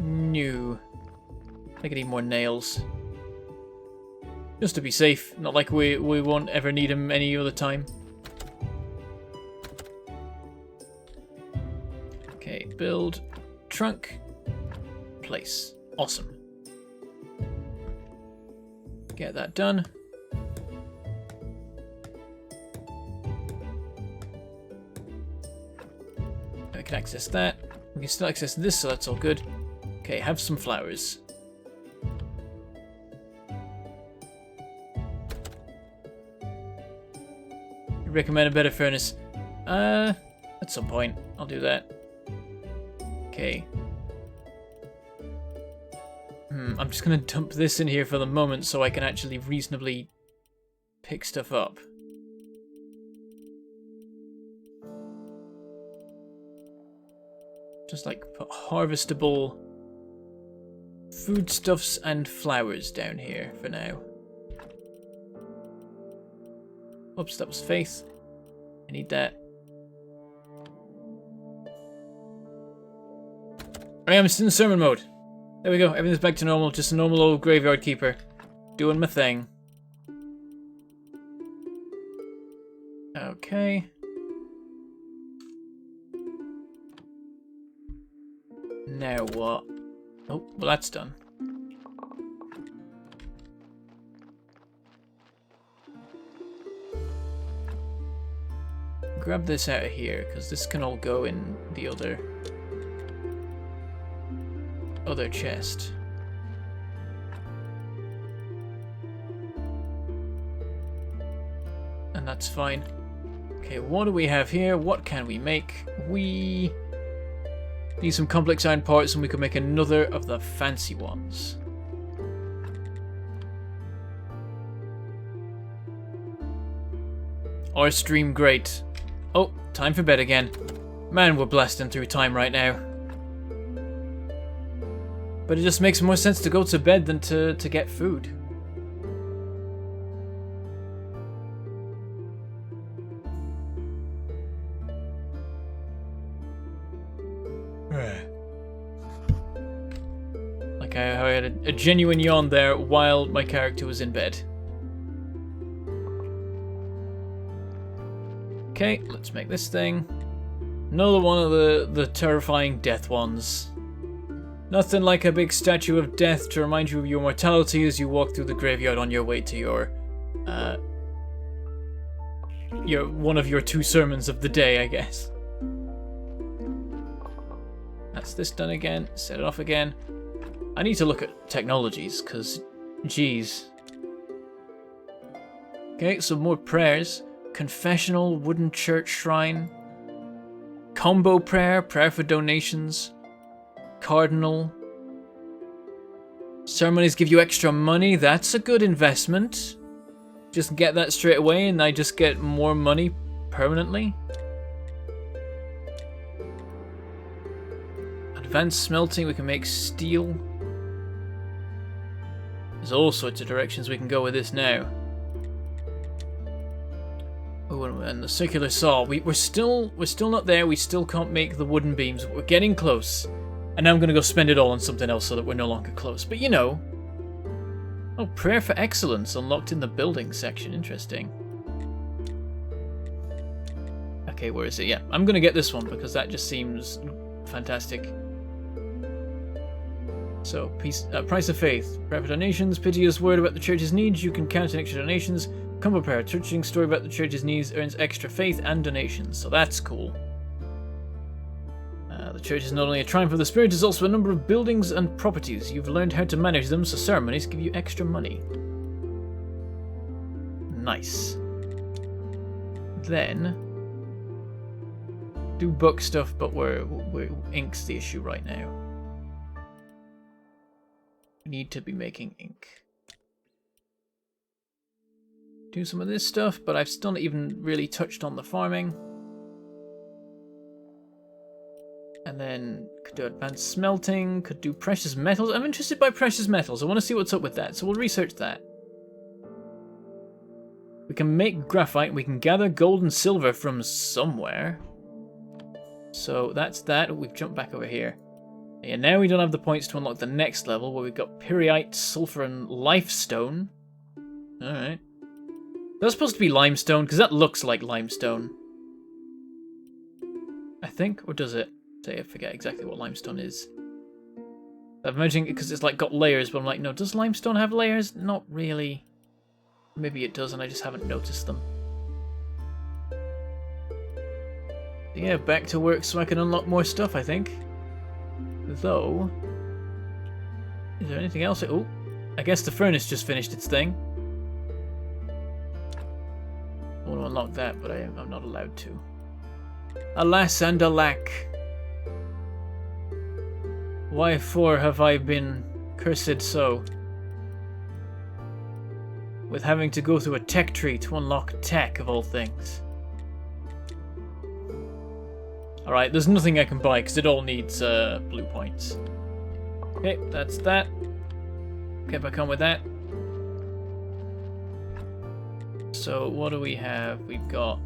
No. I think I need more nails. Just to be safe. Not like we won't ever need them any other time. Okay, build. Trunk. Place. Awesome. Get that done. I can access that. We can still access this, so that's all good. Okay, have some flowers. You recommend a better furnace? At some point, I'll do that. Okay. I'm just gonna dump this in here for the moment so I can actually reasonably pick stuff up. Just like put harvestable foodstuffs and flowers down here for now. Oops, that was faith. I need that. I am still in sermon mode. There we go, everything's back to normal, just a normal old graveyard keeper. Doing my thing. Okay. Now what? Oh, well that's done. Grab this out of here, because this can all go in the other other chest. And that's fine. Okay, what do we have here? What can we make? We need some complex iron parts, and we can make another of the fancy ones. Our stream great. Oh, time for bed again. Man, we're blasting through time right now. But it just makes more sense to go to bed than to get food. Like I had a genuine yawn there while my character was in bed. Okay, let's make this thing. Another one of the terrifying death ones. Nothing like a big statue of death to remind you of your mortality as you walk through the graveyard on your way to your one of your 2 sermons of the day, I guess. That's this done again. Set it off again. I need to look at technologies, because, geez. Okay, so more prayers. Confessional, wooden church shrine. Combo prayer, prayer for donations. Cardinal. Ceremonies give you extra money. That's a good investment. Just get that straight away and I just get more money permanently. Advanced smelting, we can make steel. There's all sorts of directions we can go with this now. Oh, and the circular saw. We're still not there. We still can't make the wooden beams. We're getting close. And now I'm going to go spend it all on something else so that we're no longer close. But you know. Oh, prayer for excellence unlocked in the building section. Interesting. Okay, where is it? Yeah, I'm going to get this one because that just seems fantastic. So, price of faith. Prayer for donations. Piteous word about the church's needs. You can count in extra donations. Combo prayer. Touching story about the church's needs earns extra faith and donations. So that's cool. The church is not only a shrine for the spirit, it's also a number of buildings and properties. You've learned how to manage them, so ceremonies give you extra money. Nice. Then do book stuff, but we're ink's the issue right now. We need to be making ink. Do some of this stuff, but I've still not even really touched on the farming. And then could do advanced smelting, could do precious metals. I'm interested by precious metals. I want to see what's up with that, so we'll research that. We can make graphite, we can gather gold and silver from somewhere. So that's that. We've jumped back over here. And now we don't have the points to unlock the next level where we've got pyrite, sulfur, and lifestone. Alright. That's supposed to be limestone, because that looks like limestone. I think, or does it? I forget exactly what limestone is. I'm imagining it because it's like got layers, but I'm like, no, does limestone have layers? Not really. Maybe it does and I just haven't noticed them. Yeah, back to work so I can unlock more stuff, I think. Though, is there anything else? Oh, I guess the furnace just finished its thing. I want to unlock that, but I'm not allowed to. Alas and alack. Wherefore have I been cursed so? With having to go through a tech tree to unlock tech, of all things. Alright, there's nothing I can buy because it all needs blue points. Okay, that's that. Get back on with that. So, what do we have? We've got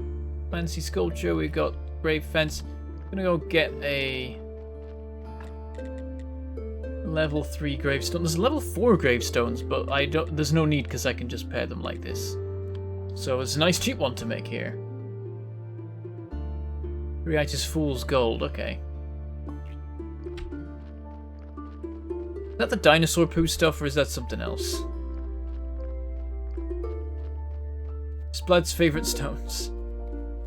fancy sculpture, we've got grave fence. I'm gonna go get a level 3 gravestone. There's level 4 gravestones, but there's no need because I can just pair them like this. So it's a nice cheap one to make here. Creates fool's gold, okay. Is that the dinosaur poo stuff or is that something else? Splad's favourite stones.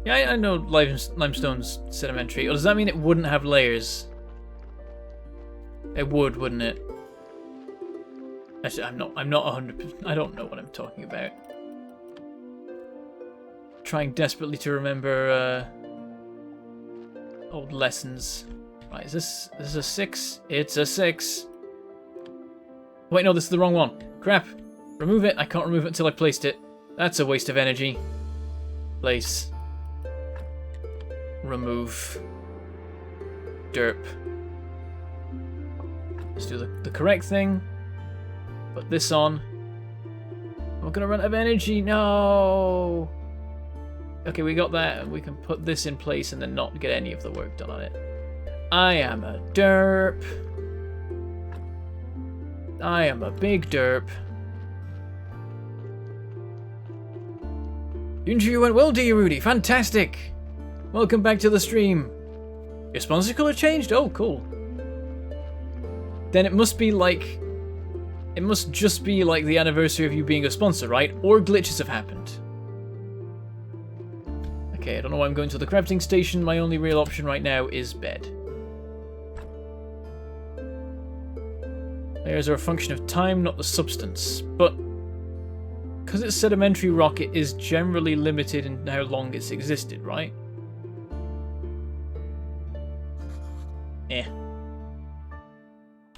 Yeah, I know limestone's sedimentary. Or does that mean it wouldn't have layers? It would, wouldn't it? Actually, I'm not 100%. I don't know what I'm talking about. Trying desperately to remember old lessons. Right, is this a 6? It's a 6. Wait, no, this is the wrong one. Crap. Remove it. I can't remove it until I placed it. That's a waste of energy. Place. Remove. Derp. Let's do the correct thing. Put this on. We're gonna run out of energy. No! Okay, we got that. We can put this in place and then not get any of the work done on it. I am a derp. I am a big derp. The interview went well, do you, Rudy? Fantastic! Welcome back to the stream. Your sponsor color changed? Oh, cool. Then it must be like... It must just be like the anniversary of you being a sponsor, right? Or glitches have happened. Okay, I don't know why I'm going to the crafting station. My only real option right now is bed. Layers are a function of time, not the substance. But because it's sedimentary rock, it is generally limited in how long it's existed, right? Eh.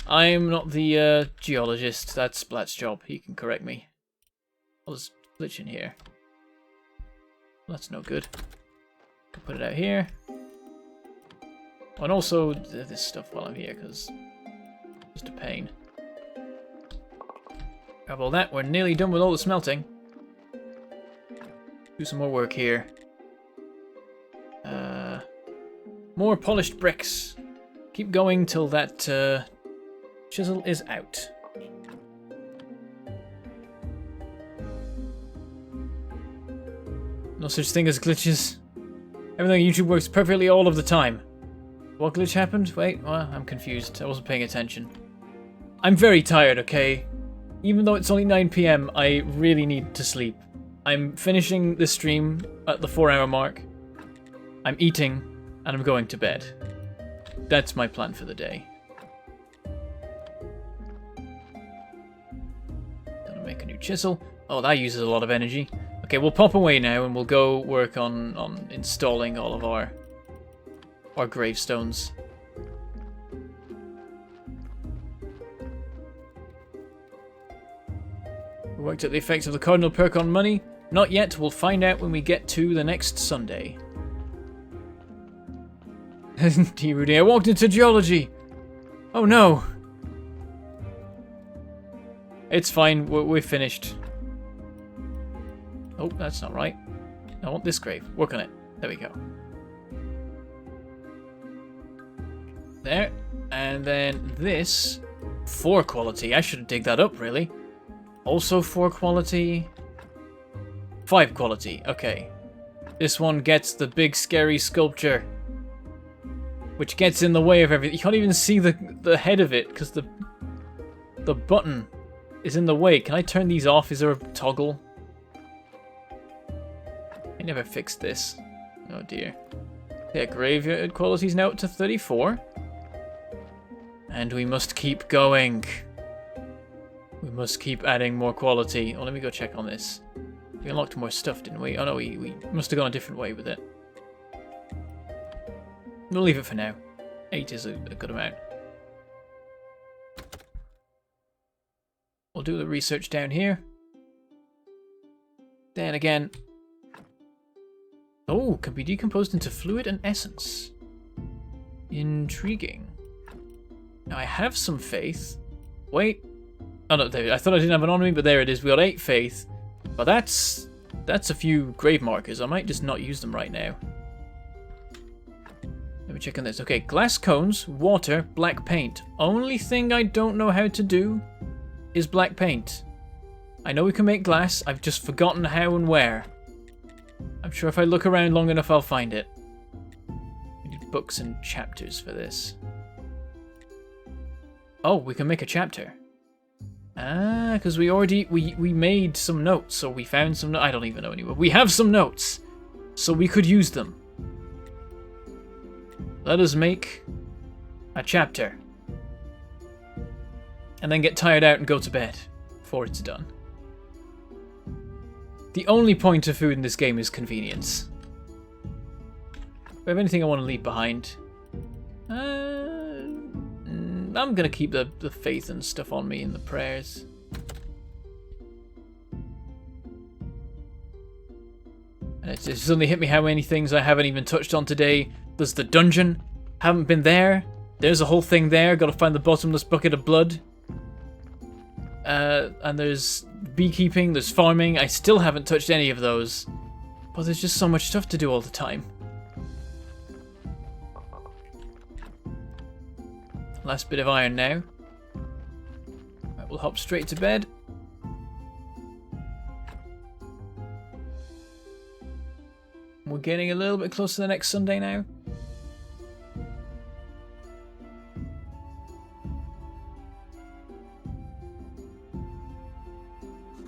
I'm not the geologist. That's Splat's job. He can correct me. Oh, there's a glitch in here. That's no good. Can put it out here. Oh, and also this stuff while I'm here, because it's just a pain. Grab all that. We're nearly done with all the smelting. Do some more work here. More polished bricks. Keep going till that chisel is out. No such thing as glitches. Everything on YouTube works perfectly all of the time. What glitch happened? Wait, well, I'm confused. I wasn't paying attention. I'm very tired, okay? Even though it's only 9 PM, I really need to sleep. I'm finishing the stream at the 4-hour mark. I'm eating, and I'm going to bed. That's my plan for the day. Gonna make a new chisel. Oh, that uses a lot of energy. Okay, we'll pop away now and we'll go work on installing all of our gravestones. We worked out the effects of the cardinal perk on money. Not yet, we'll find out when we get to the next Sunday. T. Rudy, I walked into geology. Oh no. It's fine, we're finished. Oh, that's not right. I want this grave. Work on it. There we go. There. And then this. 4 quality. I should dig that up, really. Also 4 quality. 5 quality. Okay. This one gets the big scary sculpture. Which gets in the way of everything. You can't even see the head of it because the button is in the way. Can I turn these off? Is there a toggle? I never fixed this. Oh dear. Yeah, graveyard quality is now up to 34. And we must keep going. We must keep adding more quality. Oh, let me go check on this. We unlocked more stuff, didn't we? Oh no, we must have gone a different way with it. We'll leave it for now. 8 is a good amount. We'll do the research down here. Then again... Oh, can be decomposed into fluid and essence. Intriguing. Now I have some faith. Wait. Oh no, there, I thought I didn't have it on me, but there it is. We got 8 faith. But that's a few grave markers. I might just not use them right now. Let me check on this. Okay, glass cones, water, black paint. Only thing I don't know how to do is black paint. I know we can make glass. I've just forgotten how and where. I'm sure if I look around long enough, I'll find it. We need books and chapters for this. Oh, we can make a chapter. Ah, because we already... We made some notes, or we found some... I don't even know anymore. We have some notes, so we could use them. Let us make a chapter. and then get tired out and go to bed before it's done. The only point of food in this game is convenience. Do I have anything I want to leave behind? I'm gonna keep the faith and stuff on me and the prayers. And it's suddenly hit me how many things I haven't even touched on today. There's the dungeon. Haven't been there. There's a whole thing there. Gotta find the bottomless bucket of blood. And there's beekeeping, there's farming. I still haven't touched any of those. But there's just so much stuff to do all the time. Last bit of iron now. Right, we'll hop straight to bed. We're getting a little bit closer to the next Sunday now.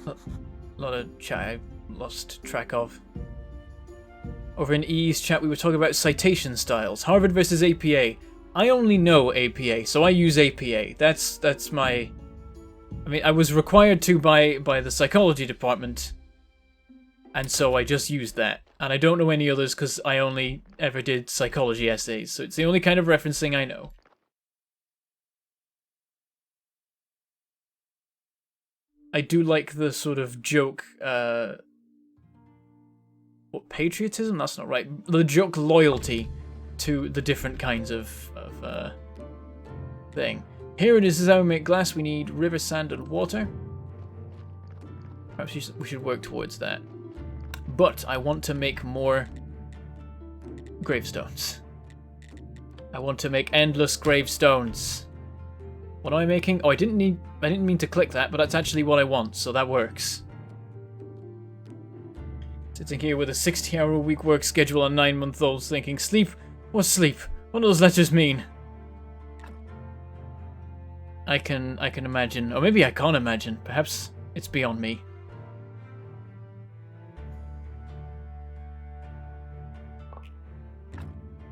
A lot of chat I lost track of. Over in E's chat we were talking about citation styles. Harvard versus APA. I only know APA, so I use APA. That's my... I mean, I was required to by the psychology department, and so I just used that. And I don't know any others because I only ever did psychology essays, so it's the only kind of referencing I know. I do like the sort of joke, what, patriotism? That's not right. The joke loyalty to the different kinds of thing. Here it is, this is how we make glass. We need river, sand, and water. Perhaps we should work towards that. But I want to make more gravestones. I want to make endless gravestones. What am I making? Oh, I didn't mean to click that, but that's actually what I want, so that works. Sitting here with a 60-hour-a-week work schedule on 9-month-olds thinking, sleep? What's sleep? What do those letters mean? I can imagine, or maybe I can't imagine. Perhaps it's beyond me.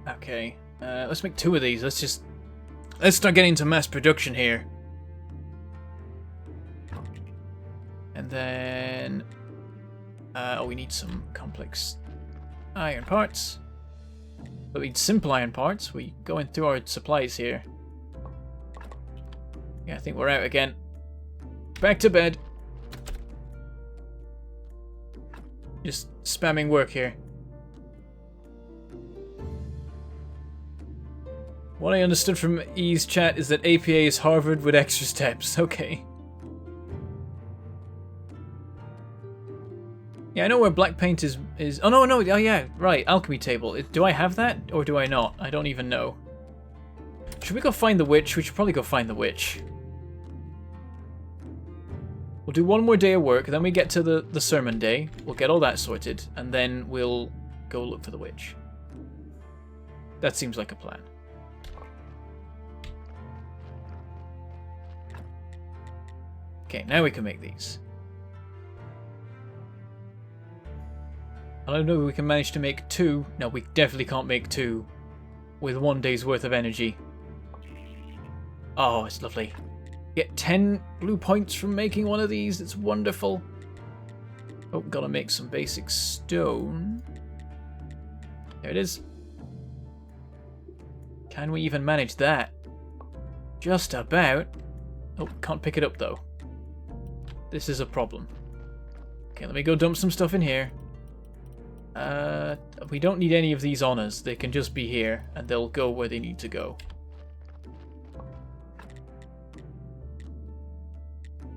Okay, let's make 2 of these. Let's start getting into mass production here. And then, oh, we need some complex iron parts. But we need simple iron parts. We going through our supplies here. Yeah, I think we're out again. Back to bed. Just spamming work here. What I understood from E's chat is that APA is Harvard with extra steps. Okay. Yeah, I know where black paint is... Oh, no, oh yeah, right, alchemy table. Do I have that, or do I not? I don't even know. Should we go find the witch? We should probably go find the witch. We'll do 1 more day of work, then we get to the sermon day. We'll get all that sorted, and then we'll go look for the witch. That seems like a plan. Okay, now we can make these. I don't know if we can manage to make 2. No, we definitely can't make 2 with 1 day's worth of energy. Oh, it's lovely. Get 10 blue points from making one of these. It's wonderful. Oh, gotta make some basic stone. There it is. Can we even manage that? Just about. Oh, can't pick it up though. This is a problem. Okay, let me go dump some stuff in here. We don't need any of these on us. They can just be here, and they'll go where they need to go.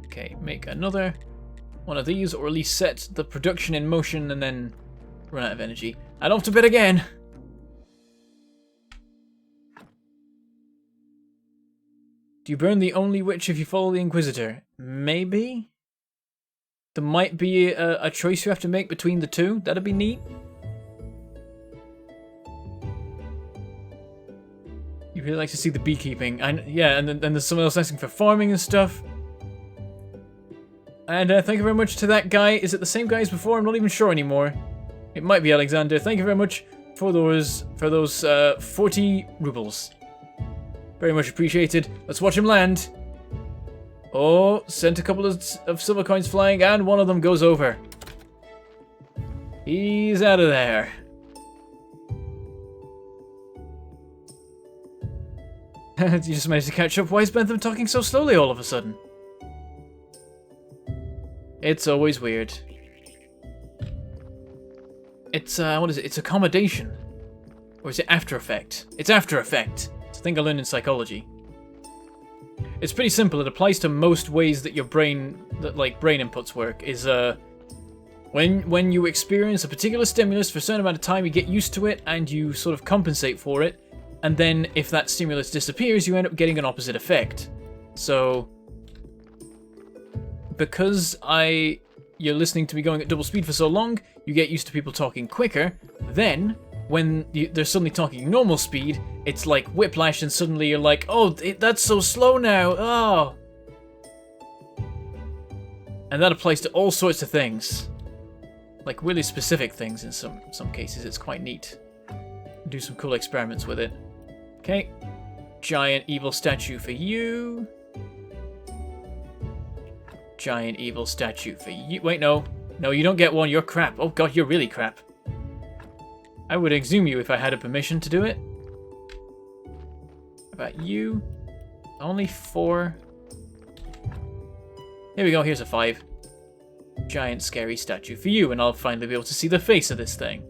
Okay, make another one of these, or at least set the production in motion and then run out of energy. And off to bed again! Do you burn the only witch if you follow the Inquisitor? Maybe? There might be a choice you have to make between the 2. That'd be neat. You really like to see the beekeeping. Yeah, and then there's someone else asking for farming and stuff. And thank you very much to that guy. Is it the same guy as before? I'm not even sure anymore. It might be Alexander. Thank you very much for those 40 rubles. Very much appreciated. Let's watch him land. Oh, sent a couple of silver coins flying, and one of them goes over. He's out of there. You just managed to catch up. Why is Bentham talking so slowly all of a sudden? It's always weird. It's, what is it? It's accommodation. Or is it after effect? It's after effect. It's a thing I learned in psychology. It's pretty simple. It applies to most ways that your brain, like brain inputs work, is, when you experience a particular stimulus for a certain amount of time, you get used to it and you sort of compensate for it. And then if that stimulus disappears, you end up getting an opposite effect. So, because you're listening to me going at double speed for so long, you get used to people talking quicker. Then, when they're suddenly talking normal speed, it's like whiplash and suddenly you're like, oh, that's so slow now, oh. And that applies to all sorts of things. Like really specific things in some cases. It's quite neat. Do some cool experiments with it. Okay. Giant evil statue for you. Giant evil statue for you. Wait, no. No, you don't get one. You're crap. Oh god, you're really crap. I would exhume you if I had a permission to do it. How about you? Only 4. Here we go. Here's a 5. Giant scary statue for you, and I'll finally be able to see the face of this thing.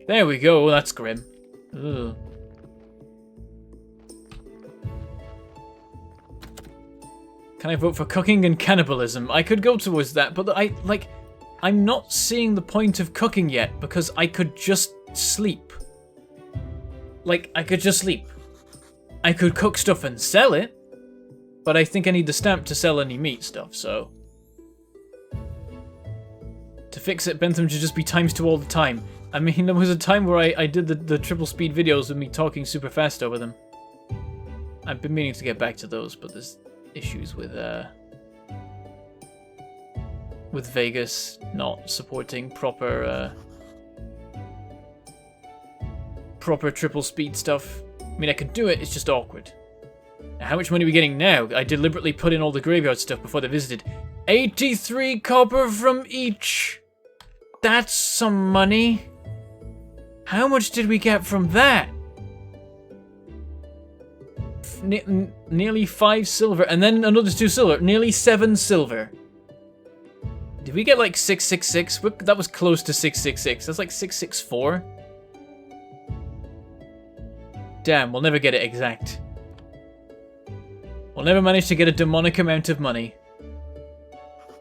There we go. Oh, that's grim. Ugh. Can I vote for cooking and cannibalism? I could go towards that, but I'm not seeing the point of cooking yet, because I could just sleep. Like, I could just sleep. I could cook stuff and sell it, but I think I need the stamp to sell any meat stuff, so... To fix it, Bentham should just be ×2 all the time. I mean, there was a time where I did the triple speed videos with me talking super fast over them. I've been meaning to get back to those, but there's issues with Vegas not supporting proper triple speed stuff. I mean, I could do it, it's just awkward. Now, how much money are we getting now? I deliberately put in all the graveyard stuff before they visited. 83 copper from each! That's some money. How much did we get from that? Nearly 5 silver, and then another 2 silver. Nearly 7 silver. Did we get like 666? That was close to 666. That's like 664. Damn, we'll never get it exact. We'll never manage to get a demonic amount of money.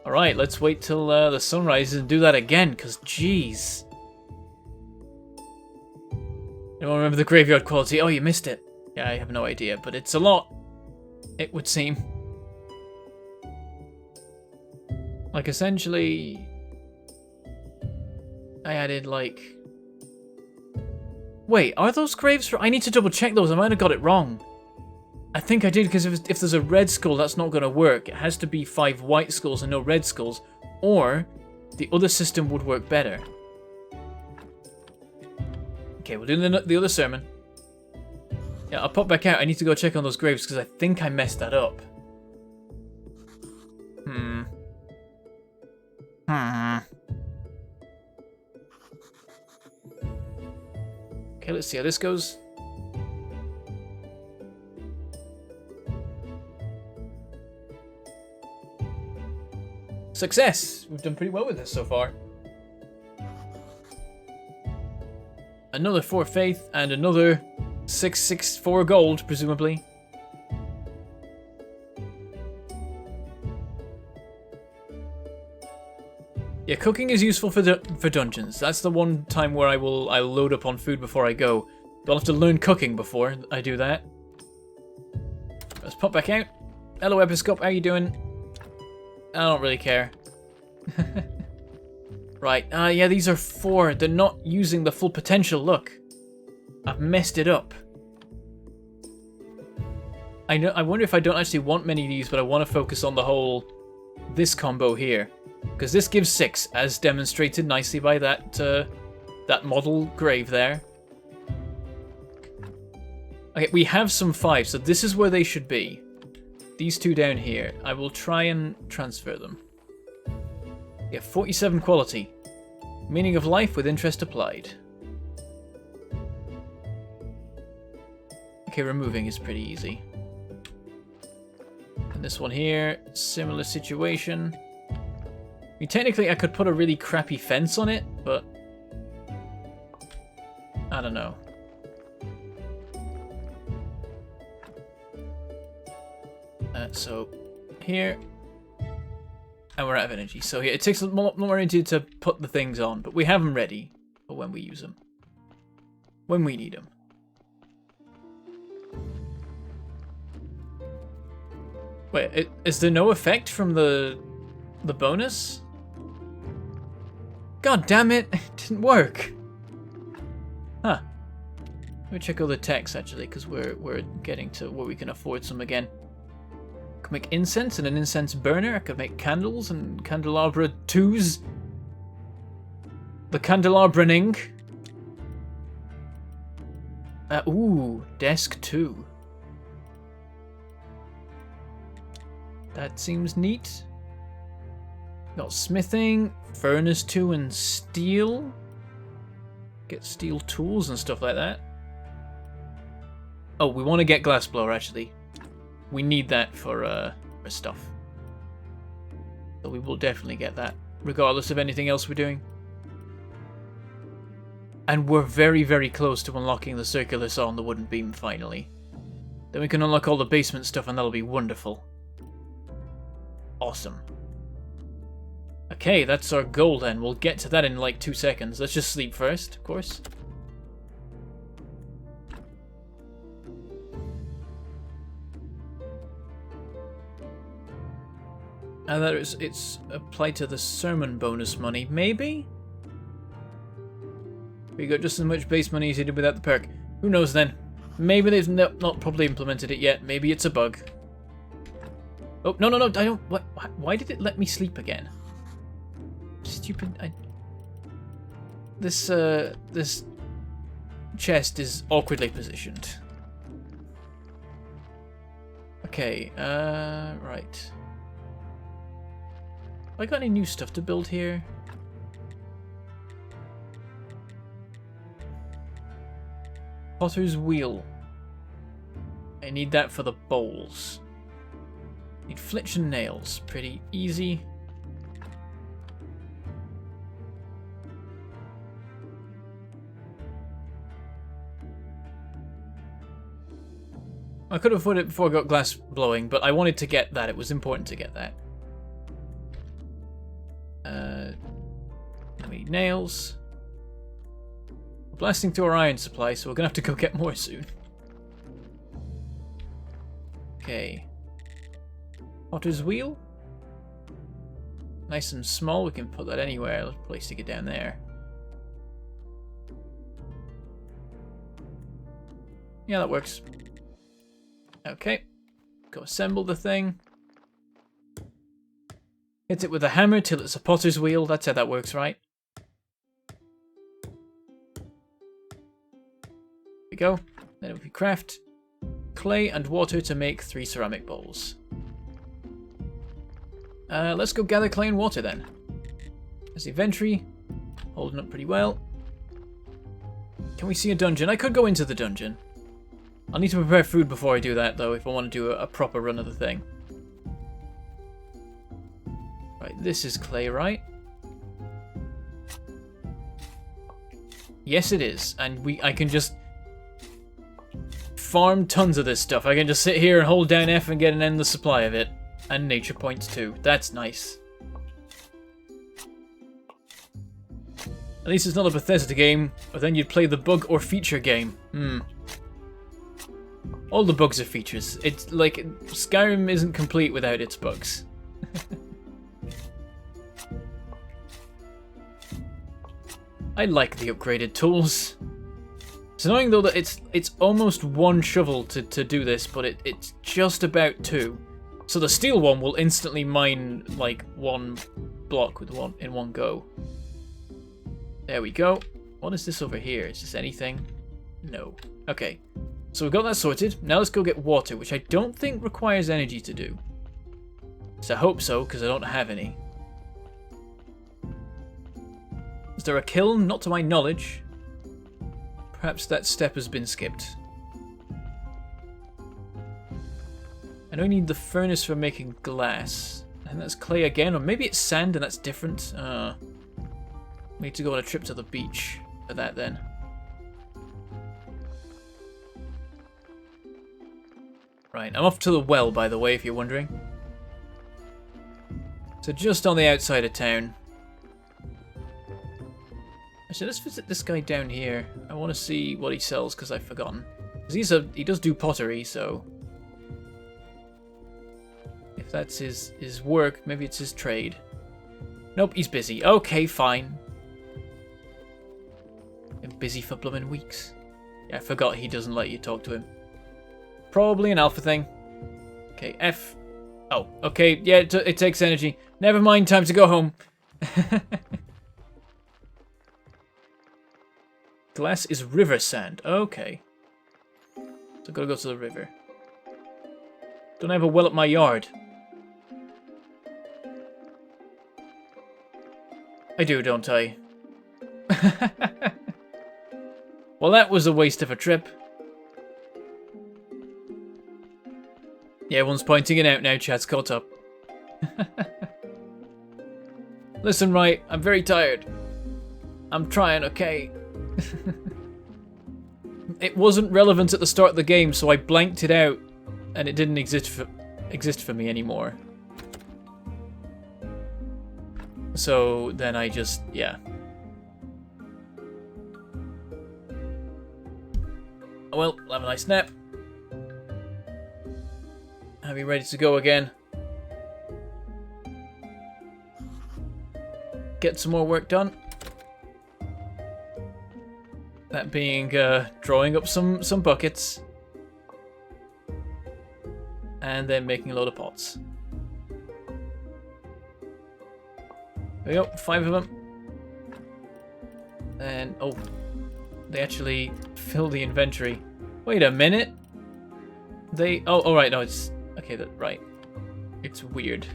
Alright, let's wait till the sun rises and do that again, because jeez. Anyone remember the graveyard quality? Oh, you missed it. Yeah, I have no idea, but it's a lot. It would seem. Like, essentially... I added, like... Wait, are those graves for... I need to double check those, I might have got it wrong. I think I did, because if there's a red skull, that's not going to work. It has to be 5 white skulls and no red skulls, or the other system would work better. Okay, we'll do the other sermon. Yeah, I'll pop back out. I need to go check on those graves, because I think I messed that up. Okay, let's see how this goes. Success! We've done pretty well with this so far. Another 4 faith and another 664 gold, presumably. Yeah, cooking is useful for dungeons. That's the one time where I'll load up on food before I go. But I'll have to learn cooking before I do that. Let's pop back out. Hello, Episcope. How you doing? I don't really care. Right. Yeah, these are 4. They're not using the full potential. Look. I've messed it up. I wonder if I don't actually want many of these, but I want to focus on the whole... this combo here. Because this gives 6, as demonstrated nicely by that that model grave there. Okay, we have some 5, so this is where they should be. these two down here. I will try and transfer them. Yeah, 47 quality. Meaning of life with interest applied. Okay, removing is pretty easy. And this one here, similar situation. I mean, technically I could put a really crappy fence on it, but I don't know. So here, and we're out of energy. So here, it takes a lot more energy to put the things on, but we have them ready for when we use them. When we need them. Wait, is there no effect from the bonus? God damn it, it didn't work. Huh. Let me check all the techs actually, because we're getting to where we can afford some again. I could make incense and an incense burner. I could make candles and candelabra 2s. The candelabraning. Ooh, desk 2. That seems neat. Got smithing, furnace 2 and steel. Get steel tools and stuff like that. Oh, we want to get glassblower actually. We need that for stuff. So we will definitely get that, regardless of anything else we're doing. And we're very, very close to unlocking the circular saw and the wooden beam finally. Then we can unlock all the basement stuff and that'll be wonderful. Awesome. Okay, that's our goal then. We'll get to that in like 2 seconds. Let's just sleep first, of course. And that it's applied to the sermon bonus money, maybe? We got just as much base money as you did without the perk. Who knows then? Maybe they've not probably implemented it yet. Maybe it's a bug. Oh, no, I don't... What? Why did it let me sleep again? Stupid... This chest is awkwardly positioned. Okay, right. Have I got any new stuff to build here? Potter's wheel. I need that for the bowls. Need flitch and nails. Pretty easy. I could have put it before I got glass blowing, but I wanted to get that. It was important to get that. I need nails. We're blasting through our iron supply, so we're gonna have to go get more soon. Okay. Potter's wheel. Nice and small. We can put that anywhere. Let's place it down there. Yeah, that works. Okay. Go assemble the thing. Hit it with a hammer till it's a potter's wheel. That's how that works, right? There we go. Then we craft clay and water to make 3 ceramic bowls. Let's go gather clay and water then. There's the inventory. Holding up pretty well. Can we see a dungeon? I could go into the dungeon. I'll need to prepare food before I do that, though, if I want to do a proper run of the thing. Right, this is clay, right? Yes, it is. And I can just farm tons of this stuff. I can just sit here and hold down F and get an endless supply of it. And nature points too. That's nice. At least it's not a Bethesda game, or then you'd play the bug or feature game. All the bugs are features. It's like Skyrim isn't complete without its bugs. I like the upgraded tools. It's annoying though that it's almost 1 shovel to do this, but it's just about 2. So the steel one will instantly mine like 1 block with in one go. There we go. What is this over here? Is this anything? No. Okay. So we've got that sorted. Now let's go get water, which I don't think requires energy to do. So I hope so, because I don't have any. Is there a kiln? Not to my knowledge. Perhaps that step has been skipped. I know I need the furnace for making glass. I think that's clay again, or maybe it's sand and that's different. We need to go on a trip to the beach for that then. Right, I'm off to the well, by the way, if you're wondering. So just on the outside of town. Actually, let's visit this guy down here. I want to see what he sells because I've forgotten. Because he does do pottery, so if that's his work, maybe it's his trade. Nope, he's busy. Okay, fine. Been busy for blooming weeks. Yeah, I forgot he doesn't let you talk to him. Probably an alpha thing. Okay, F. Oh, okay, yeah, it takes energy. Never mind, time to go home. Glass is river sand. Okay. So gotta go to the river. Don't I have a well at my yard? I do, don't I? Well, that was a waste of a trip. Yeah, everyone's pointing it out now. Chat's caught up. Listen, right, I'm very tired. I'm trying, okay? It wasn't relevant at the start of the game, so I blanked it out, and it didn't exist for me anymore. So then I just, yeah. Oh well, have a nice nap. I'll be ready to go again. Get some more work done. That being drawing up some buckets. And then making a load of pots. There we go, 5 of them. And, oh, they actually fill the inventory. Wait a minute. Oh, right, no, it's, okay, right. It's weird.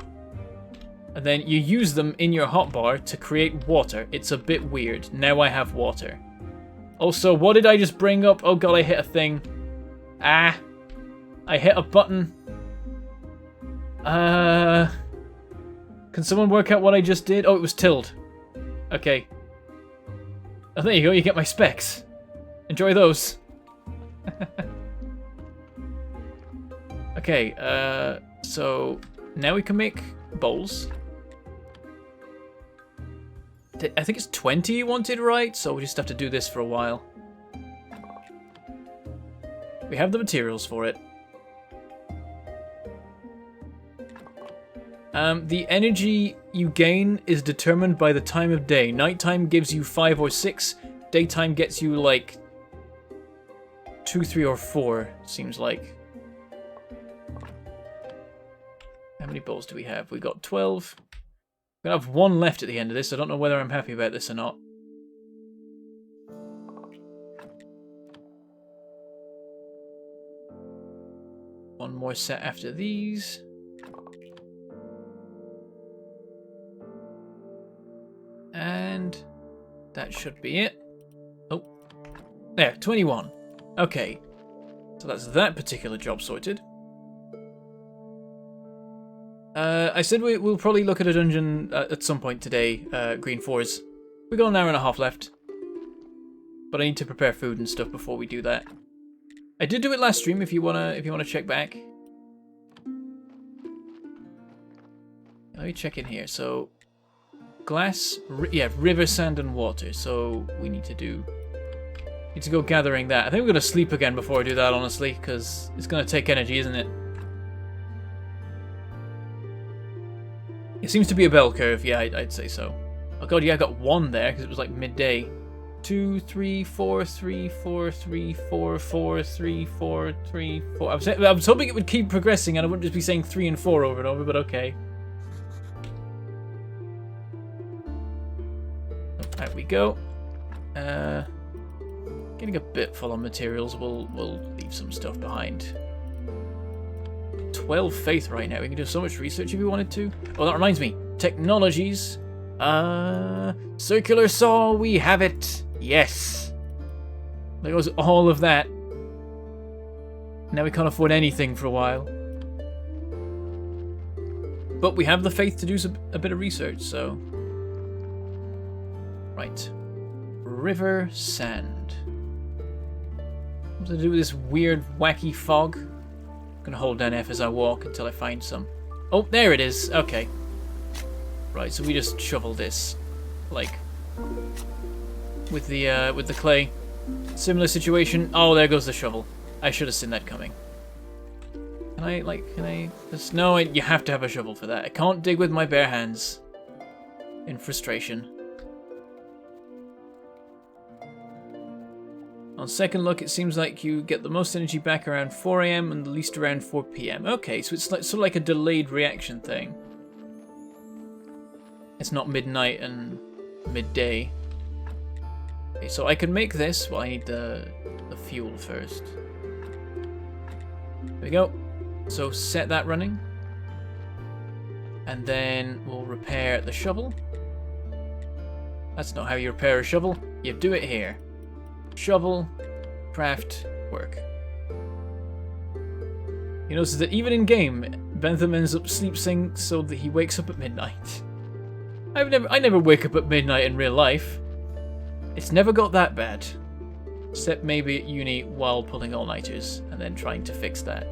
And then you use them in your hotbar to create water. It's a bit weird. Now I have water. Also, what did I just bring up? Oh god, I hit a thing. Ah. I hit a button. Can someone work out what I just did? Oh, it was tilde. Okay. Oh, there you go, you get my specs. Enjoy those. Okay, so now we can make bowls. I think it's 20 you wanted, right? So we just have to do this for a while. We have the materials for it. The energy you gain is determined by the time of day. Nighttime gives you 5 or 6. Daytime gets you like 2, 3, or 4, seems like. How many bowls do we have? We got 12. We're gonna have 1 left at the end of this. I don't know whether I'm happy about this or not. One more set after these. And that should be it. Oh, there, 21. Okay, so that's that particular job sorted. I said we'll probably look at a dungeon at some point today, Green 4s. We got an hour and a half left. But I need to prepare food and stuff before we do that. I did do it last stream if you wanna check back. Let me check in here. So glass, yeah, river, sand and water. So we need to go gathering that. I think we're gonna sleep again before I do that, honestly, because it's gonna take energy, isn't it? It seems to be a bell curve, yeah, I'd say so. Oh god, yeah, I got 1 there, because it was like midday. 2, 3, 4, 3, 4, 3, 4, 4, 3, 4, 3, 4. I was hoping it would keep progressing and I wouldn't just be saying 3 and 4 over and over, but okay. Out we go. Get Getting a bit full on materials. We'll leave some stuff behind. 12 faith right now. We can do so much research if we wanted to. Oh, that reminds me. Technologies. Circular saw. We have it. Yes. There goes all of that. Now we can't afford anything for a while. But we have the faith to do a bit of research, so... Right. River sand. Something to do with this weird, wacky fog. I'm gonna hold down F as I walk until I find some. Oh, there it is. Okay. Right, so we just shovel this, like, with the clay. Similar situation. Oh, there goes the shovel. I should have seen that coming. Can I just... No, you have to have a shovel for that. I can't dig with my bare hands. In frustration. On second look, it seems like you get the most energy back around 4 AM and the least around 4 PM. Okay, so it's like, sort of like a delayed reaction thing. It's not midnight and midday. Okay, so I can make this. Well, I need the fuel first. There we go. So set that running. And then we'll repair the shovel. That's not how you repair a shovel. You do it here. Shovel, craft, work. You notice that even in game, Bentham ends up sleeping so that he wakes up at midnight. I never wake up at midnight in real life. It's never got that bad. Except maybe at uni while pulling all-nighters and then trying to fix that.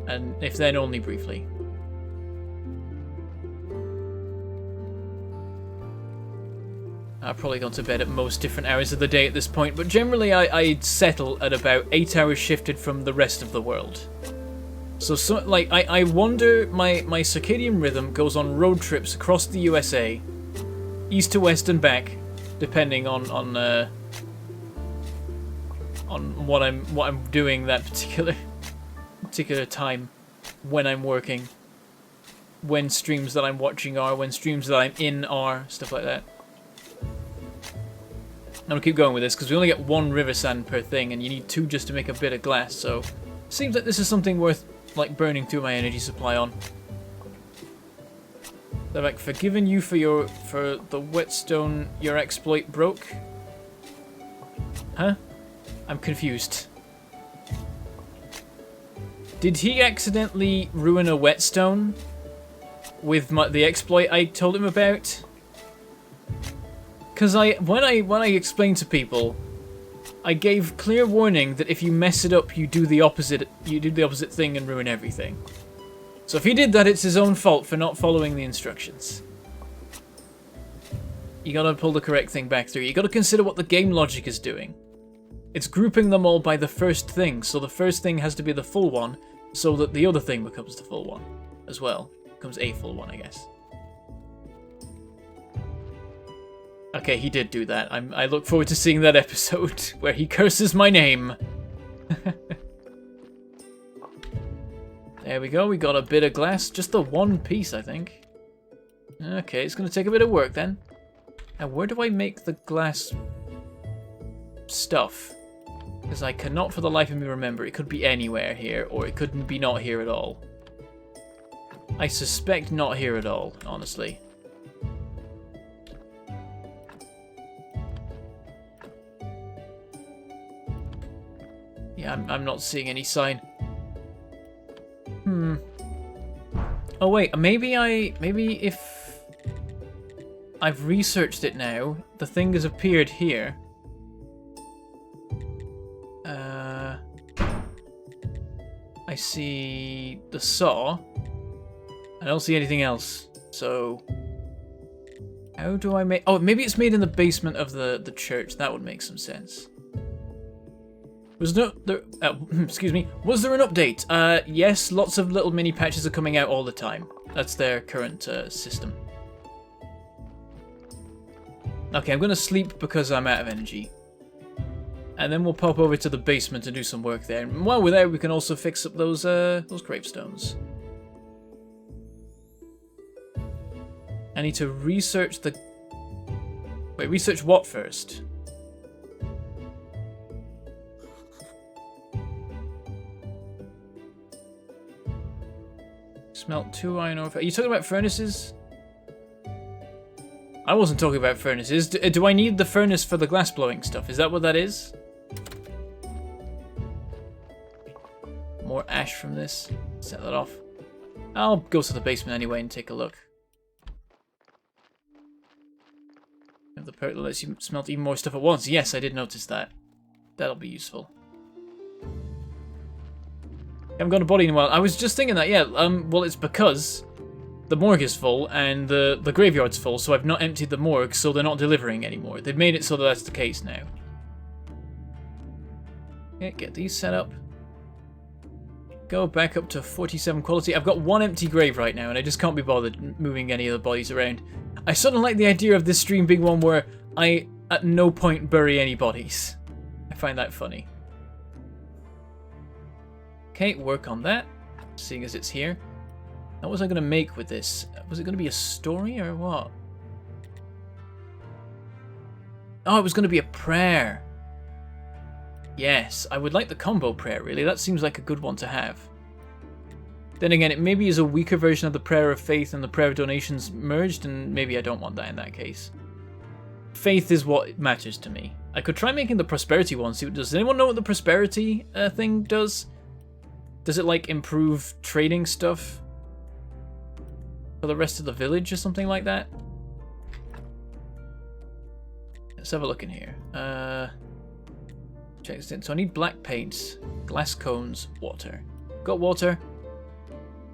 And if then only briefly. I've probably gone to bed at most different hours of the day at this point, but generally I'd settle at about 8 hours shifted from the rest of the world. So like, I wonder, my circadian rhythm goes on road trips across the USA, east to west and back, depending on what I'm doing that particular time, when I'm working, when streams that I'm watching are, when streams that I'm in are, stuff like that. I'm gonna keep going with this because we only get 1 river sand per thing, and you need 2 just to make a bit of glass. So, seems like this is something worth like burning through my energy supply on. They're like, forgiving you for the whetstone your exploit broke. Huh? I'm confused. Did he accidentally ruin a whetstone with the exploit I told him about? Because when I explained to people, I gave clear warning that if you mess it up, you do the opposite thing and ruin everything. So if he did that, it's his own fault for not following the instructions. You gotta pull the correct thing back through. You gotta consider what the game logic is doing. It's grouping them all by the first thing, so the first thing has to be the full one, so that the other thing becomes the full one as well. Becomes a full one, I guess. Okay, he did do that. I look forward to seeing that episode where he curses my name. There we go, we got a bit of glass. Just the 1 piece, I think. Okay, it's going to take a bit of work then. Now, where do I make the glass stuff? Because I cannot for the life of me remember. It could be anywhere here, or it couldn't be not here at all. I suspect not here at all, honestly. Yeah, I'm not seeing any sign. Oh wait, maybe if I've researched it now, the thing has appeared here. I see the saw. I don't see anything else. So how do I make... Oh, maybe it's made in the basement of the church. That would make some sense. Was there excuse me. Was there an update? Yes, lots of little mini patches are coming out all the time. That's their current system. Okay, I'm gonna sleep because I'm out of energy. And then we'll pop over to the basement and do some work there. And while we're there, we can also fix up those gravestones. I need to research the... Wait, research what first? Smelt 2 iron ore. Are you talking about furnaces? I wasn't talking about furnaces. Do I need the furnace for the glass blowing stuff? Is that what that is? More ash from this. Set that off. I'll go to the basement anyway and take a look. Have the perk that lets you smelt even more stuff at once. Yes, I did notice that. That'll be useful. I haven't got a body in a while. I was just thinking that, yeah, well, it's because the morgue is full and the graveyard's full, so I've not emptied the morgue, so they're not delivering anymore. They've made it so that that's the case now. Okay, get these set up. Go back up to 47 quality. I've got one empty grave right now, and I just can't be bothered moving any of the bodies around. I sort of like the idea of this stream being one where I, at no point, bury any bodies. I find that funny. Okay, work on that, seeing as it's here. Now, what was I going to make with this? Was it going to be a story, or what? Oh, it was going to be a prayer. Yes, I would like the combo prayer, really. That seems like a good one to have. Then again, it maybe is a weaker version of the prayer of faith and the prayer of donations merged, and maybe I don't want that in that case. Faith is what matters to me. I could try making the prosperity one, see what it does. Does anyone know what the prosperity thing does? Does it, like, improve trading stuff for the rest of the village or something like that? Let's have a look in here. Check this in. So I need black paints, glass cones, water. Got water.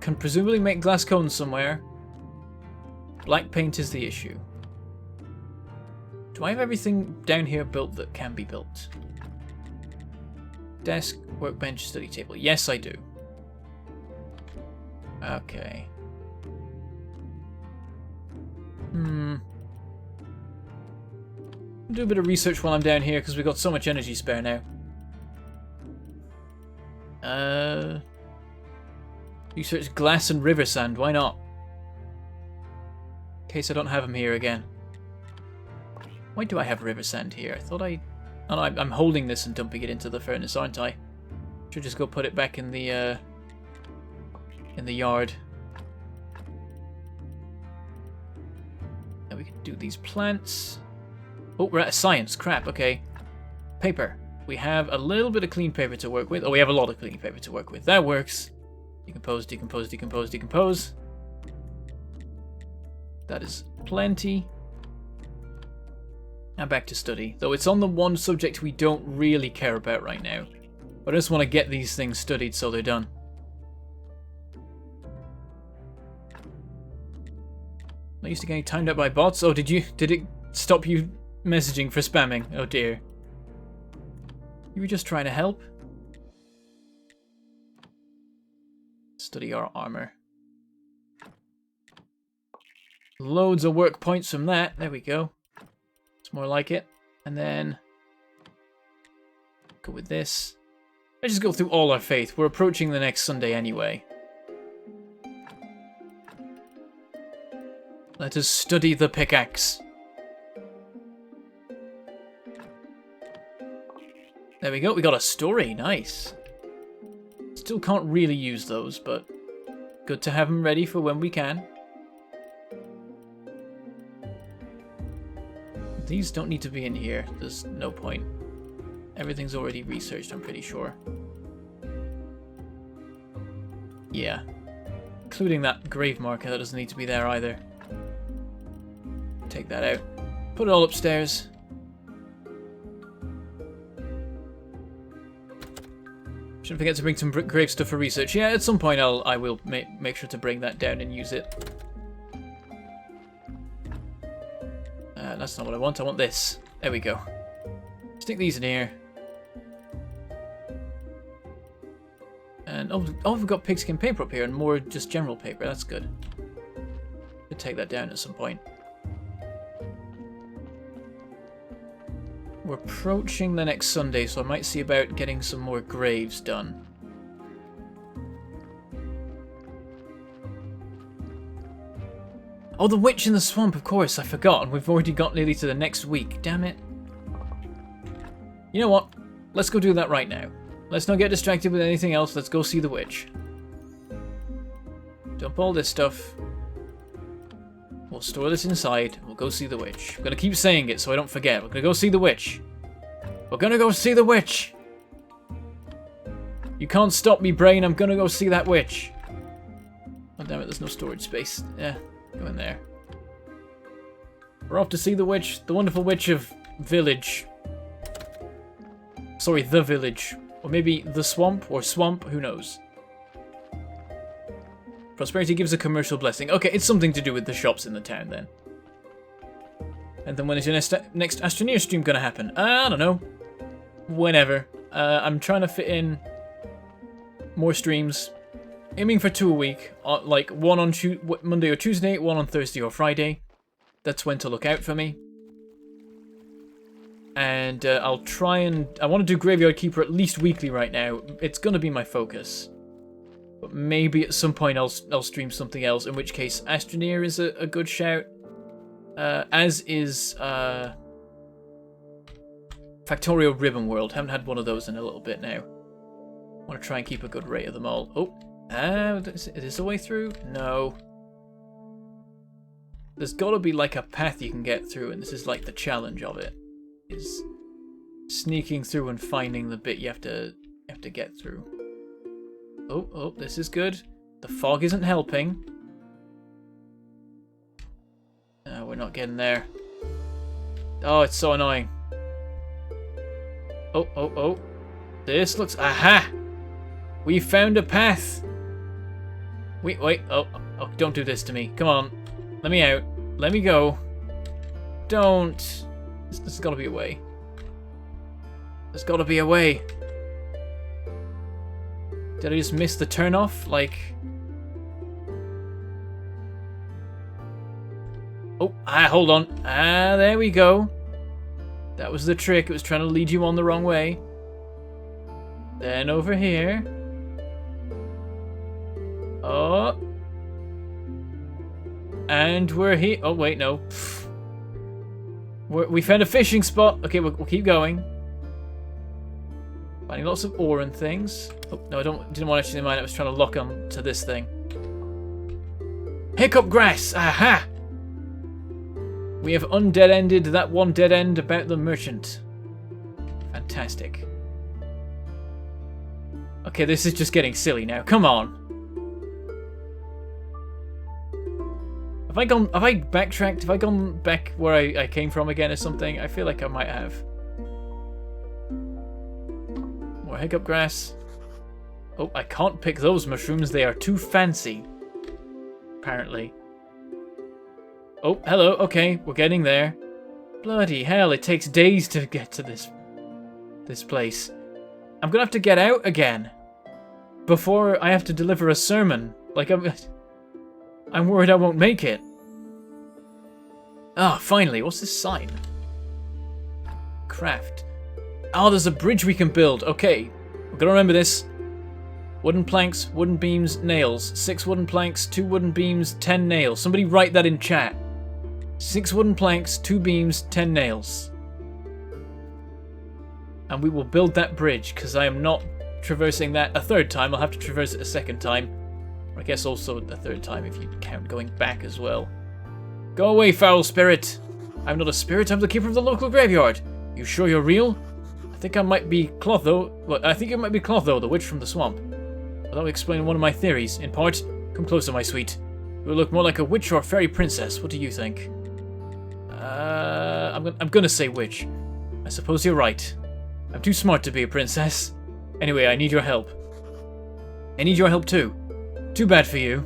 Can presumably make glass cones somewhere. Black paint is the issue. Do I have everything down here built that can be built? Desk, workbench, study table. Yes, I do. Okay. Do a bit of research while I'm down here because we've got so much energy spare now. Research glass and river sand. Why not? In case I don't have them here again. Why do I have river sand here? I thought I... Oh, no, I'm holding this and dumping it into the furnace, aren't I? Should just go put it back in the yard. Now we can do these plants. Oh, we're out of science. Crap, okay. Paper. We have a little bit of clean paper to work with. Oh, we have a lot of clean paper to work with. That works. Decompose, decompose, decompose, decompose. That is plenty. Now back to study. Though it's on the one subject we don't really care about right now. But I just want to get these things studied so they're done. Not used to getting timed out by bots. Oh, did it stop you messaging for spamming? Oh dear. You were just trying to help. Study our armor. Loads of work points from that. There we go. It's more like it. And then go with this. Let's just go through all our faith. We're approaching the next Sunday anyway. Let us study the pickaxe. There we go. We got a story. Nice. Still can't really use those, but good to have them ready for when we can. These don't need to be in here. There's no point. Everything's already researched, I'm pretty sure. Yeah. Including that grave marker, that doesn't need to be there either. Take that out. Put it all upstairs. Shouldn't forget to bring some grave stuff for research. Yeah, at some point I will make sure to bring that down and use it. That's not what I want. I want this. There we go. Stick these in here. And oh, we've got pigskin paper up here and more just general paper. That's good. Could take that down at some point. We're approaching the next Sunday, so I might see about getting some more graves done. Oh, the witch in the swamp, of course, I forgot, and we've already got nearly to the next week. Damn it. You know what? Let's go do that right now. Let's not get distracted with anything else. Let's go see the witch. Dump all this stuff. We'll store this inside. We'll go see the witch. I'm gonna keep saying it so I don't forget. We're gonna go see the witch. We're gonna go see the witch. You can't stop me, brain. I'm gonna go see that witch. Oh, damn it. There's no storage space. Yeah, go in there. We're off to see the witch. The wonderful witch of village. Sorry, the village. Or maybe the swamp or swamp. Who knows? Prosperity gives a commercial blessing. Okay, it's something to do with the shops in the town then. And then when is your next Astroneer stream gonna happen? I don't know. Whenever. I'm trying to fit in more streams. Aiming for 2 a week. Like one on Monday or Tuesday, one on Thursday or Friday. That's when to look out for me. And I'll try and... I want to do Graveyard Keeper at least weekly right now. It's gonna be my focus. But maybe at some point I'll stream something else, in which case Astroneer is a good shout. As is Factorial Ribbon World. Haven't had one of those in a little bit now. Want to try and keep a good rate of them all. Oh, is this the way through? No. There's got to be like a path you can get through, and this is like the challenge of it. Is sneaking through and finding the bit you have to get through. Oh, this is good. The fog isn't helping. No, we're not getting there. Oh, it's so annoying. Oh. This looks... Aha! We found a path! Wait. Oh, don't do this to me. Come on. Let me out. Let me go. Don't. There's got to be a way. There's got to be a way. Did I just miss the turn off? Like... Oh, hold on. There we go. That was the trick. It was trying to lead you on the wrong way. Then over here. Oh. And we're here. Oh, wait, no. We found a fishing spot. Okay, we'll keep going. Finding lots of ore and things. Oh, no, didn't want to actually mind. I was trying to lock on to this thing. Hiccup grass! Aha! We have undead-ended that one dead end about the merchant. Fantastic. Okay, this is just getting silly now. Come on. Have I backtracked? Have I gone back where I came from again or something? I feel like I might have. More hiccup grass. Oh, I can't pick those mushrooms. They are too fancy. Apparently. Oh, hello. Okay, we're getting there. Bloody hell, it takes days to get to this place. I'm gonna have to get out again before I have to deliver a sermon. Like, I'm worried I won't make it. Ah, finally. What's this sign? Craft. Oh, there's a bridge we can build. Okay, we're gonna remember this. Wooden planks, wooden beams, nails. 6 wooden planks, 2 wooden beams, 10 nails. Somebody write that in chat. 6 wooden planks, 2 beams, 10 nails. And we will build that bridge, because I am not traversing that a third time. I'll have to traverse it a second time. Or I guess also a third time if you count going back as well. Go away, foul spirit! I'm not a spirit, I'm the keeper of the local graveyard. You sure you're real? I think I might be Clotho. Well, I think it might be Clotho, the witch from the swamp. Well, that would explain one of my theories. In part, come closer, my sweet. You look more like a witch or a fairy princess. What do you think? I'm gonna say witch. I suppose you're right. I'm too smart to be a princess. Anyway, I need your help. I need your help too. Too bad for you.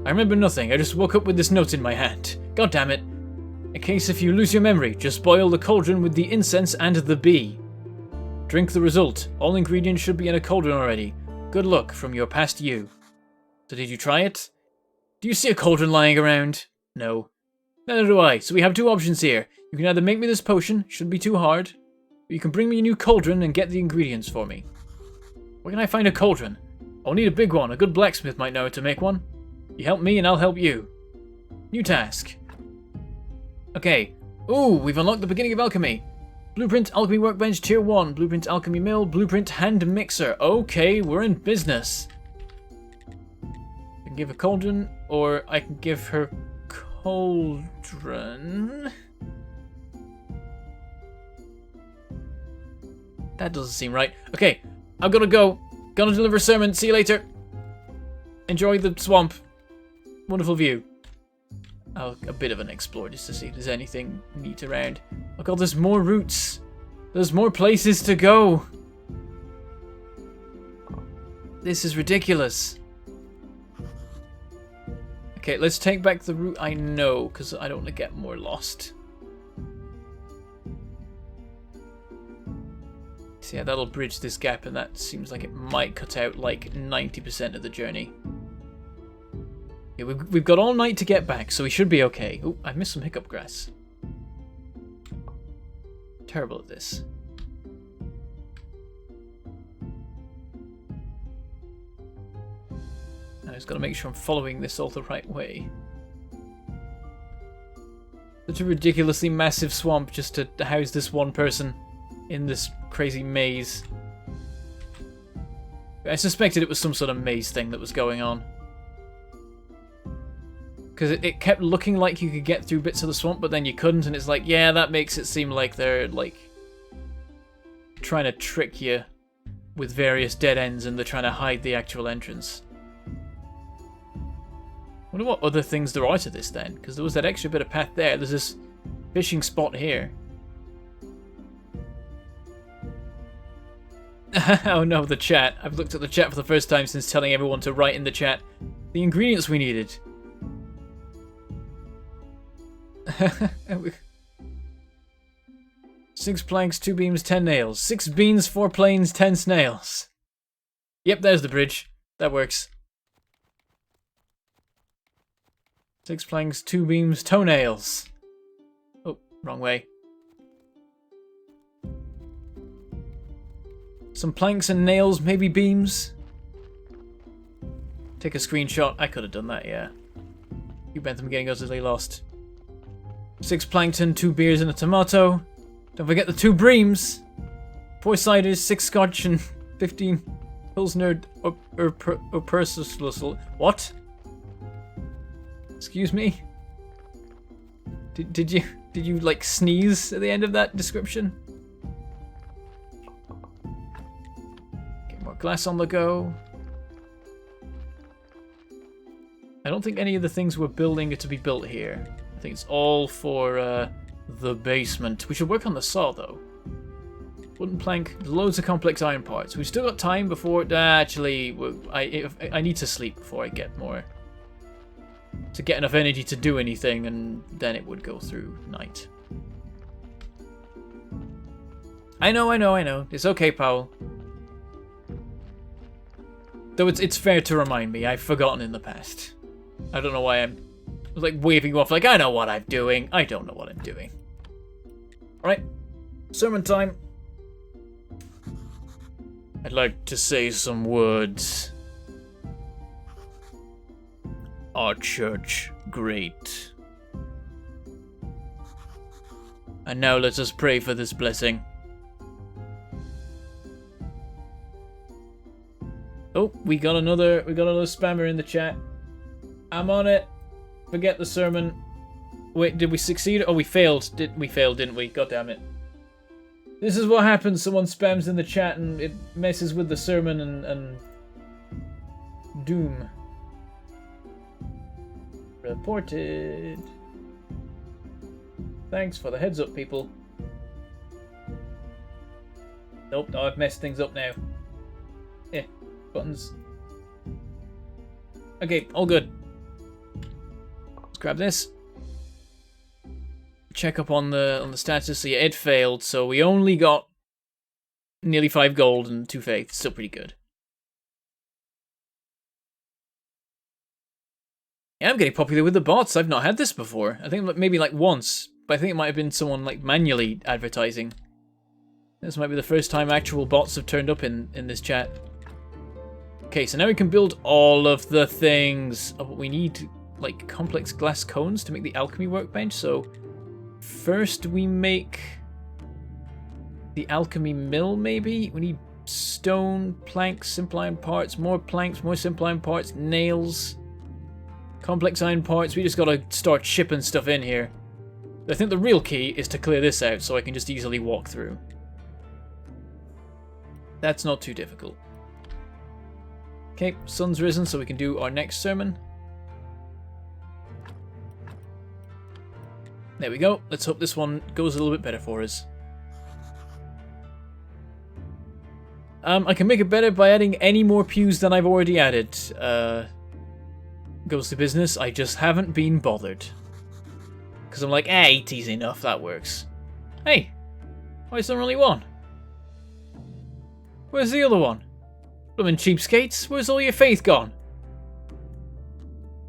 I remember nothing. I just woke up with this note in my hand. God damn it. In case if you lose your memory, just boil the cauldron with the incense and the bee. Drink the result. All ingredients should be in a cauldron already. Good luck from your past you. So did you try it? Do you see a cauldron lying around? No. Neither do I. So we have 2 options here. You can either make me this potion, shouldn't be too hard, or you can bring me a new cauldron and get the ingredients for me. Where can I find a cauldron? I'll need a big one. A good blacksmith might know how to make one. You help me and I'll help you. New task. Okay. Ooh, we've unlocked the beginning of alchemy. Blueprint alchemy workbench tier 1. Blueprint alchemy mill. Blueprint hand mixer. Okay, we're in business. can give her cauldron, or I can give her cauldron. That doesn't seem right. Okay, I'm gonna go. Gonna deliver a sermon. See you later. Enjoy the swamp. Wonderful view. Oh, a bit of an explore just to see if there's anything neat around. Oh god, there's more routes. There's more places to go. This is ridiculous. Okay, let's take back the route I know, because I don't want to get more lost. So yeah, that'll bridge this gap, and that seems like it might cut out like 90% of the journey. Yeah, we've got all night to get back, so we should be okay. Oh, I missed some hiccup grass. Terrible at this. I just got to make sure I'm following this all the right way. Such a ridiculously massive swamp just to house this one person in this crazy maze. I suspected it was some sort of maze thing that was going on. Because it kept looking like you could get through bits of the swamp, but then you couldn't, and it's like, yeah, that makes it seem like they're, like, trying to trick you with various dead ends, and they're trying to hide the actual entrance. I wonder what other things there are to this then, because there was that extra bit of path there. There's this fishing spot here. Oh no, the chat. I've looked at the chat for the first time since telling everyone to write in the chat the ingredients we needed. 6 planks, 2 beams, 10 nails. 6 beans, 4 planes, 10 snails. Yep, there's the bridge. That works. 6 planks, 2 beams, toenails. Oh, wrong way. Some planks and nails, maybe beams. Take a screenshot. I could have done that, yeah. You Bentham getting utterly lost. 6 plankton, 2 beers and a tomato. Don't forget the 2 breams. 4 ciders, 6 scotch and 15 pilsner or what? Excuse me? Did you like sneeze at the end of that description? Get more glass on the go. I don't think any of the things we're building are to be built here. I think it's all for the basement. We should work on the saw though. Wooden plank, loads of complex iron parts. We've still got time before. Actually, I need to sleep before I get more. To get enough energy to do anything, and then it would go through night. I know. It's okay, Powell. Though it's fair to remind me, I've forgotten in the past. I don't know why I'm like waving you off like I know what I'm doing. I don't know what I'm doing. Alright, sermon time. I'd like to say some words. Our church, great. And now let us pray for this blessing. Oh, we got another spammer in the chat. I'm on it. Forget the sermon. Wait, did we succeed? Oh, we failed. We failed, didn't we? God damn it. This is what happens. Someone spams in the chat and it messes with the sermon and doom. Reported. Thanks for the heads up, people. Nope, no, I've messed things up now. Yeah, buttons. Okay, all good. Let's grab this. Check up on the status. So yeah, it failed. So we only got nearly 5 gold and 2 faith. Still pretty good. Yeah, I'm getting popular with the bots. I've not had this before. I think maybe like once, but I think it might have been someone like manually advertising. This might be the first time actual bots have turned up in this chat. Okay, so now we can build all of the things. Oh, we need like complex glass cones to make the alchemy workbench. So first we make the alchemy mill, maybe. We need stone, planks, simple iron parts, more planks, more simple iron parts, nails. Complex iron parts, we just gotta start shipping stuff in here. I think the real key is to clear this out so I can just easily walk through. That's not too difficult. Okay, sun's risen so we can do our next sermon. There we go. Let's hope this one goes a little bit better for us. I can make it better by adding any more pews than I've already added. Goes to business. I just haven't been bothered. Because I'm like, 80's enough, that works. Hey, why is there only one? Where's the other one? Blooming cheapskates, where's all your faith gone?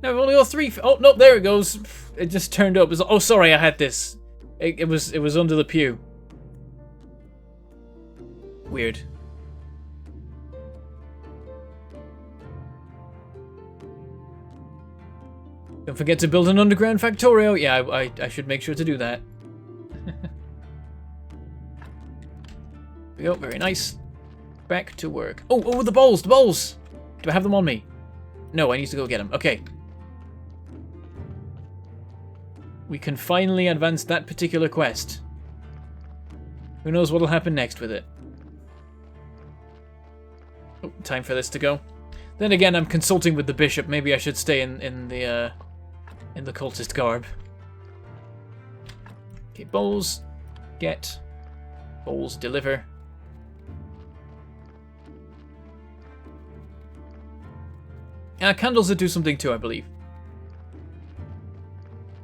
No, I've only got 3. Oh, no, there it goes. It just turned up. Oh, sorry, I had this. It was under the pew. Weird. Don't forget to build an underground factorio. Yeah, I should make sure to do that. There we go, very nice. Back to work. Oh, the bowls, the bowls! Do I have them on me? No, I need to go get them. Okay. We can finally advance that particular quest. Who knows what'll happen next with it. Oh, time for this to go. Then again, I'm consulting with the bishop. Maybe I should stay in the cultist garb. Okay, bowls. Get. Bowls, deliver. Candles that do something too, I believe.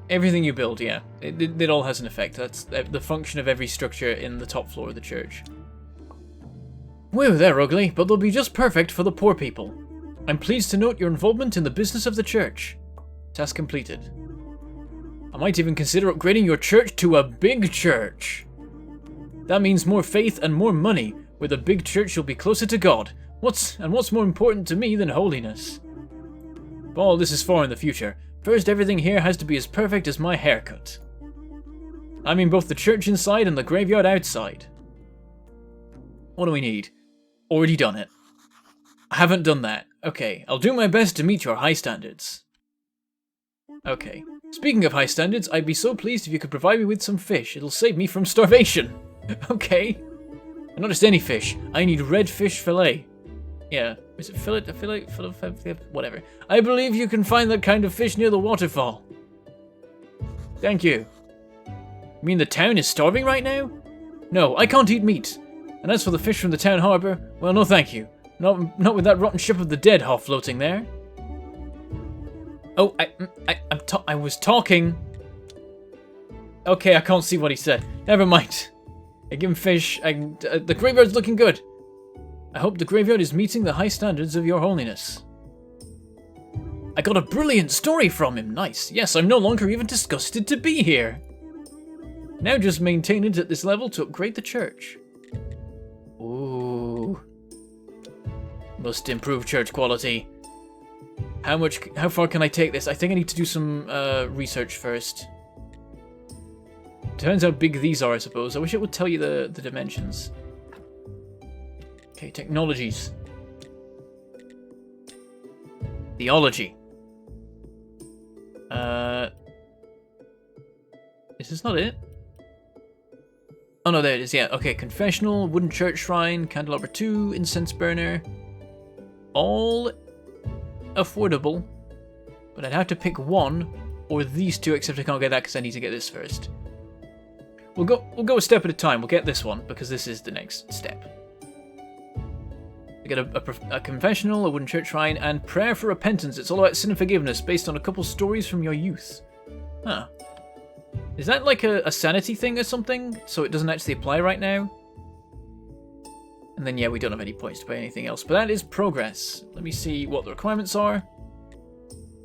Everything you build, yeah. It all has an effect. That's the function of every structure in the top floor of the church. Whew, they're ugly, but they'll be just perfect for the poor people. I'm pleased to note your involvement in the business of the church. Task completed. I might even consider upgrading your church to a big church. That means more faith and more money. With a big church, you'll be closer to God. What's more important to me than holiness? But all this is far in the future. First, everything here has to be as perfect as my haircut. I mean both the church inside and the graveyard outside. What do we need? Already done it. I haven't done that. Okay, I'll do my best to meet your high standards. Okay. Speaking of high standards, I'd be so pleased if you could provide me with some fish. It'll save me from starvation. Okay. And not just any fish. I need red fish fillet. Yeah. Is it fillet? Fillet? Whatever. I believe you can find that kind of fish near the waterfall. Thank you. You mean the town is starving right now? No, I can't eat meat. And as for the fish from the town harbour, well, no thank you. Not with that rotten ship of the dead half floating there. Oh, I was talking. Okay, I can't see what he said. Never mind. I give him fish. The graveyard's looking good. I hope the graveyard is meeting the high standards of your holiness. I got a brilliant story from him. Nice. Yes, I'm no longer even disgusted to be here. Now just maintain it at this level to upgrade the church. Ooh. Must improve church quality. How far can I take this? I think I need to do some research first. Depends how big these are, I suppose. I wish it would tell you the dimensions. Okay, technologies. Theology. Is this not it? Oh no, there it is, yeah. Okay, confessional, wooden church shrine, candelabra 2, incense burner. All affordable, but I'd have to pick one or these two, except I can't get that because I need to get this first. We'll go a step at a time. We'll get this one because this is the next step. We get a confessional, a wooden church shrine, and prayer for repentance. It's all about sin and forgiveness based on a couple stories from your youth. Huh. Is that like a sanity thing or something? So it doesn't actually apply right now? And then, yeah, we don't have any points to pay anything else. But that is progress. Let me see what the requirements are.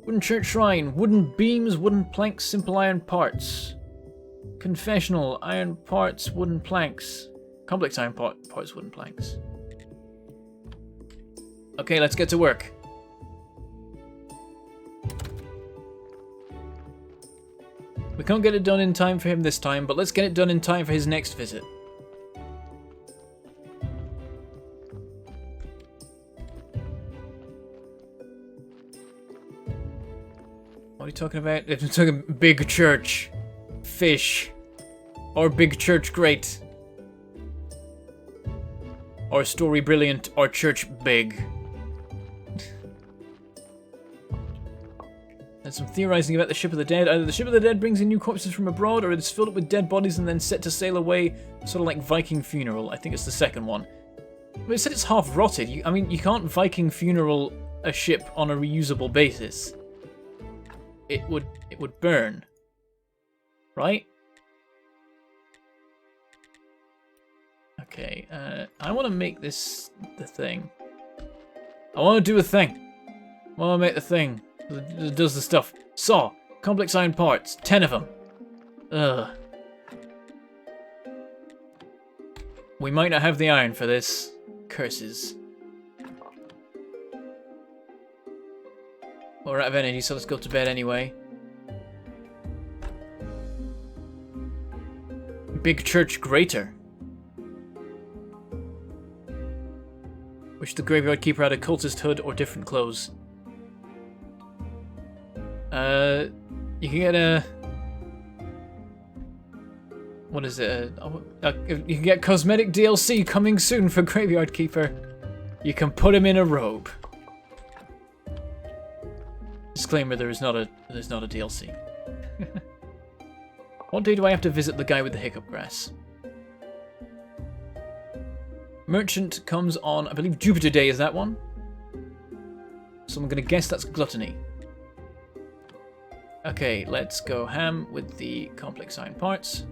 Wooden church shrine. Wooden beams, wooden planks, simple iron parts. Confessional. Iron parts, wooden planks. Complex iron parts, wooden planks. Okay, let's get to work. We can't get it done in time for him this time, but let's get it done in time for his next visit. talking about? If I'm talking big church, fish, or big church great, or story brilliant, or church big. And some theorizing about the ship of the dead. Either the ship of the dead brings in new corpses from abroad, or it's filled up with dead bodies and then set to sail away, sort of like Viking funeral. I think it's the second one. But it said it's half rotted. I mean, you can't Viking funeral a ship on a reusable basis. It would burn, right? Okay, I want to make this the thing. I want to do a thing. I want to make the thing that does the stuff. Saw, complex iron parts, 10 of them. Ugh. We might not have the iron for this. Curses. We're out of energy, so let's go to bed anyway. Big church greater. Wish the graveyard keeper had a cultist hood or different clothes. You can get a... What is it? You can get cosmetic DLC coming soon for Graveyard Keeper. You can put him in a robe. Disclaimer: there's not a DLC. What day do I have to visit the guy with the hiccup grass? Merchant comes on, I believe Jupiter Day is that one. So I'm gonna guess that's gluttony. Okay, let's go ham with the complex iron parts.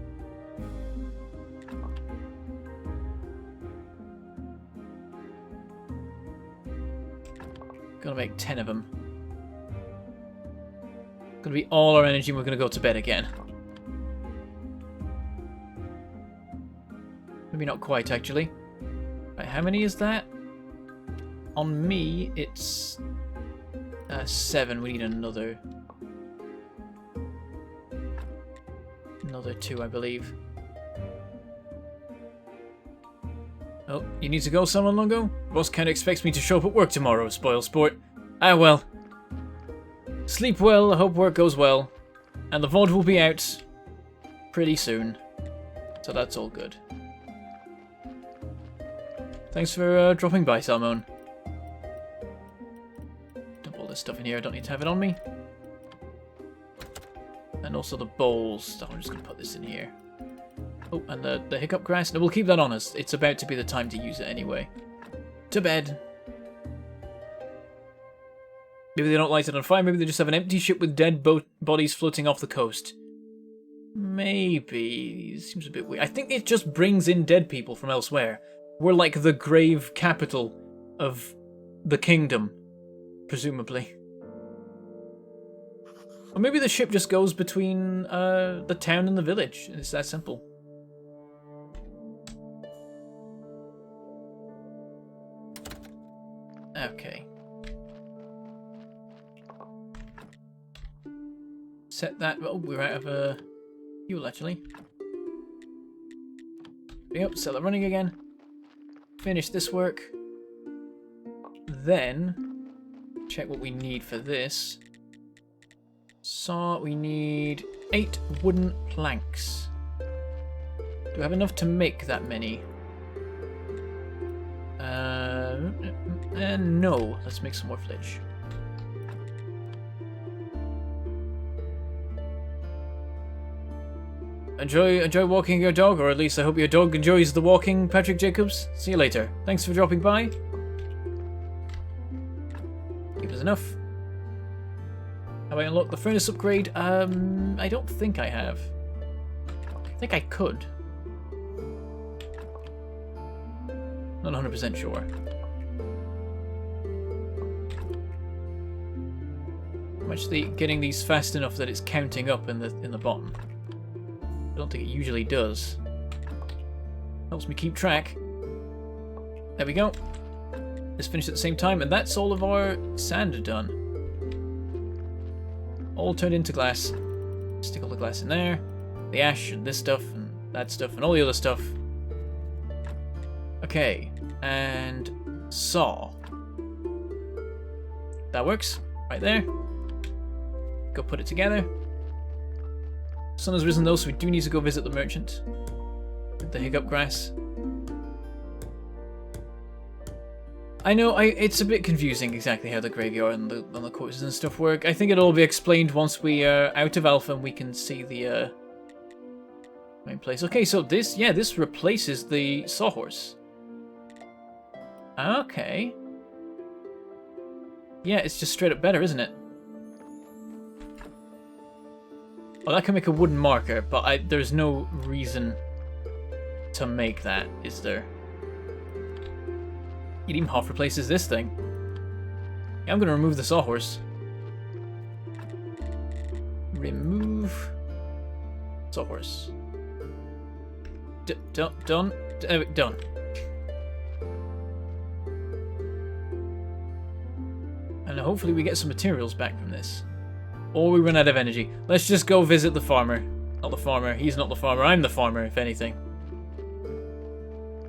Gonna make 10 of them. Gonna be all our energy and we're gonna go to bed again. Maybe not quite, actually. Right, how many is that? On me, it's 7. We need another 2, I believe. Oh, you need to go, Salmon Lungo? Boss kinda expects me to show up at work tomorrow, spoil sport. Ah well. Sleep well, I hope work goes well. And the VOD will be out pretty soon. So that's all good. Thanks for dropping by, Salmon. Dump all this stuff in here, I don't need to have it on me. And also the bowls. So I'm just going to put this in here. Oh, and the hiccup grass. No, we'll keep that on us. It's about to be the time to use it anyway. To bed. Maybe they don't light it on fire. Maybe they just have an empty ship with dead bodies floating off the coast. Maybe. Seems a bit weird. I think it just brings in dead people from elsewhere. We're like the grave capital of the kingdom, presumably. Or maybe the ship just goes between the town and the village. It's that simple. Okay. Set that. Oh, we're out of fuel actually. Yep, set that running again. Finish this work. Then check what we need for this. So we need 8 wooden planks. Do we have enough to make that many? No. Let's make some more flitch. Enjoy walking your dog, or at least I hope your dog enjoys the walking, Patrick Jacobs. See you later. Thanks for dropping by. Give us enough. Have I unlocked the furnace upgrade? I don't think I have. I think I could. Not 100% sure. I'm actually getting these fast enough that it's counting up in the bottom. I don't think it usually does. Helps me keep track. There we go. Let's finish at the same time, and that's all of our sand done. All turned into glass. Stick all the glass in there. The ash and this stuff and that stuff and all the other stuff. Okay, and saw. That works. Right there. go put it together. Sun has risen though, so we do need to go visit the merchant with the hiccup grass. I know, it's a bit confusing exactly how the graveyard and the corpses and stuff work. I think it'll all be explained once we are out of Alpha and we can see the main place. Okay, so this replaces the sawhorse. Okay. Yeah, it's just straight up better, isn't it? Well, that can make a wooden marker, but there's no reason to make that, is there? It even half replaces this thing. Yeah, I'm going to remove the sawhorse. Remove sawhorse. Done. Done. And hopefully we get some materials back from this. Or we run out of energy. Let's just go visit the farmer. Not the farmer. He's not the farmer. I'm the farmer, if anything.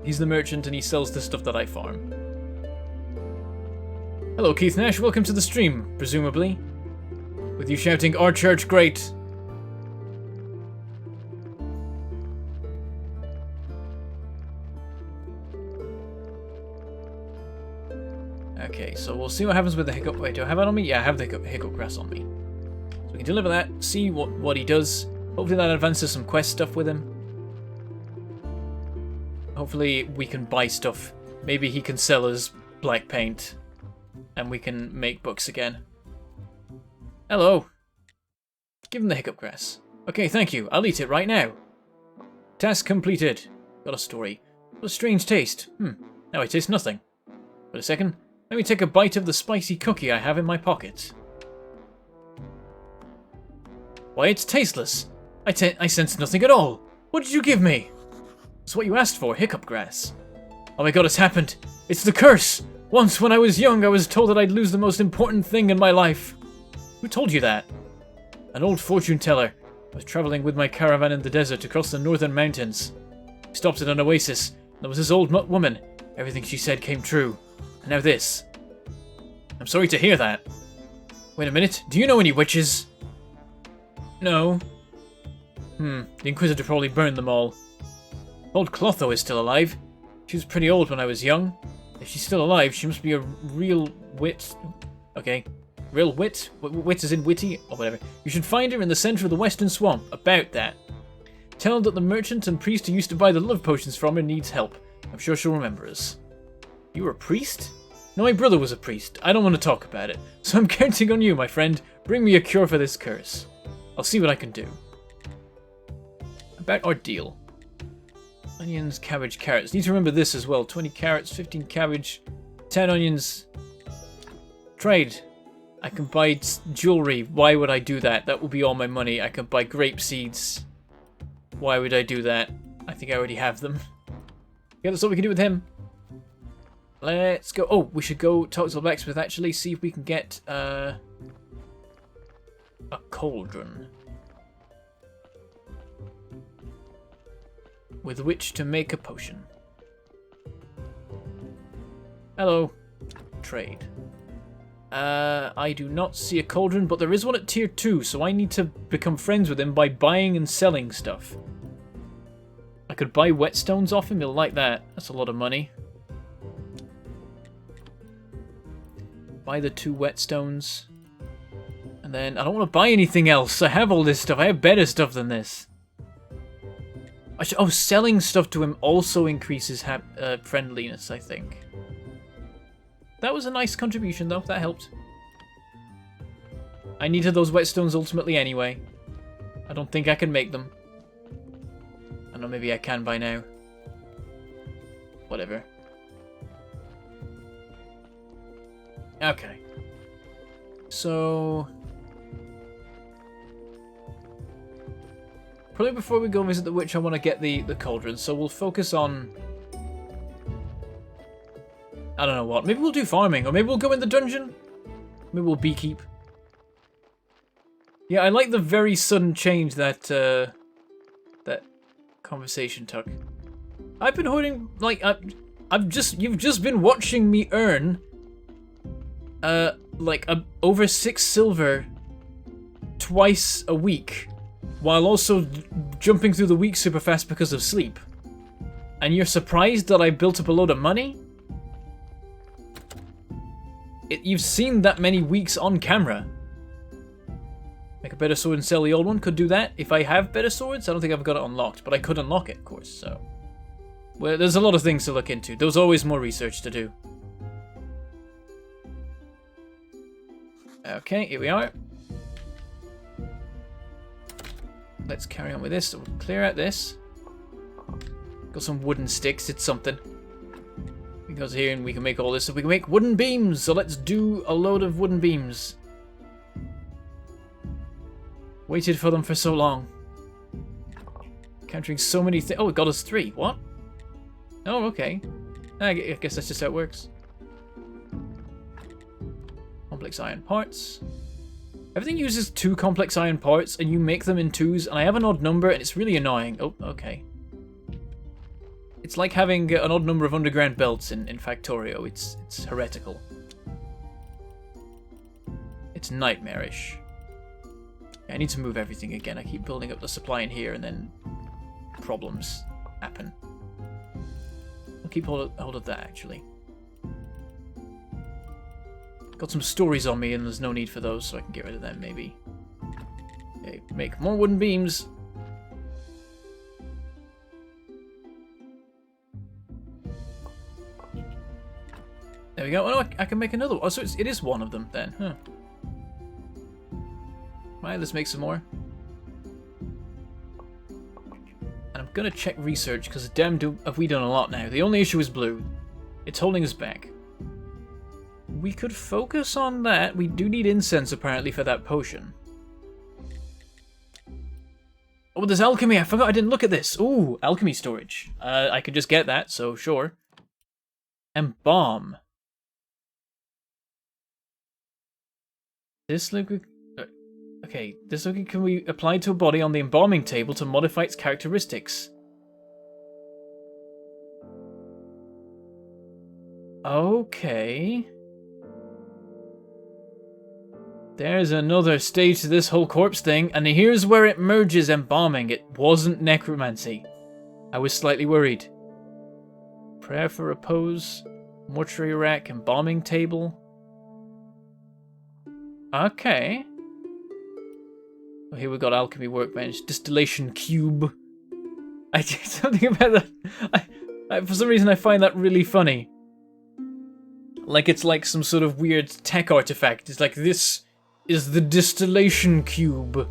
He's the merchant and he sells the stuff that I farm. Hello, Keith Nash. Welcome to the stream, presumably. With you shouting, "Our church great!" Okay, so we'll see what happens with the hiccup. Wait, do I have it on me? Yeah, I have the hiccup grass on me. So we can deliver that, see what he does. Hopefully that advances some quest stuff with him. Hopefully we can buy stuff. Maybe he can sell us black paint. And we can make books again. Hello. Give him the hiccup grass. Okay, thank you. I'll eat it right now. Task completed. Got a story. What a strange taste. Now I taste nothing. Wait a second. Let me take a bite of the spicy cookie I have in my pocket. Why, it's tasteless. I sense nothing at all. What did you give me? It's what you asked for, hiccup grass. Oh my god, it's happened. It's the curse. Once, when I was young, I was told that I'd lose the most important thing in my life. Who told you that? An old fortune teller. I was traveling with my caravan in the desert across the northern mountains. We stopped at an oasis. There was this old woman. Everything she said came true. And now this. I'm sorry to hear that. Wait a minute. Do you know any witches? No. The Inquisitor probably burned them all. Old Clotho is still alive. She was pretty old when I was young. If she's still alive, she must be a real wit. Okay. Real wit? Wit as in witty? Or whatever. You should find her in the center of the Western Swamp. About that. Tell her that the merchant and priest who used to buy the love potions from her needs help. I'm sure she'll remember us. You were a priest? No, my brother was a priest. I don't want to talk about it. So I'm counting on you, my friend. Bring me a cure for this curse. I'll see what I can do. About our deal. Onions, cabbage, carrots. Need to remember this as well. 20 carrots, 15 cabbage, 10 onions. Trade. I can buy jewelry. Why would I do that? That will be all my money. I can buy grape seeds. Why would I do that? I think I already have them. Yeah, that's all we can do with him. Let's go. Oh, we should go talk to the blacksmith actually. See if we can get a cauldron. With which to make a potion. Hello. Trade. I do not see a cauldron, but there is one at tier 2, so I need to become friends with him by buying and selling stuff. I could buy whetstones off him, he'll like that. That's a lot of money. Buy the 2 whetstones. And then, I don't want to buy anything else. I have all this stuff. I have better stuff than this. Oh, selling stuff to him also increases friendliness, I think. That was a nice contribution, though. That helped. I needed those whetstones ultimately anyway. I don't think I can make them. I know maybe I can by now. Whatever. Okay. So... probably before we go visit the witch, I want to get the cauldron, so we'll focus on... I don't know what. Maybe we'll do farming, or maybe we'll go in the dungeon. Maybe we'll beekeep. Yeah, I like the very sudden change that that conversation took. I've been holding, like, you've just been watching me earn, like, over 6 silver twice a week, while also jumping through the week super fast because of sleep. And you're surprised that I built up a load of money? You've seen that many weeks on camera. Make a better sword and sell the old one. Could do that if I have better swords. I don't think I've got it unlocked, but I could unlock it, of course, so... Well, there's a lot of things to look into. There's always more research to do. Okay, here we are. Let's carry on with this. So we'll clear out this. Got some wooden sticks. It's something. We go here and we can make all this. So we can make wooden beams. So let's do a load of wooden beams. Waited for them for so long. Countering so many things. Oh, it got us 3. What? Oh, okay. I guess that's just how it works. Complex iron parts. Everything uses 2 complex iron parts, and you make them in 2s, and I have an odd number, and it's really annoying. Oh, okay. It's like having an odd number of underground belts in Factorio. It's heretical. It's nightmarish. I need to move everything again. I keep building up the supply in here, and then problems happen. I'll keep hold of that, actually. Got some stories on me, and there's no need for those, so I can get rid of them, maybe. Okay, make more wooden beams. There we go. Oh, no, I can make another one. Oh, so it is one of them, then. Huh. Right, let's make some more. And I'm gonna check research, because damn have we done a lot now. The only issue is blue. It's holding us back. We could focus on that. We do need incense, apparently, for that potion. Oh, there's alchemy. I forgot I didn't look at this. Ooh, alchemy storage. I could just get that, so sure. Embalm. This liquid... Okay, this liquid can be applied to a body on the embalming table to modify its characteristics. Okay. There's another stage to this whole corpse thing, and here's where it merges embalming. It wasn't necromancy. I was slightly worried. Prayer for repose, mortuary rack, embalming table. Okay. Oh, here we got alchemy workbench, distillation cube. I did something about that. For some reason, I find that really funny. Like it's like some sort of weird tech artifact. It's like, this is the distillation cube.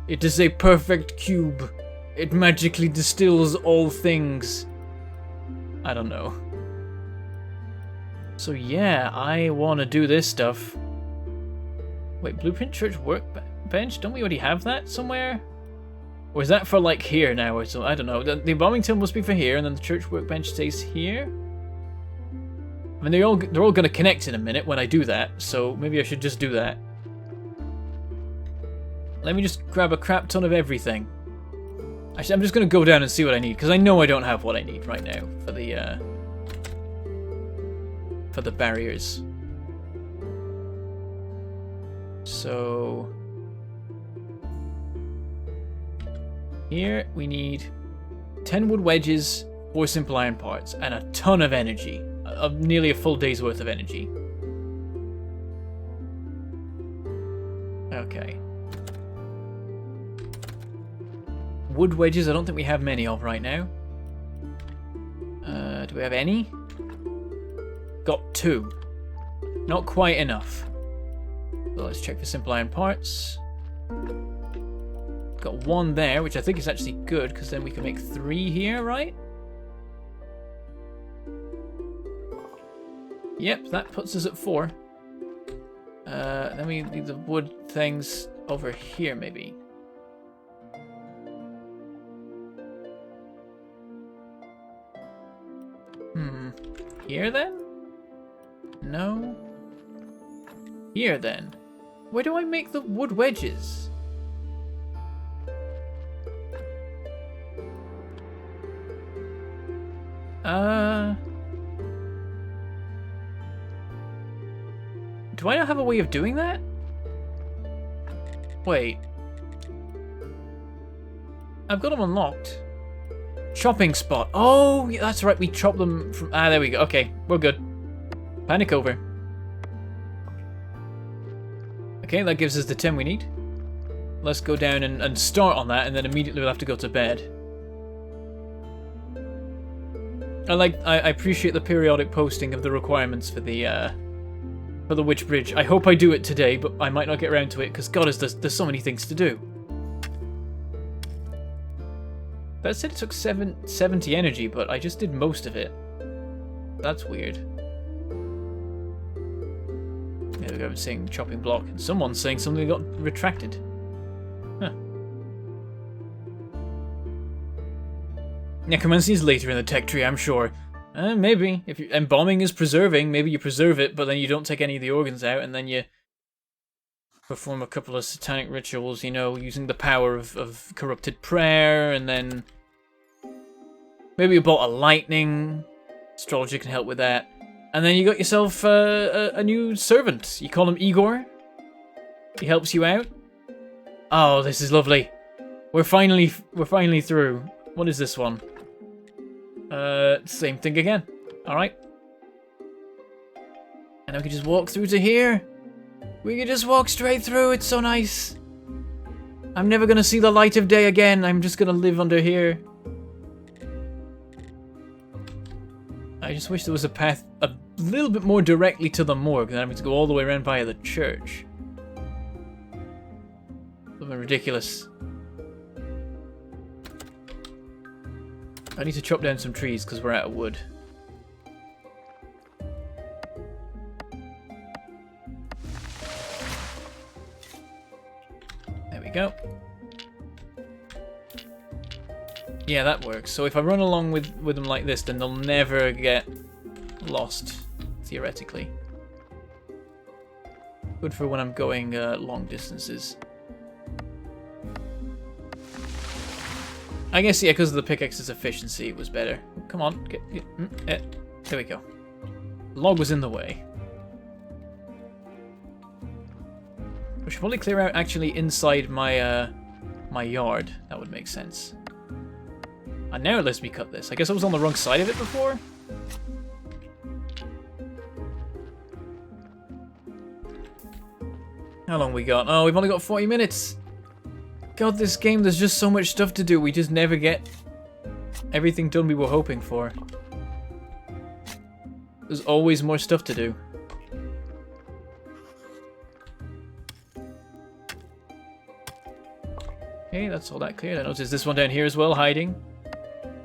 It is a perfect cube. It magically distills all things. I don't know. So yeah, I want to do this stuff. Wait, Blueprint Church Workbench? Don't we already have that somewhere? Or is that for like here now or so? I don't know. The embalming table must be for here, and then the church workbench stays here? I mean, they're all going to connect in a minute when I do that, so maybe I should just do that. Let me just grab a crap ton of everything. Actually, I'm just going to go down and see what I need, because I know I don't have what I need right now for the barriers. So here we need 10 wood wedges, 4 simple iron parts, and a ton of energy. Nearly a full day's worth of energy. Okay. Wood wedges, I don't think we have many of right now. Do we have any? Got 2. Not quite enough. So let's check for simple iron parts. Got 1 there, which I think is actually good, because then we can make 3 here, right? Yep, that puts us at 4. Then we need the wood things over here, maybe. Here then? No. Here then. Where do I make the wood wedges? Do I not have a way of doing that? Wait. I've got them unlocked. Chopping spot. Oh, yeah, that's right. We chop them from... Ah, there we go. Okay, we're good. Panic over. Okay, that gives us the 10 we need. Let's go down and start on that, and then immediately we'll have to go to bed. I appreciate the periodic posting of the requirements for the Witch Bridge. I hope I do it today, but I might not get around to it, because God, there's so many things to do. That said it took 70 energy, but I just did most of it. That's weird. There we go, I'm saying chopping block, and someone's saying something got retracted. Huh. Necromancy is later in the tech tree, I'm sure. Maybe. If embalming is preserving, maybe you preserve it, but then you don't take any of the organs out, and then you perform a couple of satanic rituals, you know, using the power of corrupted prayer, and then maybe you bought a lightning. Astrologer can help with that. And then you got yourself a new servant. You call him Igor. He helps you out. Oh, this is lovely. We're finally through. What is this one? Same thing again. All right. And we can just walk through to here. We can just walk straight through. It's so nice. I'm never gonna see the light of day again. I'm just gonna live under here. I just wish there was a path a little bit more directly to the morgue than having to go all the way around via the church. Something ridiculous. I need to chop down some trees because we're out of wood. There we go. Yeah, that works. So if I run along with them like this, then they'll never get lost, theoretically. Good for when I'm going long distances. I guess, yeah, because of the pickaxe's efficiency, it was better. Come on, there we go. Log was in the way. We should probably clear out actually inside my my yard. That would make sense. And now it lets me cut this. I guess I was on the wrong side of it before. How long we got? Oh, we've only got 40 minutes. God, this game, there's just so much stuff to do. We just never get everything done we were hoping for. There's always more stuff to do. Okay, that's all that cleared. I noticed this one down here as well, hiding.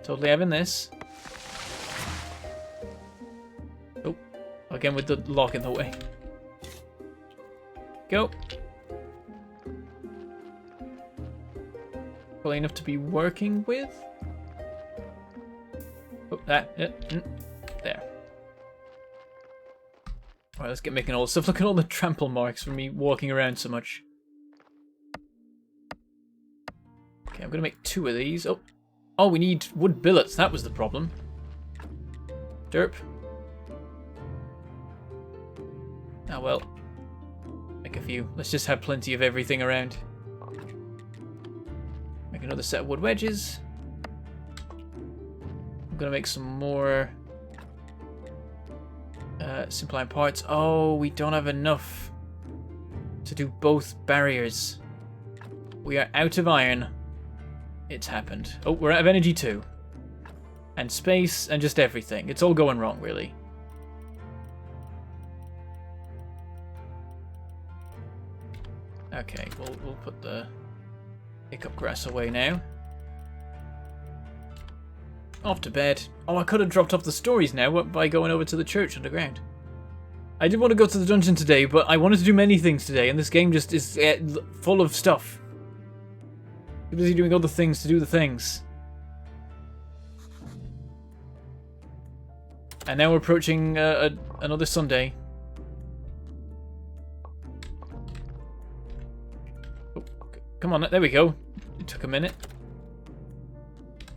Totally having this. Oh, again with the lock in the way. Go. Probably enough to be working with. Oh, that. There. Alright, let's get making all the stuff. Look at all the trample marks from me walking around so much. Okay, I'm gonna make 2 of these. Oh, we need wood billets. That was the problem. Derp. Ah, well. Make a few. Let's just have plenty of everything around. Make another set of wood wedges. I'm gonna make some more simple iron parts. Oh, we don't have enough to do both barriers. We are out of iron. It's happened. Oh, we're out of energy too. And space and just everything. It's all going wrong, really. Okay, we'll put the hiccup grass away now. Off to bed. Oh, I could have dropped off the stories now by going over to the church underground. I did want to go to the dungeon today, but I wanted to do many things today, and this game just is full of stuff. Too busy doing other things to do the things. And now we're approaching another Sunday. Oh, come on, there we go. It took a minute.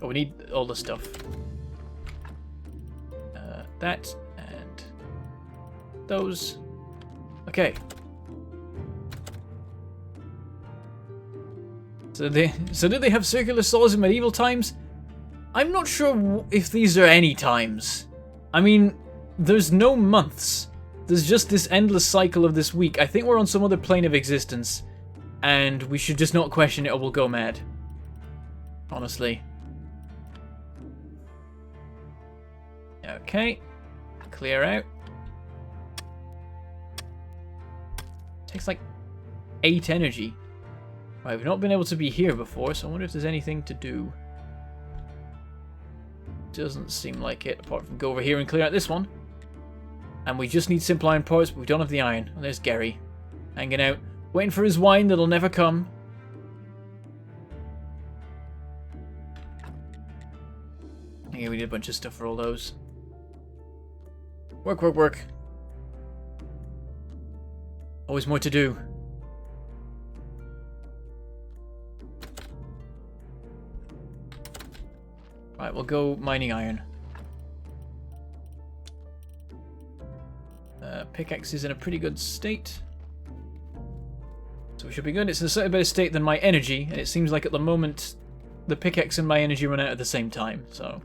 Oh, we need all the stuff. That and those. Okay. So do they have circular saws in medieval times? I'm not sure if these are any times. I mean, there's no months. There's just this endless cycle of this week. I think we're on some other plane of existence, and we should just not question it or we'll go mad. Honestly. Okay. Clear out. Takes like 8 energy. Right, we've not been able to be here before, so I wonder if there's anything to do. Doesn't seem like it, apart from go over here and clear out this one. And we just need simple iron parts, but we don't have the iron. And there's Gary, hanging out, waiting for his wine that'll never come. Yeah, we did a bunch of stuff for all those. Work, work, work. Always more to do. Right, we'll go mining iron. Pickaxe is in a pretty good state. So we should be good. It's in a slightly better state than my energy, and it seems like at the moment the pickaxe and my energy run out at the same time, so...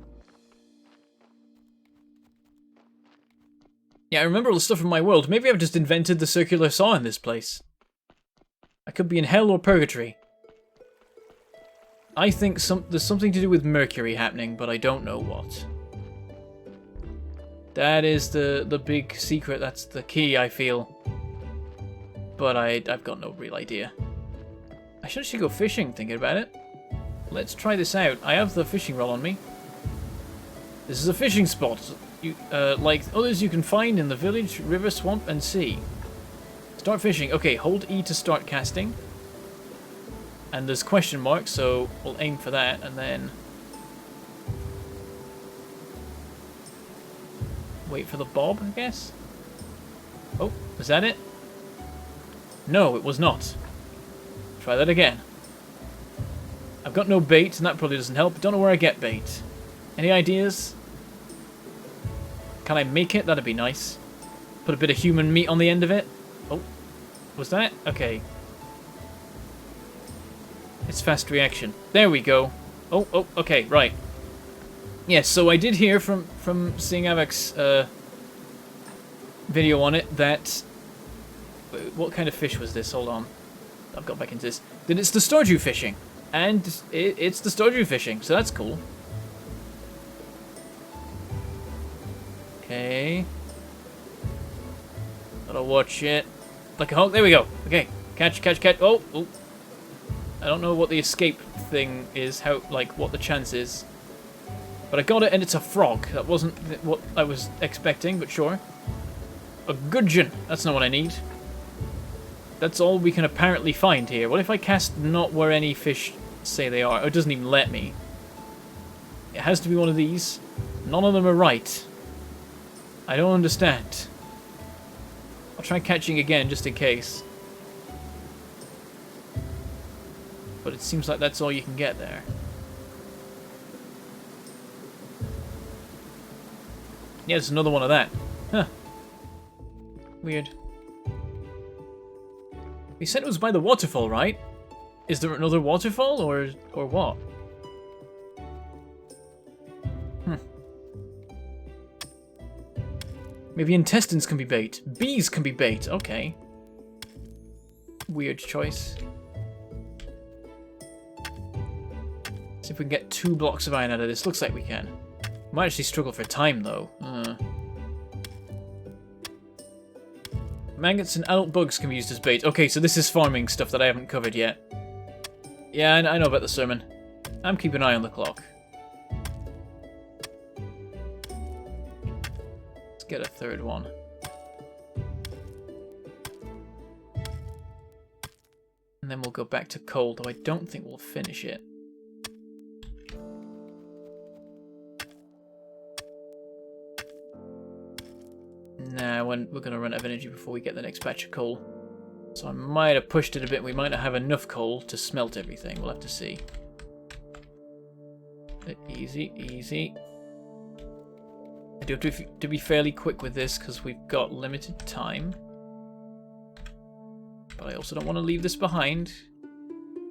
Yeah, I remember all the stuff from my world. Maybe I've just invented the circular saw in this place. I could be in hell or purgatory. I think there's something to do with Mercury happening, but I don't know what. That is the big secret. That's the key, I feel. But I've got no real idea. I should actually go fishing, thinking about it. Let's try this out. I have the fishing rod on me. This is a fishing spot. Like others you can find in the village, river, swamp, and sea. Start fishing. Okay, hold E to start casting. And there's question marks, so we'll aim for that, and then... wait for the bob, I guess? Oh, was that it? No, it was not. Try that again. I've got no bait, and that probably doesn't help. Don't know where I get bait. Any ideas? Can I make it? That'd be nice. Put a bit of human meat on the end of it. Oh, was that? Okay. It's fast reaction. There we go. Oh, okay, right. Yes, so I did hear from seeing Avak's video on it that... what kind of fish was this? Hold on. I've got back into this. That it's the Stardew fishing. And it's the Stardew fishing, so that's cool. Okay. Gotta watch it. Like a hawk. There we go. Okay. Catch, catch, catch. Oh. I don't know what the escape thing is, what the chance is. But I got it, and it's a frog. That wasn't what I was expecting, but sure. A gudgeon. That's not what I need. That's all we can apparently find here. What if I cast not where any fish say they are? Oh, it doesn't even let me. It has to be one of these. None of them are right. I don't understand. I'll try catching again, just in case. But it seems like that's all you can get there. Yeah, there's another one of that. Huh. Weird. We said it was by the waterfall, right? Is there another waterfall, or what? Maybe intestines can be bait. Bees can be bait. Okay. Weird choice. See if we can get 2 blocks of iron out of this. Looks like we can. Might actually struggle for time, though. Maggots and adult bugs can be used as bait. Okay, so this is farming stuff that I haven't covered yet. Yeah, I know about the sermon. I'm keeping an eye on the clock. Let's get a third one. And then we'll go back to coal, though I don't think we'll finish it. Nah, we're going to run out of energy before we get the next batch of coal. So I might have pushed it a bit. We might not have enough coal to smelt everything. We'll have to see. Easy, easy. I do have to be fairly quick with this because we've got limited time. But I also don't want to leave this behind.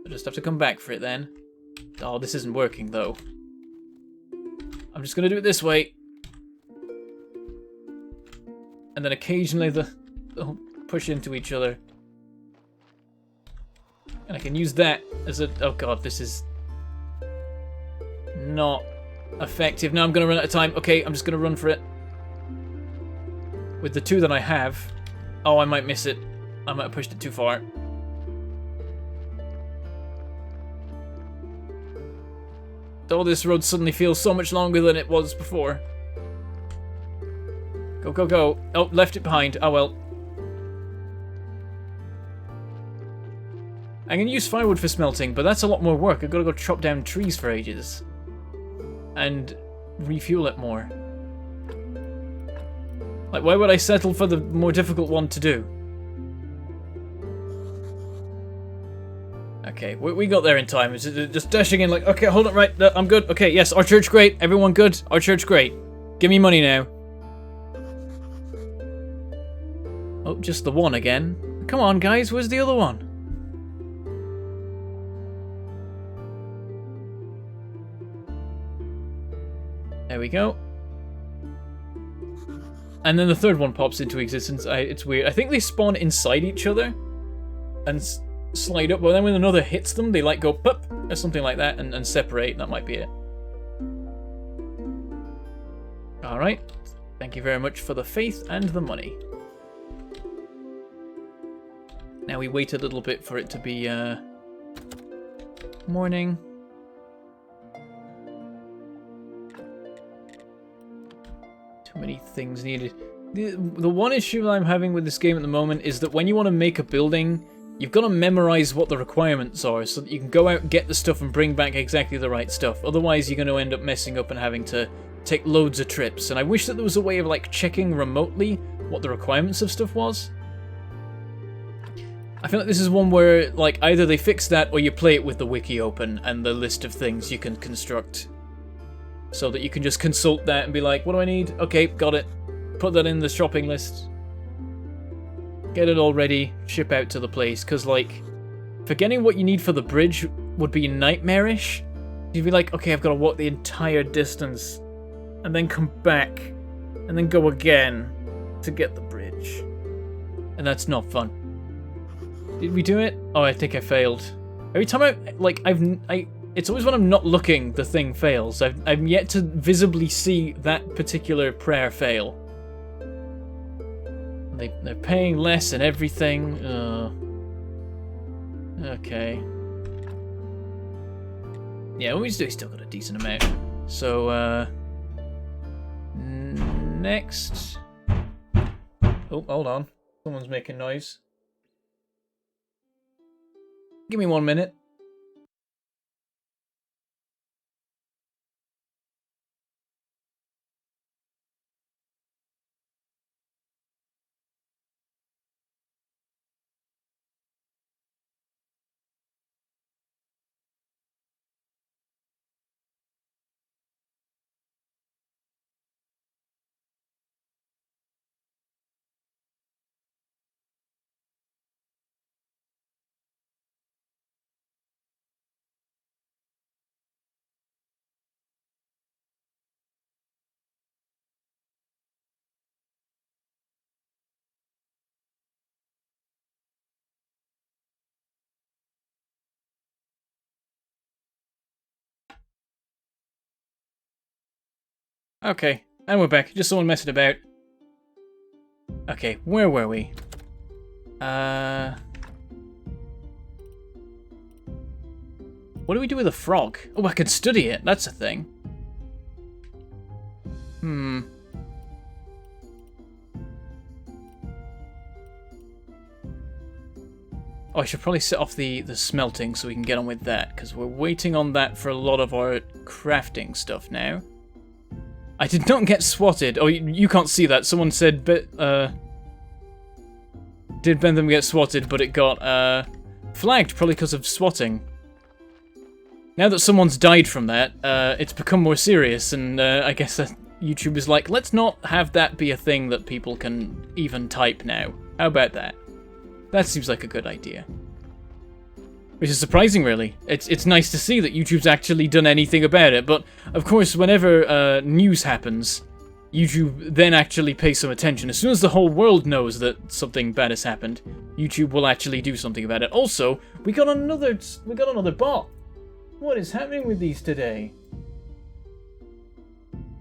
I just have to come back for it then. Oh, this isn't working though. I'm just gonna do it this way. And then occasionally they'll push into each other. And I can use that as a... Oh god, this is not effective. Now I'm gonna run out of time. Okay, I'm just gonna run for it. With the two that I have... Oh, I might miss it. I might have pushed it too far. Oh, this road suddenly feels so much longer than it was before. Go, go, go. Oh, left it behind. Oh, well. I can use firewood for smelting, but that's a lot more work. I've got to go chop down trees for ages. And refuel it more. Like, why would I settle for the more difficult one to do? Okay, we got there in time. It's just dashing in like, okay, hold on, right, I'm good. Okay, yes, our church great. Everyone good? Our church great. Give me money now. Oh, just the one again. Come on, guys, where's the other one? There we go. And then the third one pops into existence. It's weird. I think they spawn inside each other and slide up, but then when another hits them, they like go pop or something like that and separate. That might be it. Alright. Thank you very much for the faith and the money. Now we wait a little bit for it to be morning. Too many things needed. The one issue that I'm having with this game at the moment is that when you want to make a building, you've got to memorize what the requirements are so that you can go out, get the stuff, and bring back exactly the right stuff. Otherwise, you're going to end up messing up and having to take loads of trips. And I wish that there was a way of like checking remotely what the requirements of stuff was. I feel like this is one where like either they fix that or you play it with the wiki open and the list of things you can construct. So that you can just consult that and be like, what do I need? Okay, got it. Put that in the shopping list. Get it all ready, ship out to the place, because, like, forgetting what you need for the bridge would be nightmarish. You'd be like, okay, I've got to walk the entire distance, and then come back, and then go again to get the bridge. And that's not fun. Did we do it? Oh, I think I failed. Every time it's always when I'm not looking, the thing fails. I've yet to visibly see that particular prayer fail. They're paying less and everything. Okay. Yeah, we still got a decent amount. So, next. Oh, hold on. Someone's making noise. Give me 1 minute. Okay, and we're back. Just someone messing about. Okay, where were we? What do we do with a frog? Oh, I could study it. That's a thing. Oh, I should probably set off the smelting so we can get on with that, because we're waiting on that for a lot of our crafting stuff now. I did not get swatted. Oh, you can't see that. Someone said, did Bentham get swatted, but it got flagged, probably because of swatting. Now that someone's died from that, it's become more serious, and I guess YouTube is like, let's not have that be a thing that people can even type now. How about that? That seems like a good idea. Which is surprising, really. It's nice to see that YouTube's actually done anything about it, but of course, whenever news happens, YouTube then actually pays some attention. As soon as the whole world knows that something bad has happened, YouTube will actually do something about it. Also, we got another bot. What is happening with these today?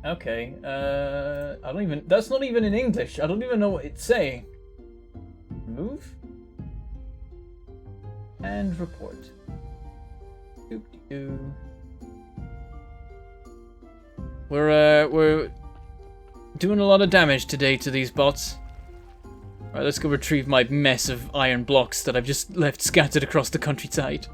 Okay, I don't even... That's not even in English. I don't even know what it's saying. Move? And report. Doop-de-doo. We're doing a lot of damage today to these bots. Alright, let's go retrieve my mess of iron blocks that I've just left scattered across the countryside.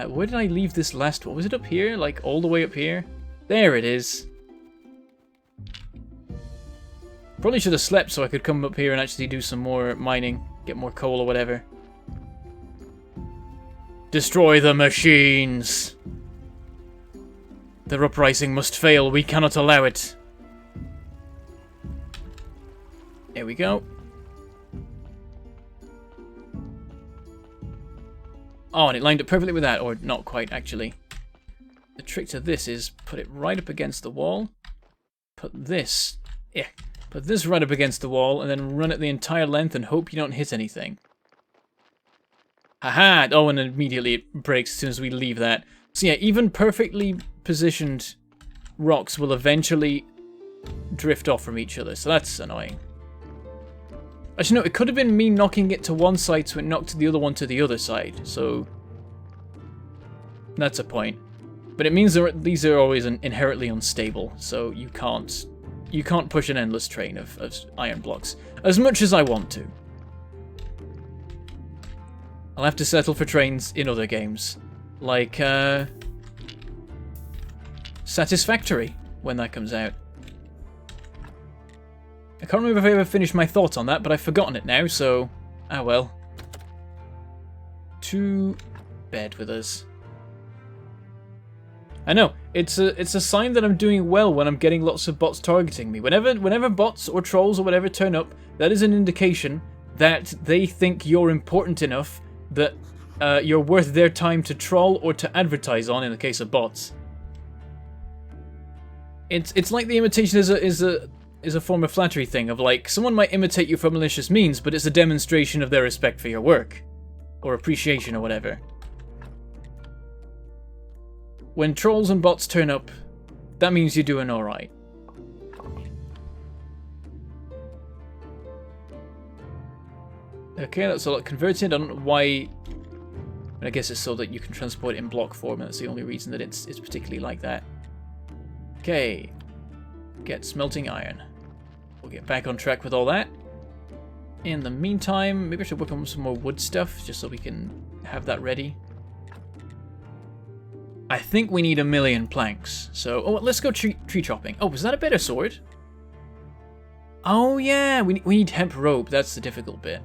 Where did I leave this last one? Was it up here? Like, all the way up here? There it is. Probably should have slept so I could come up here and actually do some more mining. Get more coal or whatever. Destroy the machines! Their uprising must fail. We cannot allow it. There we go. Oh, and it lined up perfectly with that, or not quite, actually. The trick to this is put it right up against the wall. Put this right up against the wall, and then run it the entire length and hope you don't hit anything. Haha! Oh, and immediately it breaks as soon as we leave that. So yeah, even perfectly positioned rocks will eventually drift off from each other, so that's annoying. Actually, no, it could have been me knocking it to one side so it knocked the other one to the other side, so that's a point. But it means these are always inherently unstable, so you can't push an endless train of iron blocks, as much as I want to. I'll have to settle for trains in other games, like Satisfactory, when that comes out. I can't remember if I ever finished my thoughts on that, but I've forgotten it now, so... ah well. To bed with us. I know, it's a sign that I'm doing well when I'm getting lots of bots targeting me. Whenever bots or trolls or whatever turn up, that is an indication that they think you're important enough that you're worth their time to troll or to advertise on, in the case of bots. It's like the imitation is a form of flattery thing, of like, someone might imitate you for malicious means, but it's a demonstration of their respect for your work. Or appreciation or whatever. When trolls and bots turn up, that means you're doing alright. Okay, that's all converted. I don't know why... I guess it's so that you can transport it in block form, and that's the only reason that it's particularly like that. Okay. Get smelting iron. We'll get back on track with all that. In the meantime, maybe I should work on some more wood stuff, just so we can have that ready. I think we need 1,000,000 planks, so... oh, let's go tree chopping. Oh, was that a better sword? Oh, yeah, we need hemp rope, that's the difficult bit.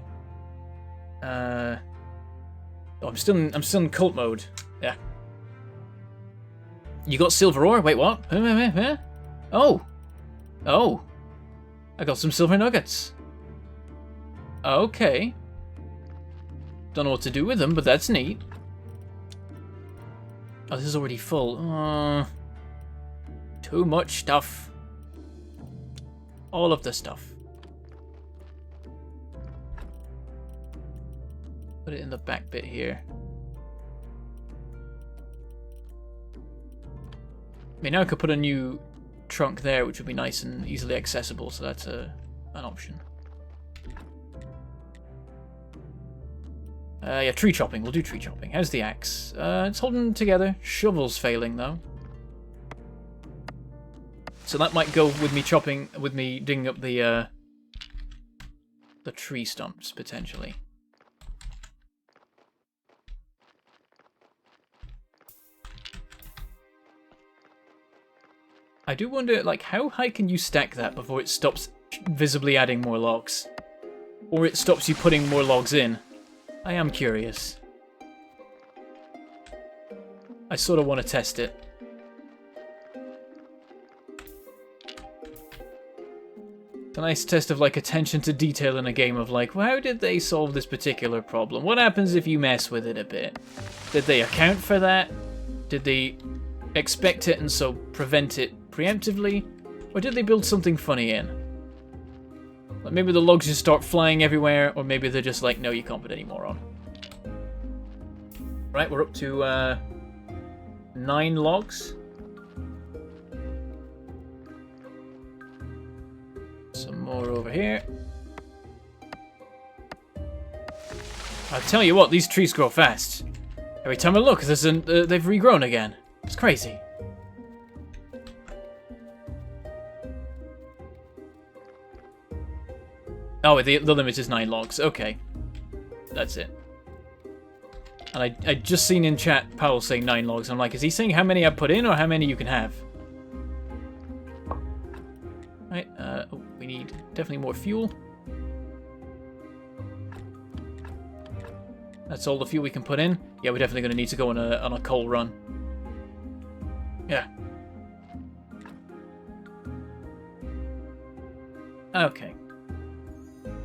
Oh, I'm still in cult mode. Yeah. You got silver ore? Wait, what? Oh. Oh. I got some silver nuggets. Okay. Don't know what to do with them, but that's neat. Oh, this is already full. Too much stuff. All of the stuff. Put it in the back bit here. I mean, now I could put a new trunk there, which would be nice and easily accessible, so that's an option. Yeah, tree chopping. We'll do tree chopping. How's the axe? It's holding together. Shovel's failing, though. So that might go with me digging up the tree stumps, potentially. I do wonder, like, how high can you stack that before it stops visibly adding more logs? Or it stops you putting more logs in? I am curious. I sort of want to test it. It's a nice test of, like, attention to detail in a game of, like, well, how did they solve this particular problem? What happens if you mess with it a bit? Did they account for that? Did they expect it and so prevent it preemptively? Or did they build something funny in? Like, maybe the logs just start flying everywhere, or maybe they're just like, no, you can't put any more on. Right, we're up to 9 logs. Some more over here. I'll tell you what, these trees grow fast. Every time I look, they've regrown again. It's crazy. Oh, the limit is 9 logs. Okay. That's it. And I just seen in chat Powell saying 9 logs. I'm like, is he saying how many I put in or how many you can have? Right, oh, we need definitely more fuel. That's all the fuel we can put in. Yeah, we're definitely going to need to go on a coal run. Yeah. Okay.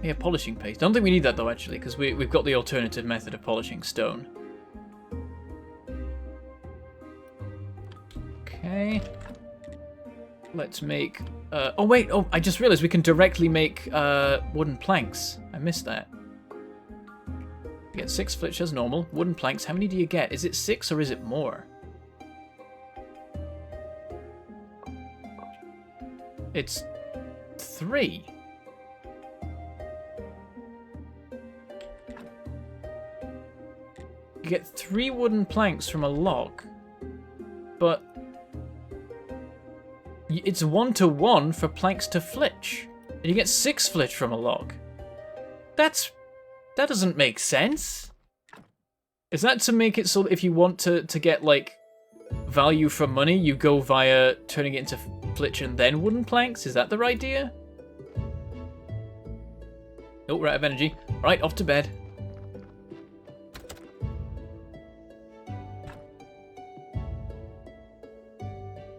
Yeah, polishing paste. I don't think we need that though, actually, because we've got the alternative method of polishing stone. Okay. Let's make... oh, wait. Oh, I just realized we can directly make wooden planks. I missed that. You get 6 flitch as normal. Wooden planks. How many do you get? Is it 6 or is it more? It's 3. You get 3 wooden planks from a log, but it's 1-to-1 for planks to flitch, and you get 6 flitch from a log. That doesn't make sense. Is that to make it so that if you want to get like value for money, you go via turning it into flitch and then wooden planks? Is that the idea? Oh, we're out of energy. Right, off to bed.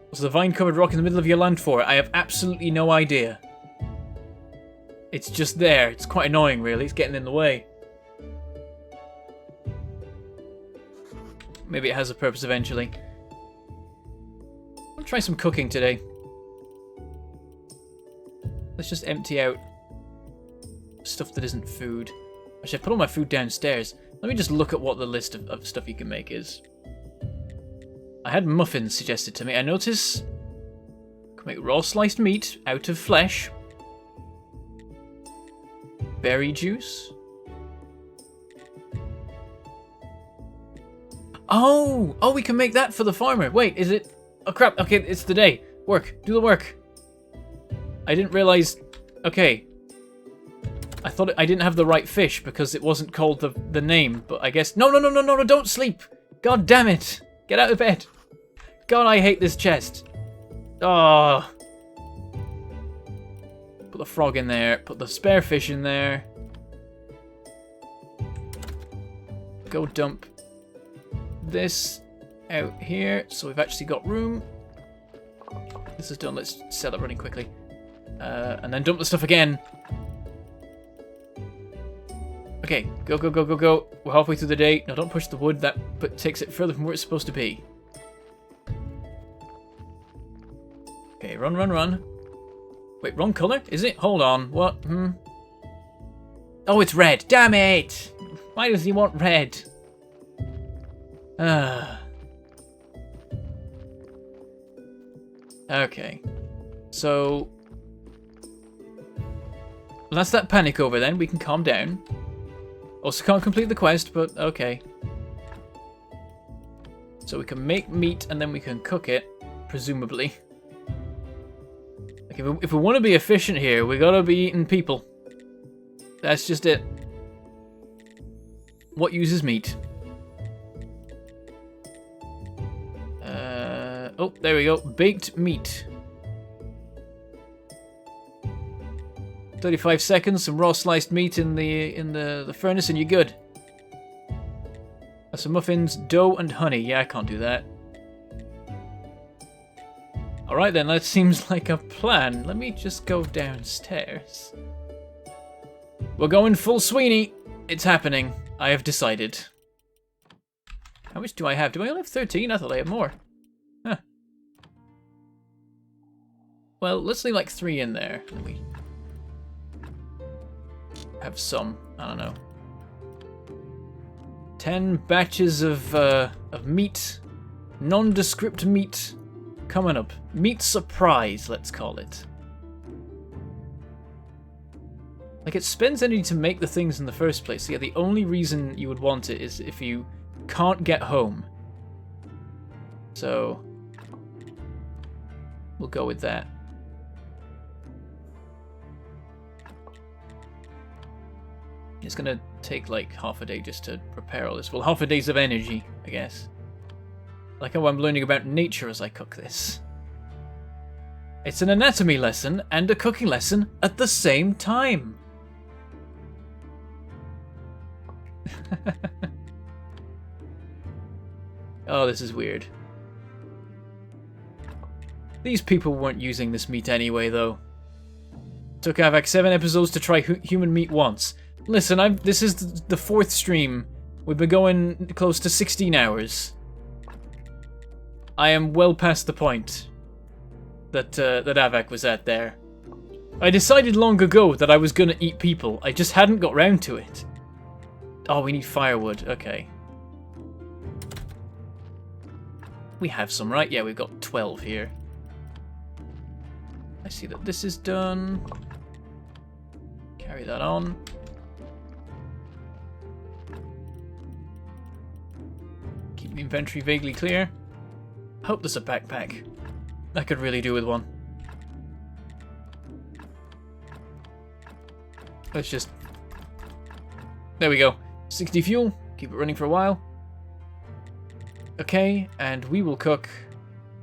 What's the vine-covered rock in the middle of your land for? I have absolutely no idea. It's just there. It's quite annoying, really. It's getting in the way. Maybe it has a purpose eventually. I'll try some cooking today. Let's just empty out stuff that isn't food. Actually, I put all my food downstairs. Let me just look at what the list of stuff you can make is. I had muffins suggested to me. I notice you can make raw sliced meat out of flesh. Berry juice. Oh, we can make that for the farmer. Wait, is it? Oh crap! Okay, it's the day. Work, do the work. I didn't realize. Okay, I thought I didn't have the right fish because it wasn't called the name. But I guess no! Don't sleep! God damn it! Get out of bed! God, I hate this chest. Oh. Put the frog in there. Put the spare fish in there. Go dump this out here. So we've actually got room. This is done. Let's set up running quickly. And then dump the stuff again. Okay, go. We're halfway through the day. No, don't push the wood. That takes it further from where it's supposed to be. Okay, run. Wait, wrong color? Is it? Hold on. What? Oh, it's red. Damn it! Why does he want red? Okay. So... well, that's that panic over then. We can calm down. Also can't complete the quest, but okay. So we can make meat and then we can cook it, presumably. Like if we want to be efficient here, we gotta be eating people. That's just it. What uses meat? Oh, there we go. Baked meat. 35 seconds, some raw sliced meat in the furnace, and you're good. Some muffins, dough, and honey. Yeah, I can't do that. Alright then, that seems like a plan. Let me just go downstairs. We're going full Sweeney. It's happening. I have decided. How much do I have? Do I only have 13? I thought I had more. Huh. Well, let's leave like 3 in there. Let me have some. I don't know. 10 batches of meat. Nondescript meat. Coming up. Meat surprise, let's call it. Like, it spends energy to make the things in the first place. So yeah, the only reason you would want it is if you can't get home. So we'll go with that. It's gonna take like half a day just to prepare all this. Well, half a day's of energy, I guess. Like how I'm learning about nature as I cook this. It's an anatomy lesson and a cooking lesson at the same time. Oh, this is weird. These people weren't using this meat anyway, though. Took Avak 7 episodes to try human meat once. Listen, this is the 4th stream. We've been going close to 16 hours. I am well past the point that Avak was at there. I decided long ago that I was gonna eat people. I just hadn't got round to it. Oh, we need firewood. Okay. We have some, right? Yeah, we've got 12 here. I see that this is done. Carry that on. Keep the inventory vaguely clear. Hope there's a backpack. I could really do with one. Let's just... There we go. 60 fuel. Keep it running for a while. Okay, and we will cook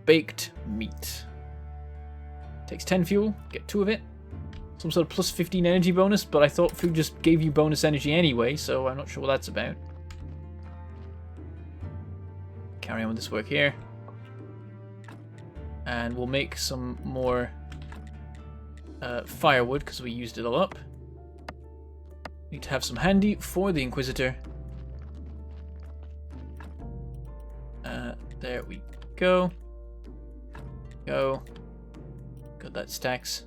baked meat. Takes 10 fuel. Get 2 of it. Some sort of plus 15 energy bonus, but I thought food just gave you bonus energy anyway, so I'm not sure what that's about. Carry on with this work here. And we'll make some more firewood, because we used it all up. Need to have some handy for the Inquisitor. There we go. Go. Got that stacks.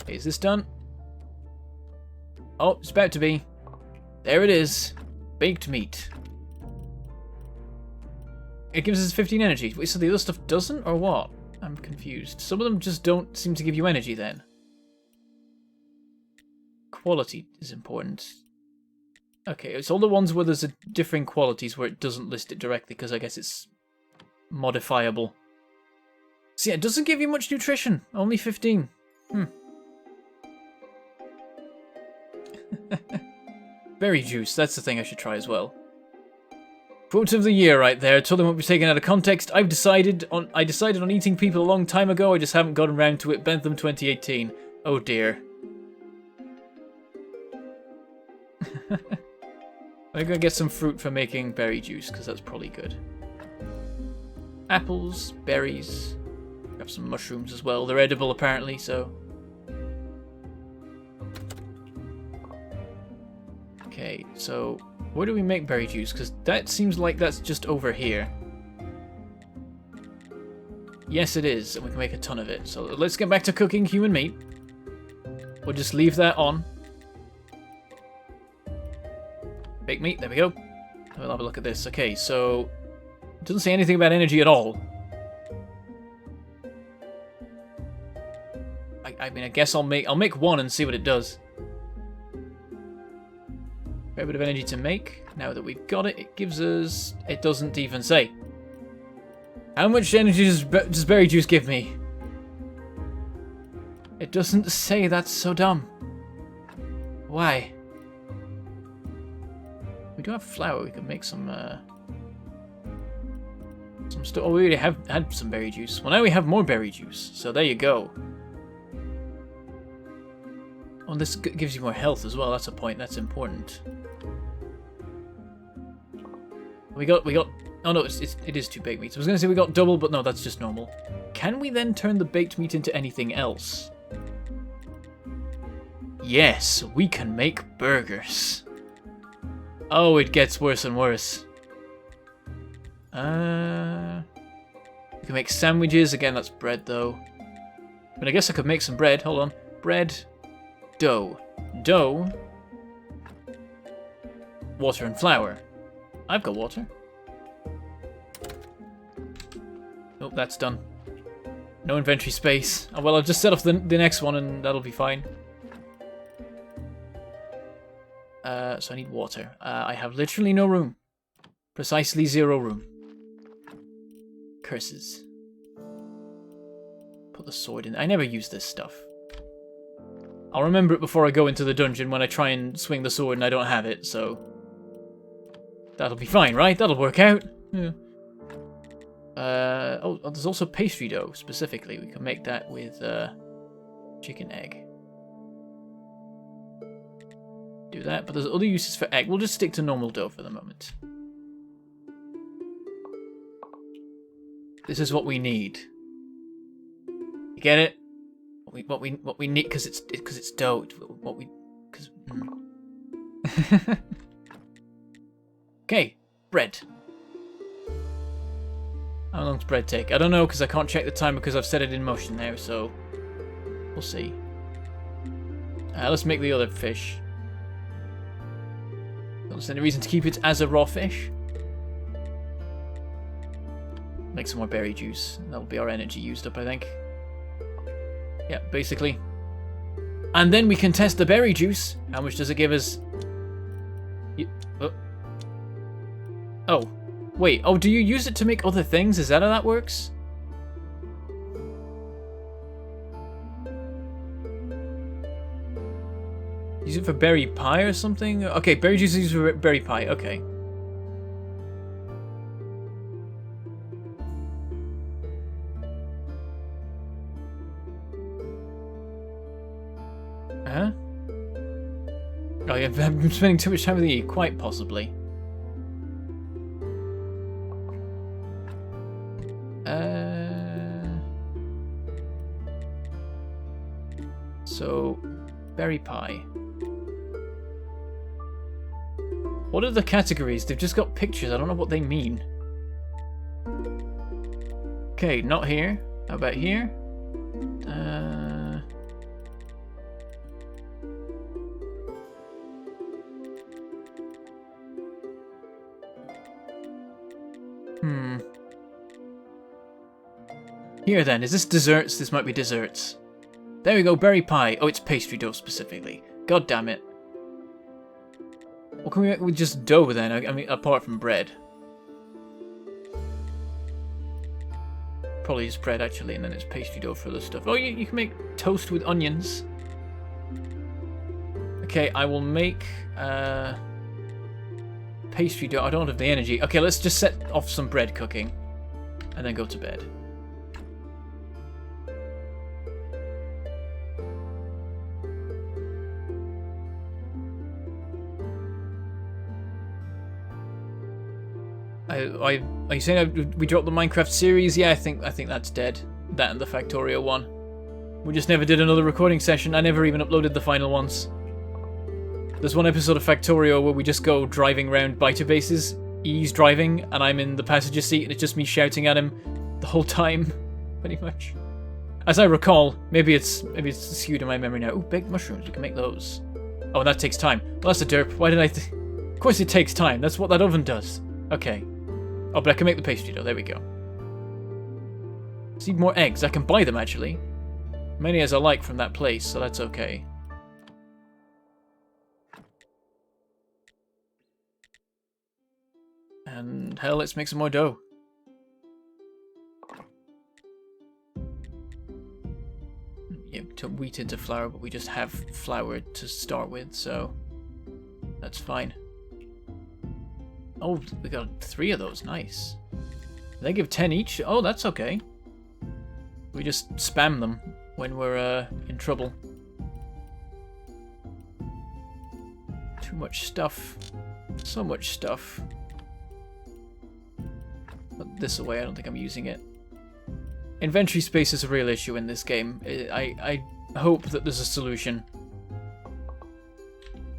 Okay, is this done? Oh, it's about to be. There it is. Baked meat. It gives us 15 energy. Wait, so the other stuff doesn't, or what? I'm confused. Some of them just don't seem to give you energy then. Quality is important. Okay, it's all the ones where there's differing qualities where it doesn't list it directly, because I guess it's modifiable. So yeah, it doesn't give you much nutrition. Only 15. Berry juice, that's the thing I should try as well. Quote of the year right there. Told them won't be taken out of context. I decided on eating people a long time ago. I just haven't gotten around to it. Bentham 2018. Oh dear. I'm gonna get some fruit for making berry juice, because that's probably good. Apples, berries. Grab some mushrooms as well. They're edible apparently, so. Okay, so where do we make berry juice? Because that seems like that's just over here. Yes, it is, and we can make a ton of it. So let's get back to cooking human meat. We'll just leave that on. Baked meat, there we go. We'll have a look at this. Okay, so it doesn't say anything about energy at all. I mean, I guess I'll make one and see what it does. Fair bit of energy to make. Now that we've got it, it gives us... It doesn't even say. How much energy does berry juice give me? It doesn't say. That's so dumb. Why? We do have flour. We could make some stuff. Oh, we already have had some berry juice. Well, now we have more berry juice. So there you go. Oh, this gives you more health as well. That's a point. That's important. We got Oh no, it is 2 baked meats. I was going to say we got double, but no, that's just normal. Can we then turn the baked meat into anything else? Yes, we can make burgers. Oh, it gets worse and worse. We can make sandwiches. Again, that's bread, though. But I guess I could make some bread. Hold on. Bread. Dough. Dough. Water and flour. I've got water. Oh, that's done. No inventory space. Oh, well, I'll just set off the next one and that'll be fine. So I need water. I have literally no room. Precisely 0 room. Curses. Put the sword in. I never use this stuff. I'll remember it before I go into the dungeon when I try and swing the sword and I don't have it, so... That'll be fine, right? That'll work out. Yeah. Oh, there's also pastry dough, specifically. We can make that with chicken egg. Do that, but there's other uses for egg. We'll just stick to normal dough for the moment. This is what we need. You get it? What we need because it's dough. What we because. Okay, bread. How long does bread take? I don't know because I can't check the timer because I've set it in motion now. So we'll see. Let's make the other fish. Don't see any reason to keep it as a raw fish. Make some more berry juice. That'll be our energy used up, I think. Yeah, basically. And then we can test the berry juice. How much does it give us? Oh. Wait. Oh, do you use it to make other things? Is that how that works? Use it for berry pie or something? Okay, berry juice is used for berry pie. Okay. Huh? Oh, yeah, I've been spending too much time with you, quite possibly. So, berry pie. What are the categories? They've just got pictures. I don't know what they mean. Okay, not here. How about here? Here then, is this desserts? This might be desserts. There we go, berry pie. Oh, it's pastry dough specifically. God damn it. What can we make with just dough then? I mean, apart from bread. Probably just bread actually, and then it's pastry dough for the stuff. Oh, you can make toast with onions. Okay, I will make pastry dough. I don't have the energy. Okay, let's just set off some bread cooking, and then go to bed. Are you saying we dropped the Minecraft series? Yeah, I think that's dead. That and the Factorio one. We just never did another recording session. I never even uploaded the final ones. There's one episode of Factorio where we just go driving around biter bases. He's driving and I'm in the passenger seat and it's just me shouting at him the whole time, pretty much. As I recall, maybe it's skewed in my memory now. Ooh, baked mushrooms. We can make those. Oh, and that takes time. Well, that's a derp. Why did I? Of course, it takes time. That's what that oven does. Okay. Oh, but I can make the pastry dough. There we go. Need more eggs. I can buy them, actually. Many as I like from that place, so that's okay. And hell, let's make some more dough. Yeah, turn wheat into flour, but we just have flour to start with, so that's fine. Oh, we got 3 of those. Nice. They give 10 each. Oh, that's okay. We just spam them when we're in trouble. Too much stuff. So much stuff. this away. I don't think I'm using it. Inventory space is a real issue in this game. I hope that there's a solution.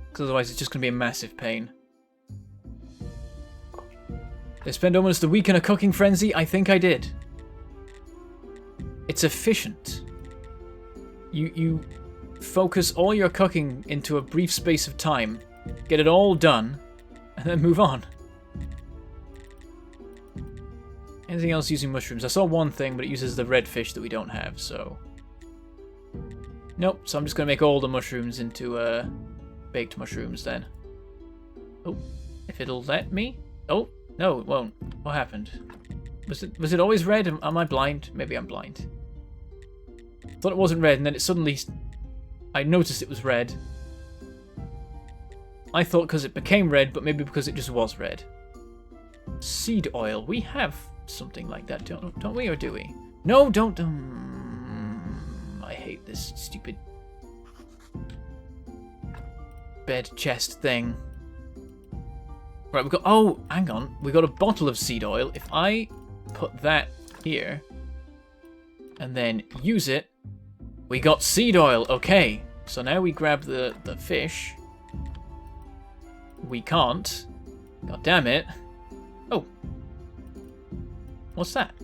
Because otherwise it's just going to be a massive pain. Did I spend almost a week in a cooking frenzy? I think I did. It's efficient. You focus all your cooking into a brief space of time, get it all done, and then move on. Anything else using mushrooms? I saw one thing, but it uses the red fish that we don't have, so... Nope, so I'm just going to make all the mushrooms into baked mushrooms then. Oh, if it'll let me? Oh, no, it won't. What happened? Was it always red? Am I blind? Maybe I'm blind. I thought it wasn't red, and then it suddenly... I noticed it was red. I thought because it became red, but maybe because it just was red. Seed oil. We have something like that, don't we, or do we? No, don't. I hate this stupid bed chest thing. Right, we've got... Oh, hang on. We got a bottle of seed oil. If I put that here and then use it, we got seed oil. Okay, so now we grab the fish. We can't. God damn it. Oh. What's that?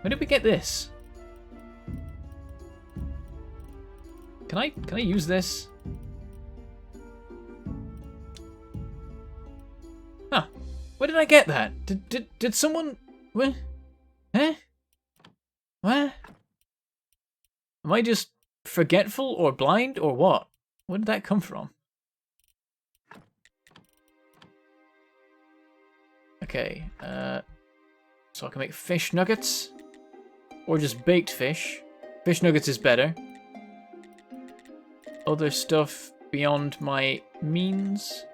Where did we get this? Can I use this? Huh. Where did I get that? Did someone... Where? Eh? Where? Am I just forgetful or blind or what? Where did that come from? Okay, so I can make fish nuggets, or just baked fish. Fish nuggets is better. Other stuff beyond my means.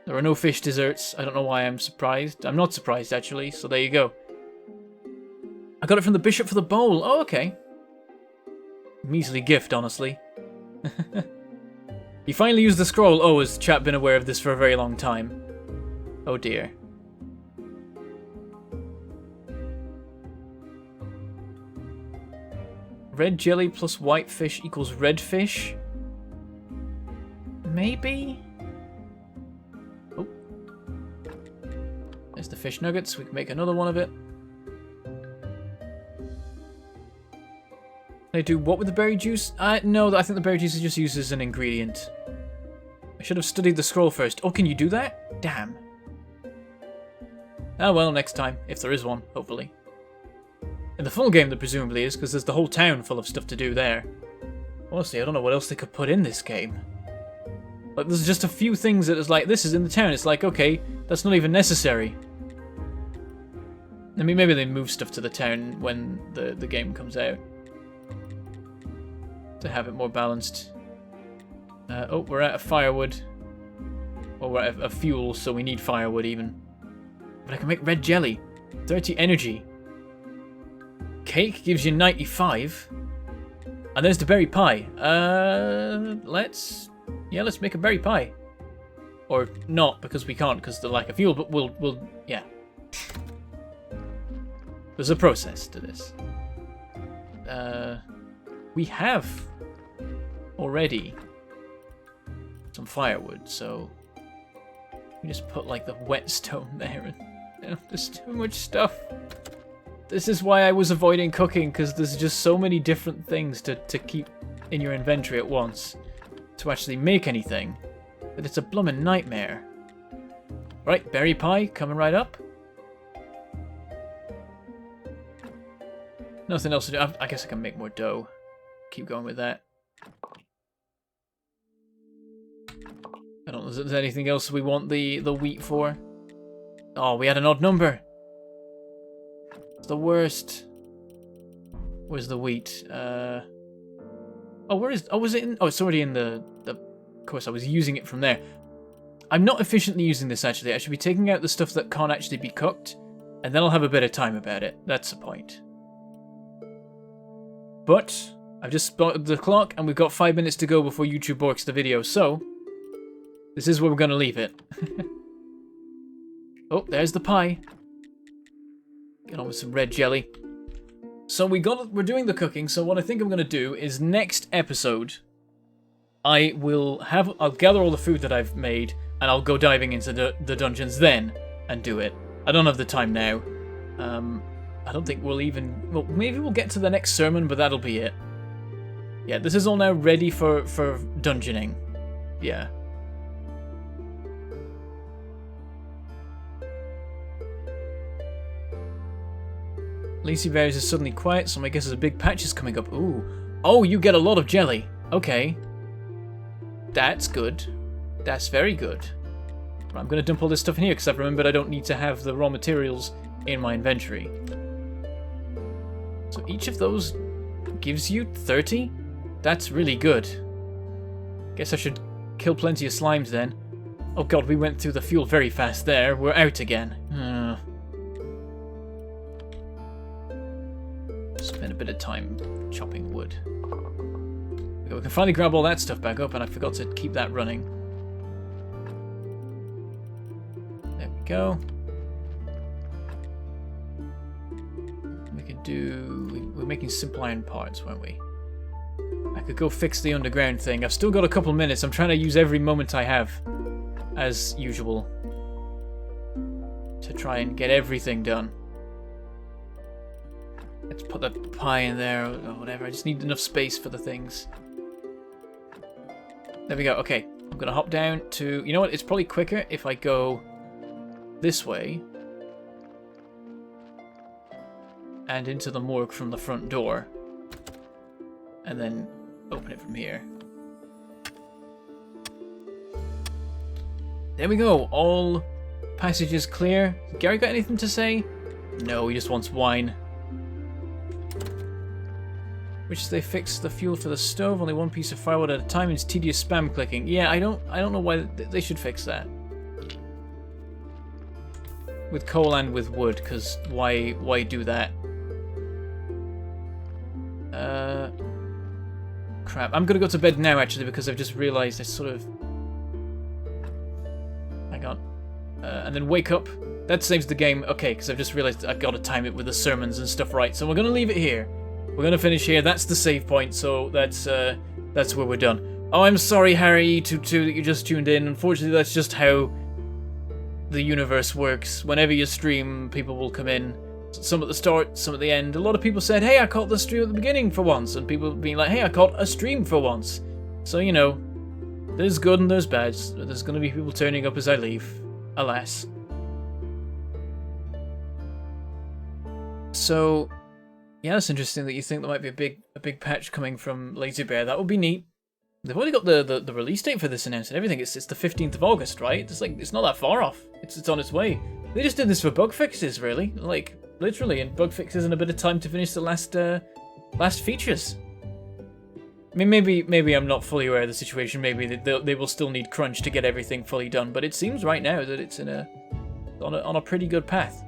There are no fish desserts. I don't know why I'm surprised. I'm not surprised, actually, so there you go. I got it from the bishop for the bowl. Oh, okay. Measly gift, honestly. He finally used the scroll. Oh, has chat been aware of this for a very long time? Oh dear. Red jelly plus white fish equals red fish? Maybe? Oh. There's the fish nuggets. We can make another one of it. They do what with the berry juice? No, I think the berry juice is just used as an ingredient. I should have studied the scroll first. Oh, can you do that? Damn. Oh well, next time, if there is one, hopefully. In the full game there presumably is, because there's the whole town full of stuff to do there. Honestly, I don't know what else they could put in this game. Like, there's just a few things that is like, this is in the town. It's like, okay, that's not even necessary. I mean, maybe they move stuff to the town when the game comes out. To have it more balanced. Oh, we're out of firewood. Or we're out of fuel, so we need firewood even. But I can make red jelly. 30 energy. Cake gives you 95. And there's the berry pie. Let's make a berry pie. Or not, because we can't, because of the lack of fuel, but we'll, yeah. There's a process to this. We have already some firewood, so we just put like the whetstone there, and there's too much stuff. This is why I was avoiding cooking, because there's just so many different things to keep in your inventory at once to actually make anything that it's a bloomin' nightmare. Right, berry pie coming right up. Nothing else to do. I guess I can make more dough. Keep going with that. I don't know if there's anything else we want the wheat for. Oh, we had an odd number. It's the worst. Where's the wheat? Oh, where is... Oh, was it in... Oh, it's already in the... Of course, I was using it from there. I'm not efficiently using this, actually. I should be taking out the stuff that can't actually be cooked, and then I'll have a bit of time about it. That's the point. But I've just spotted the clock, and we've got 5 minutes to go before YouTube borks the video, so this is where we're going to leave it. Oh, there's the pie. Get on with some red jelly. So we're doing the cooking, so what I think I'm going to do is next episode, I'll gather all the food that I've made, and I'll go diving into the dungeons then, and do it. I don't have the time now. I don't think we'll even... Well, maybe we'll get to the next sermon, but that'll be it. Yeah, this is all now ready for dungeoning. Yeah. Lazy Berries is suddenly quiet, so my guess is a big patch is coming up. Ooh. Oh, you get a lot of jelly. Okay. That's good. That's very good. Right, I'm going to dump all this stuff in here, because I've remembered I don't need to have the raw materials in my inventory. So each of those gives you 30? That's really good. Guess I should kill plenty of slimes then. Oh god, we went through the fuel very fast there. We're out again. Spend a bit of time chopping wood. We can finally grab all that stuff back up, and I forgot to keep that running. There we go. We could do... We're making simple iron parts, weren't we? I could go fix the underground thing. I've still got a couple minutes. I'm trying to use every moment I have, as usual, to try and get everything done. Let's put the pie in there or whatever. I just need enough space for the things. There we go. Okay, I'm going to hop down to... You know what? It's probably quicker if I go this way and into the morgue from the front door, and then open it from here. There we go. All passages clear. Gary got anything to say? No, he just wants wine. Which they fixed the fuel for the stove. Only one piece of firewood at a time. It's tedious spam clicking. Yeah, I don't know why they should fix that. With coal and with wood, because why do that? Crap. I'm gonna go to bed now actually, because I've just realised I sort of... Hang on. And then wake up. That saves the game. Okay, because I've just realised I've got to time it with the sermons and stuff right. So we're gonna leave it here. We're gonna finish here. That's the save point, so that's where we're done. Oh, I'm sorry, Harry, that you just tuned in. Unfortunately, that's just how the universe works. Whenever you stream, people will come in. Some at the start, some at the end. A lot of people said, hey, I caught the stream at the beginning for once. And people being like, hey, I caught a stream for once. So, you know, there's good and there's bad. There's gonna be people turning up as I leave. Alas. So... Yeah, that's interesting that you think there might be a big patch coming from Lazy Bear. That would be neat. They've already got the release date for this announced and everything. It's the 15th of August, right? It's not that far off. It's on its way. They just did this for bug fixes, really. Like, literally, and bug fixes and a bit of time to finish the last features. I mean, maybe I'm not fully aware of the situation. Maybe they will still need crunch to get everything fully done. But it seems right now that it's on a pretty good path.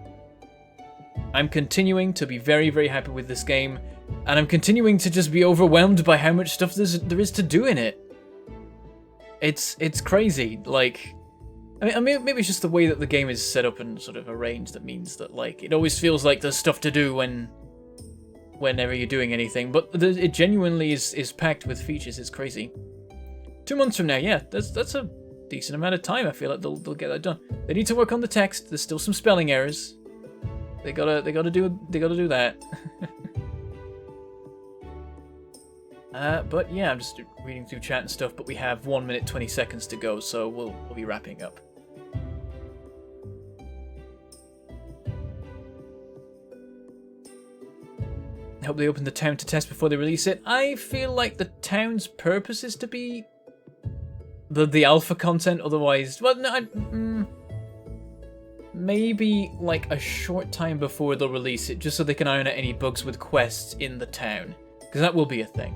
I'm continuing to be very, very happy with this game, and I'm continuing to just be overwhelmed by how much stuff there is to do in it. It's crazy. Like, I mean, maybe it's just the way that the game is set up and sort of arranged that means that, like, it always feels like there's stuff to do whenever you're doing anything, but it genuinely is packed with features. It's crazy. 2 months from now, yeah, that's a decent amount of time. I feel like they'll get that done. They need to work on the text. There's still some spelling errors. They gotta do that. But yeah, I'm just reading through chat and stuff. But we have 1 minute 20 seconds to go, so we'll be wrapping up. I hope they open the town to test before they release it. I feel like the town's purpose is to be the alpha content. Otherwise, well, no. Maybe like a short time before they'll release it, just so they can iron out any bugs with quests in the town, because that will be a thing.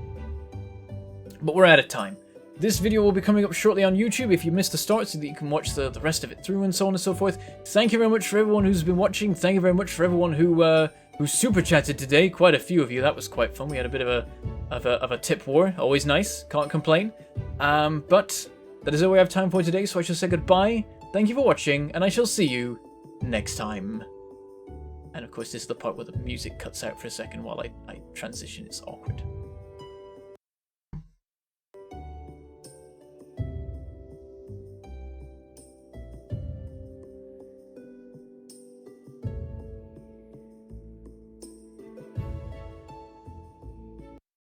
But we're out of time. This video will be coming up shortly on YouTube if you missed the start, so that you can watch the rest of it through and so on and so forth. Thank you very much for everyone who's been watching. Thank you very much for everyone who super chatted today. Quite a few of you. That was quite fun. We had a bit of a tip war. Always nice. Can't complain. But that is all we have time for today, so I shall say goodbye. Thank you for watching, and I shall see you next time. And of course, this is the part where the music cuts out for a second while I transition. It's awkward.